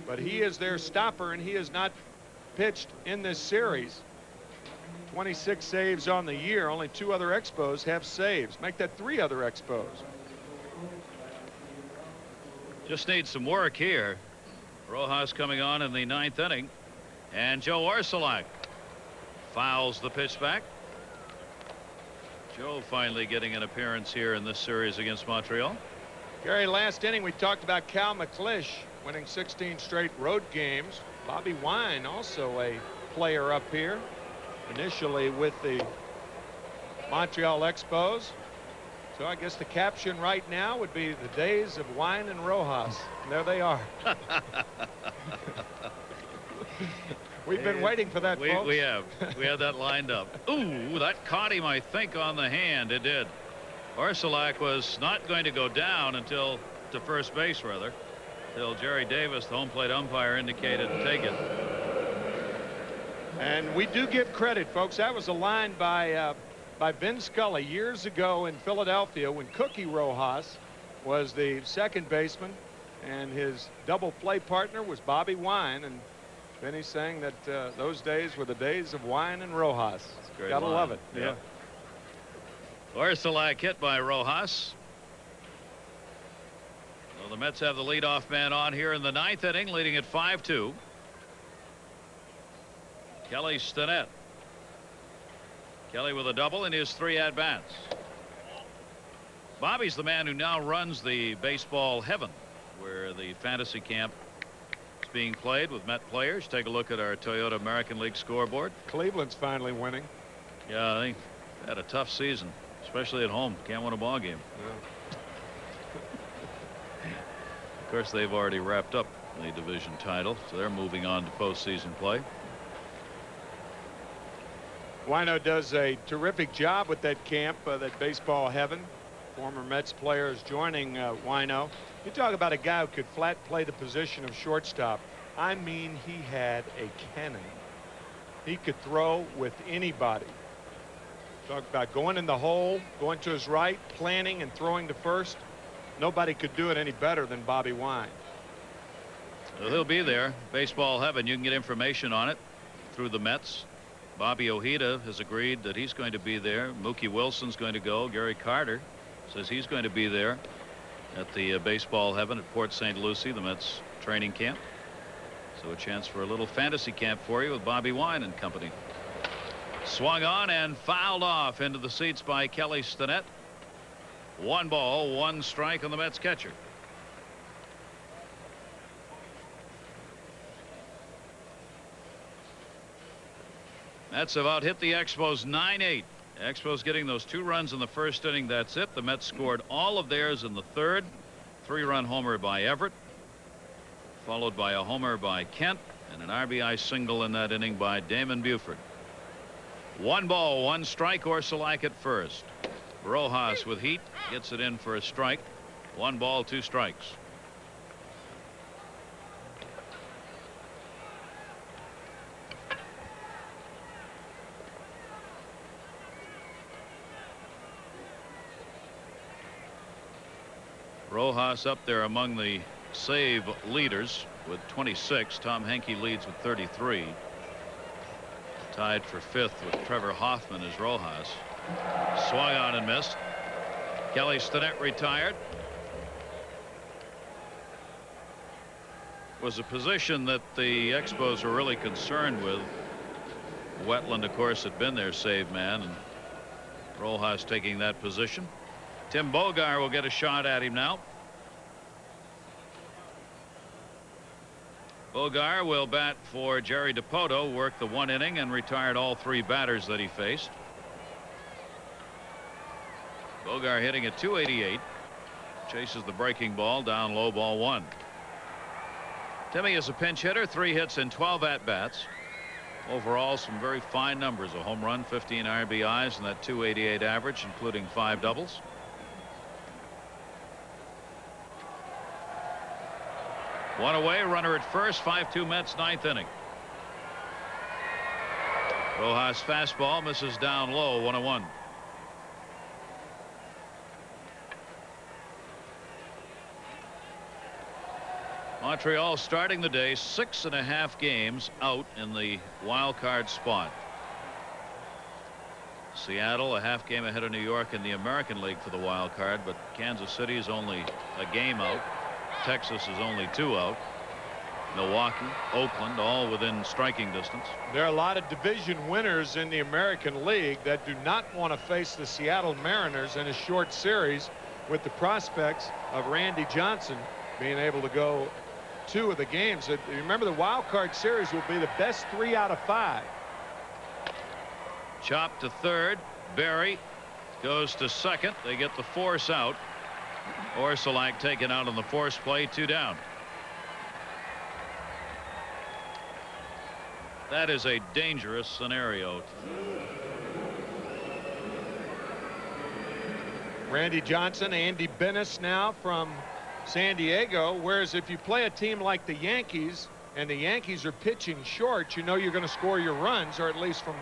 but he is their stopper, and he has not pitched in this series. 26 saves on the year. Only 2 other Expos have saves. Make that 3 other Expos. Just needs some work here. Rojas coming on in the 9th inning, and Joe Ursulak fouls the pitch back. Joe finally getting an appearance here in this series against Montreal. Gary, last inning we talked about Cal McClish winning 16 straight road games. Bobby Wine also a player up here, initially with the Montreal Expos. So I guess the caption right now would be the days of Wine and Rojas. And there they are. We've been waiting for that, folks. We have. We had that lined up. Ooh, that caught him, I think, on the hand. It did. Ursulak was not going to go down until to first base, rather, till Jerry Davis, the home plate umpire, indicated to take it. And we do give credit, folks. That was a line by Vin Scully years ago in Philadelphia when Cookie Rojas was the second baseman, and his double play partner was Bobby Wine. And Vinny's saying that those days were the days of Wine and Rojas. Gotta love it. Yeah. Ursulak hit by Rojas. Well, the Mets have the leadoff man on here in the 9th inning, leading at 5-2. Kelly Stinnett. Kelly with a double in his 3 at-bats. Bobby's the man who now runs the baseball heaven, where the fantasy camp is being played with Met players. Take a look at our Toyota American League scoreboard. Cleveland's finally winning. Yeah, I think they had a tough season, especially at home. Can't win a ball game. Yeah. Of course, they've already wrapped up the division title, so they're moving on to postseason play. Wino does a terrific job with that camp, that baseball heaven. Former Mets players joining Wino. You talk about a guy who could flat play the position of shortstop. I mean, he had a cannon. He could throw with anybody. Talk about going in the hole, going to his right, planting and throwing to first. Nobody could do it any better than Bobby Wine. Well, he'll be there. Baseball heaven. You can get information on it through the Mets. Bobby Ojeda has agreed that he's going to be there. Mookie Wilson's going to go. Gary Carter says he's going to be there at the baseball heaven at Port St. Lucie, the Mets training camp. So a chance for a little fantasy camp for you with Bobby Wine and company. Swung on and fouled off into the seats by Kelly Stinnett. 1 ball, 1 strike on the Mets catcher. Mets about hit the Expos 9-8. Expos getting those 2 runs in the first inning. That's it. The Mets scored all of theirs in the 3rd. 3-run homer by Everett, followed by a homer by Kent, and an RBI single in that inning by Damon Buford. 1 ball, 1 strike. Ursulak at first. Rojas with heat gets it in for a strike. 1 ball, 2 strikes. Rojas up there among the save leaders with 26. Tom Henke leads with 33. Tied for 5th with Trevor Hoffman as Rojas. Swung on and missed. Kelly Stinnett retired. Was a position that the Expos were really concerned with. Wetland, of course, had been their save man, and Rojas taking that position. Tim Bogar will get a shot at him now. Bogar will bat for Jerry Dipoto, worked the 1 inning and retired all 3 batters that he faced. Bogar hitting at .288. Chases the breaking ball down low, ball 1. Timmy is a pinch hitter, 3 hits and 12 at-bats. Overall, some very fine numbers: a home run, 15 RBIs, and that .288 average, including 5 doubles. One away, runner at first, 5-2 Mets, 9th inning. Rojas fastball misses down low, 1-1. Montreal starting the day 6.5 games out in the wild card spot. Seattle a half game ahead of New York in the American League for the wild card, but Kansas City is only a game out. Texas is only 2 out. Milwaukee, Oakland, all within striking distance. There are a lot of division winners in the American League that do not want to face the Seattle Mariners in a short series, with the prospects of Randy Johnson being able to go 2 of the games. Remember, the wild card series will be the best 3 out of 5. Chop to third. Berry goes to second. They get the force out. Orsulak taken out on the force play, 2 down. That is a dangerous scenario. Randy Johnson, Andy Bennis now from San Diego, whereas if you play a team like the Yankees and the Yankees are pitching short, you know you're going to score your runs, or at least from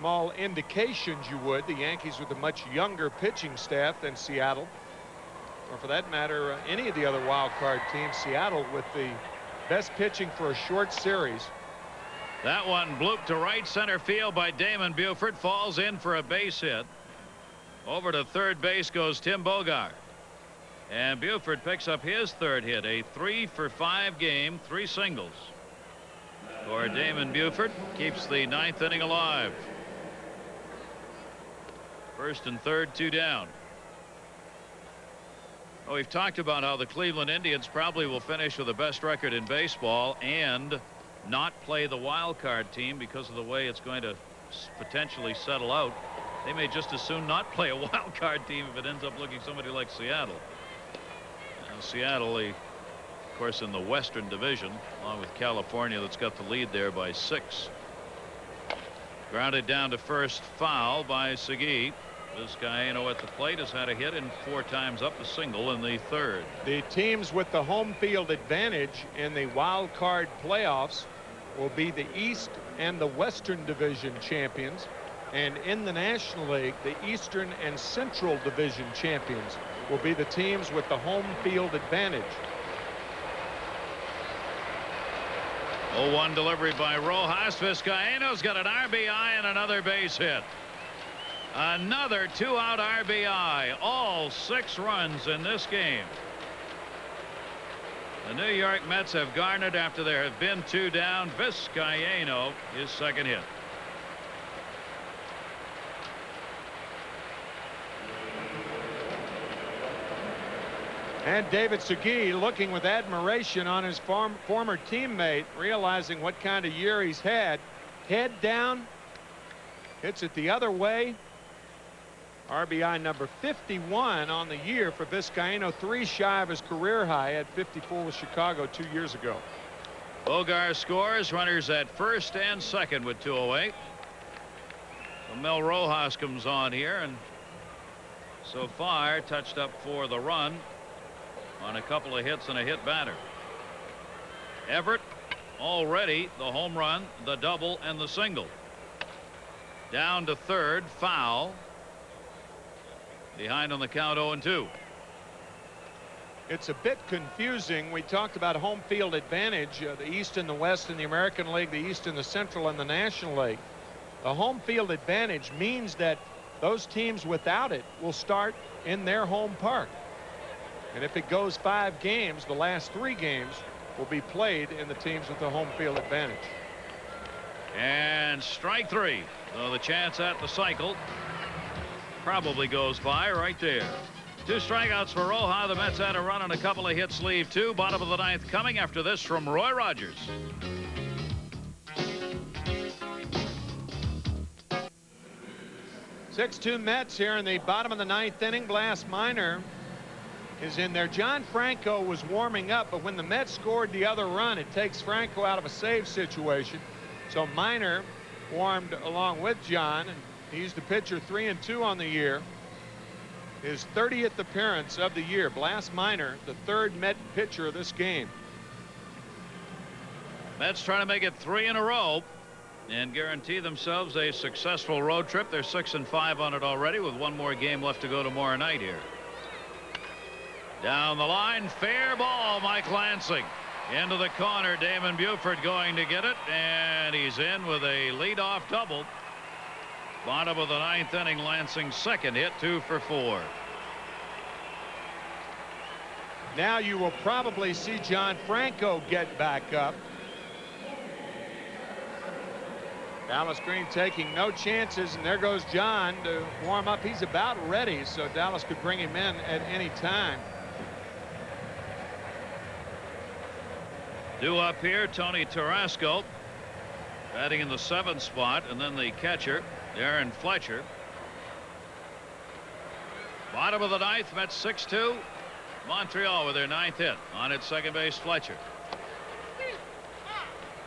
all indications you would. The Yankees with a much younger pitching staff than Seattle, or for that matter any of the other wild card teams. Seattle with the best pitching for a short series. That one blooped to right center field by Damon Buford, falls in for a base hit. Over to third base goes Tim Bogar, and Buford picks up his 3rd hit, a 3-for-5 game, 3 singles for Damon Buford. Keeps the 9th inning alive. 1st and 3rd, 2 down. Well, we've talked about how the Cleveland Indians probably will finish with the best record in baseball and not play the wild card team because of the way it's going to potentially settle out. They may just as soon not play a wild card team if it ends up looking somebody like Seattle. Seattle, of course, in the Western Division, along with California, that's got the lead there by 6. Grounded down to first, foul by Segui. Vizcaino at the plate has had a hit and 4 times up, a single in the 3rd. The teams with the home field advantage in the wild card playoffs will be the East and the Western Division champions, and in the National League, the Eastern and Central Division champions will be the teams with the home field advantage. 0-1 delivery by Rojas. Vizcaino's got an RBI and another base hit. Another 2-out RBI. All 6 runs in this game. The New York Mets have garnered after there have been 2 down. Vizcaino, his 2nd hit. And David Segui looking with admiration on his former teammate, realizing what kind of year he's had. Head down, hits it the other way. RBI number 51 on the year for Vizcaino, 3 shy of his career high at 54 with Chicago 2 years ago. Bogar scores, runners at first and second with 2 away. So Mel Rojas comes on here, and so far touched up for the run on a couple of hits and a hit batter. Everett already the home run, the double, and the single. Down to third, foul. Behind on the count, 0-2. It's a bit confusing. We talked about home field advantage, the East and the West in the American League, the East and the Central and the National League. The home field advantage means that those teams without it will start in their home park. And if it goes 5 games, the last 3 games will be played in the teams with the home field advantage. And strike 3. So the chance at the cycle probably goes by right there. 2 strikeouts for Rojas. The Mets had a run and a couple of hits, leave 2. Bottom of the 9th coming after this from Roy Rogers. Six-2 Mets here in the bottom of the 9th inning. Blas Minor is in there. John Franco was warming up, but when the Mets scored the other run, it takes Franco out of a save situation. So Minor warmed along with John, and he's the pitcher, 3-2 on the year. His 30th appearance of the year. Blas Minor, the 3rd Met pitcher of this game. Mets trying to make it 3 in a row and guarantee themselves a successful road trip. They're 6-5 on it already, with 1 more game left to go tomorrow night here. Down the line, fair ball, Mike Lansing. Into the corner, Damon Buford going to get it, and he's in with a leadoff double. Bottom of the 9th inning, Lansing's 2nd hit, 2 for 4. Now you will probably see John Franco get back up. Dallas Green taking no chances, and there goes John to warm up. He's about ready, so Dallas could bring him in at any time. Due up here, Tony Tarasco batting in the 7th spot, and then the catcher Darren Fletcher. Bottom of the 9th, Mets 6-2. Montreal with their 9th hit. On at second base, Fletcher.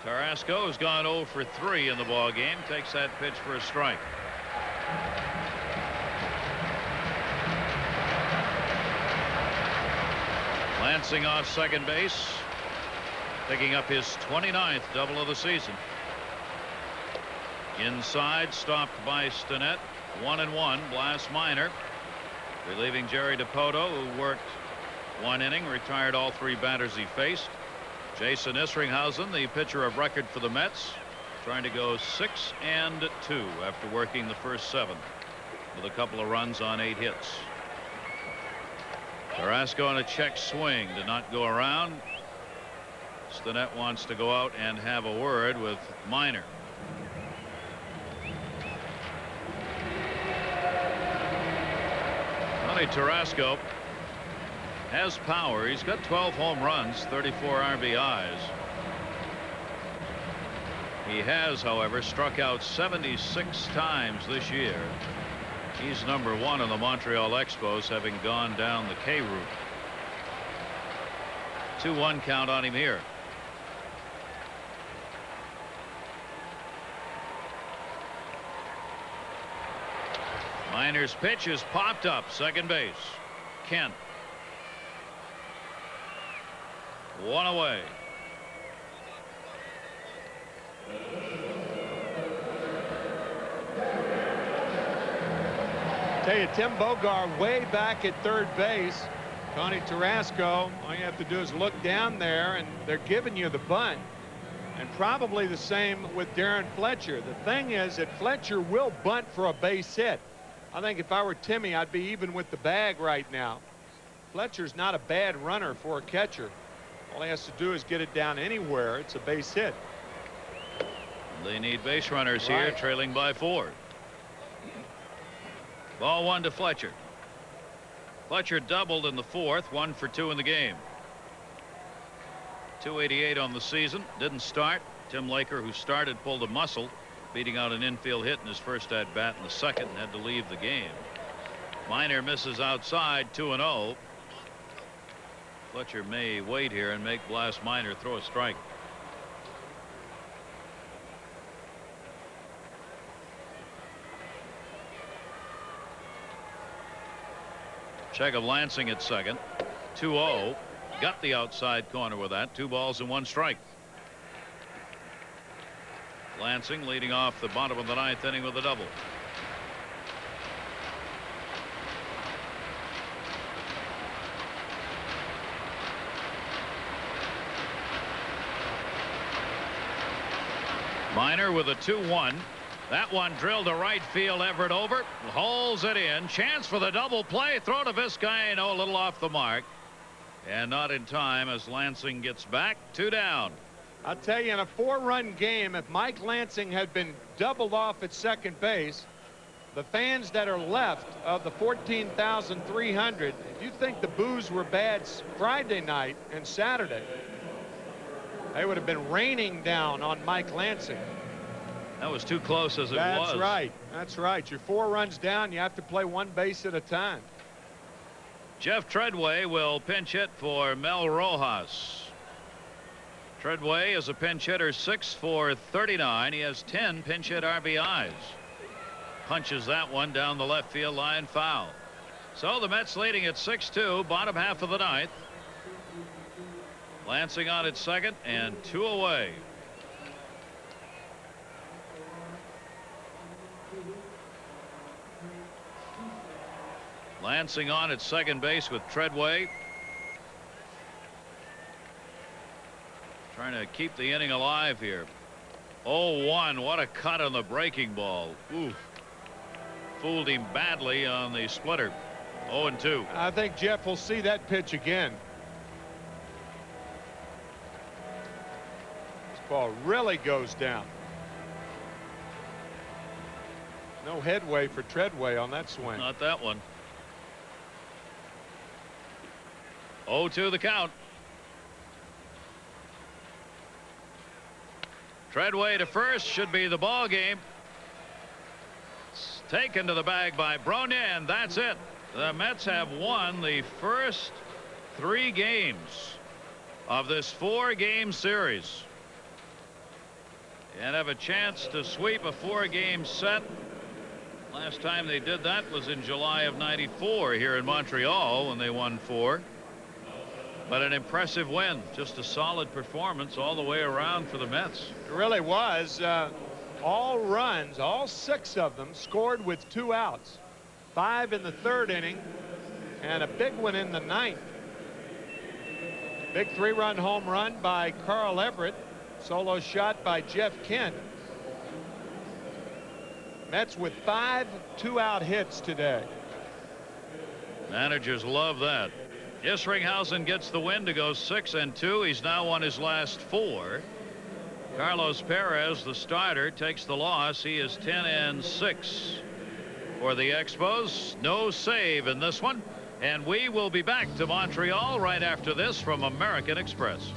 Tarasco has gone 0 for 3 in the ball game. Takes that pitch for a strike. Lansing off second base, picking up his 29th double of the season. Inside, stopped by Stinnett. 1-1. Blas Minor relieving Jerry DePoto, who worked 1 inning, retired all 3 batters he faced. Jason Isringhausen, the pitcher of record for the Mets, trying to go 6-2 after working the first 7 with a couple of runs on 8 hits. Carrasco on a check swing, did not go around. Stinnett wants to go out and have a word with Minor. Tony Tarasco has power. He's got 12 home runs, 34 RBIs. He has, however, struck out 76 times this year. He's #1 on the Montreal Expos, having gone down the K route. 2-1 count on him here. Minor's pitch is popped up, second base. Kent. 1 away. Tell you, Tim Bogart way back at third base. Tony Tarasco, all you have to do is look down there, and they're giving you the bunt. And probably the same with Darren Fletcher. The thing is that Fletcher will bunt for a base hit. I think if I were Timmy, I'd be even with the bag right now. Fletcher's not a bad runner for a catcher. All he has to do is get it down anywhere. It's a base hit. They need base runners here, trailing by 4. Ball 1 to Fletcher. Fletcher doubled in the 4th, 1 for 2 in the game. 288 on the season. Didn't start. Tim Laker, who started, pulled a muscle, beating out an infield hit in his first at bat in the 2nd, and had to leave the game. Minor misses outside, 2-0. Fletcher may wait here and make Blas Minor throw a strike. Check of Lansing at second. 2-0. Got the outside corner with that. 2 balls and 1 strike. Lansing leading off the bottom of the 9th inning with a double. Minor with a 2-1. That one drilled to right field. Everett over. Holds it in. Chance for the double play. Throw to Vizcaino. A little off the mark. And not in time as Lansing gets back. 2 down. I'll tell you, in a 4-run game, if Mike Lansing had been doubled off at second base, the fans that are left of the 14,300, if you think the boos were bad Friday night and Saturday, they would have been raining down on Mike Lansing. That was too close as it was. That's right. That's right. You're 4 runs down. You have to play 1 base at a time. Jeff Treadway will pinch hit for Mel Rojas. Treadway is a pinch hitter, 6 for 39. He has 10 pinch hit RBIs. Punches that one down the left field line, foul. So the Mets leading at 6-2, bottom half of the 9th. Lansing on at second and 2 away. Lansing on at second base with Treadway. Trying to keep the inning alive here. 0-1. What a cut on the breaking ball. Ooh. Fooled him badly on the splitter. 0-2. I think Jeff will see that pitch again. This ball really goes down. No headway for Treadway on that swing. Not that one. 0-2 the count. Treadway to first, should be the ball game. It's taken to the bag by Bronin. That's it. The Mets have won the first 3 games of this 4-game series and have a chance to sweep a 4-game set. Last time they did that was in July of '94 here in Montreal when they won 4. But an impressive win. Just a solid performance all the way around for the Mets. It really was. All runs, all 6 of them scored with 2 outs. 5 in the 3rd inning and a big one in the 9th. Big 3-run home run by Carl Everett. Solo shot by Jeff Kent. Mets with 5 2-out hits today. Managers love that. Isringhausen gets the win to go 6-2. He's now won his last 4. Carlos Perez, the starter, takes the loss. He is 10-6 for the Expos. No save in this one. And we will be back to Montreal right after this from American Express.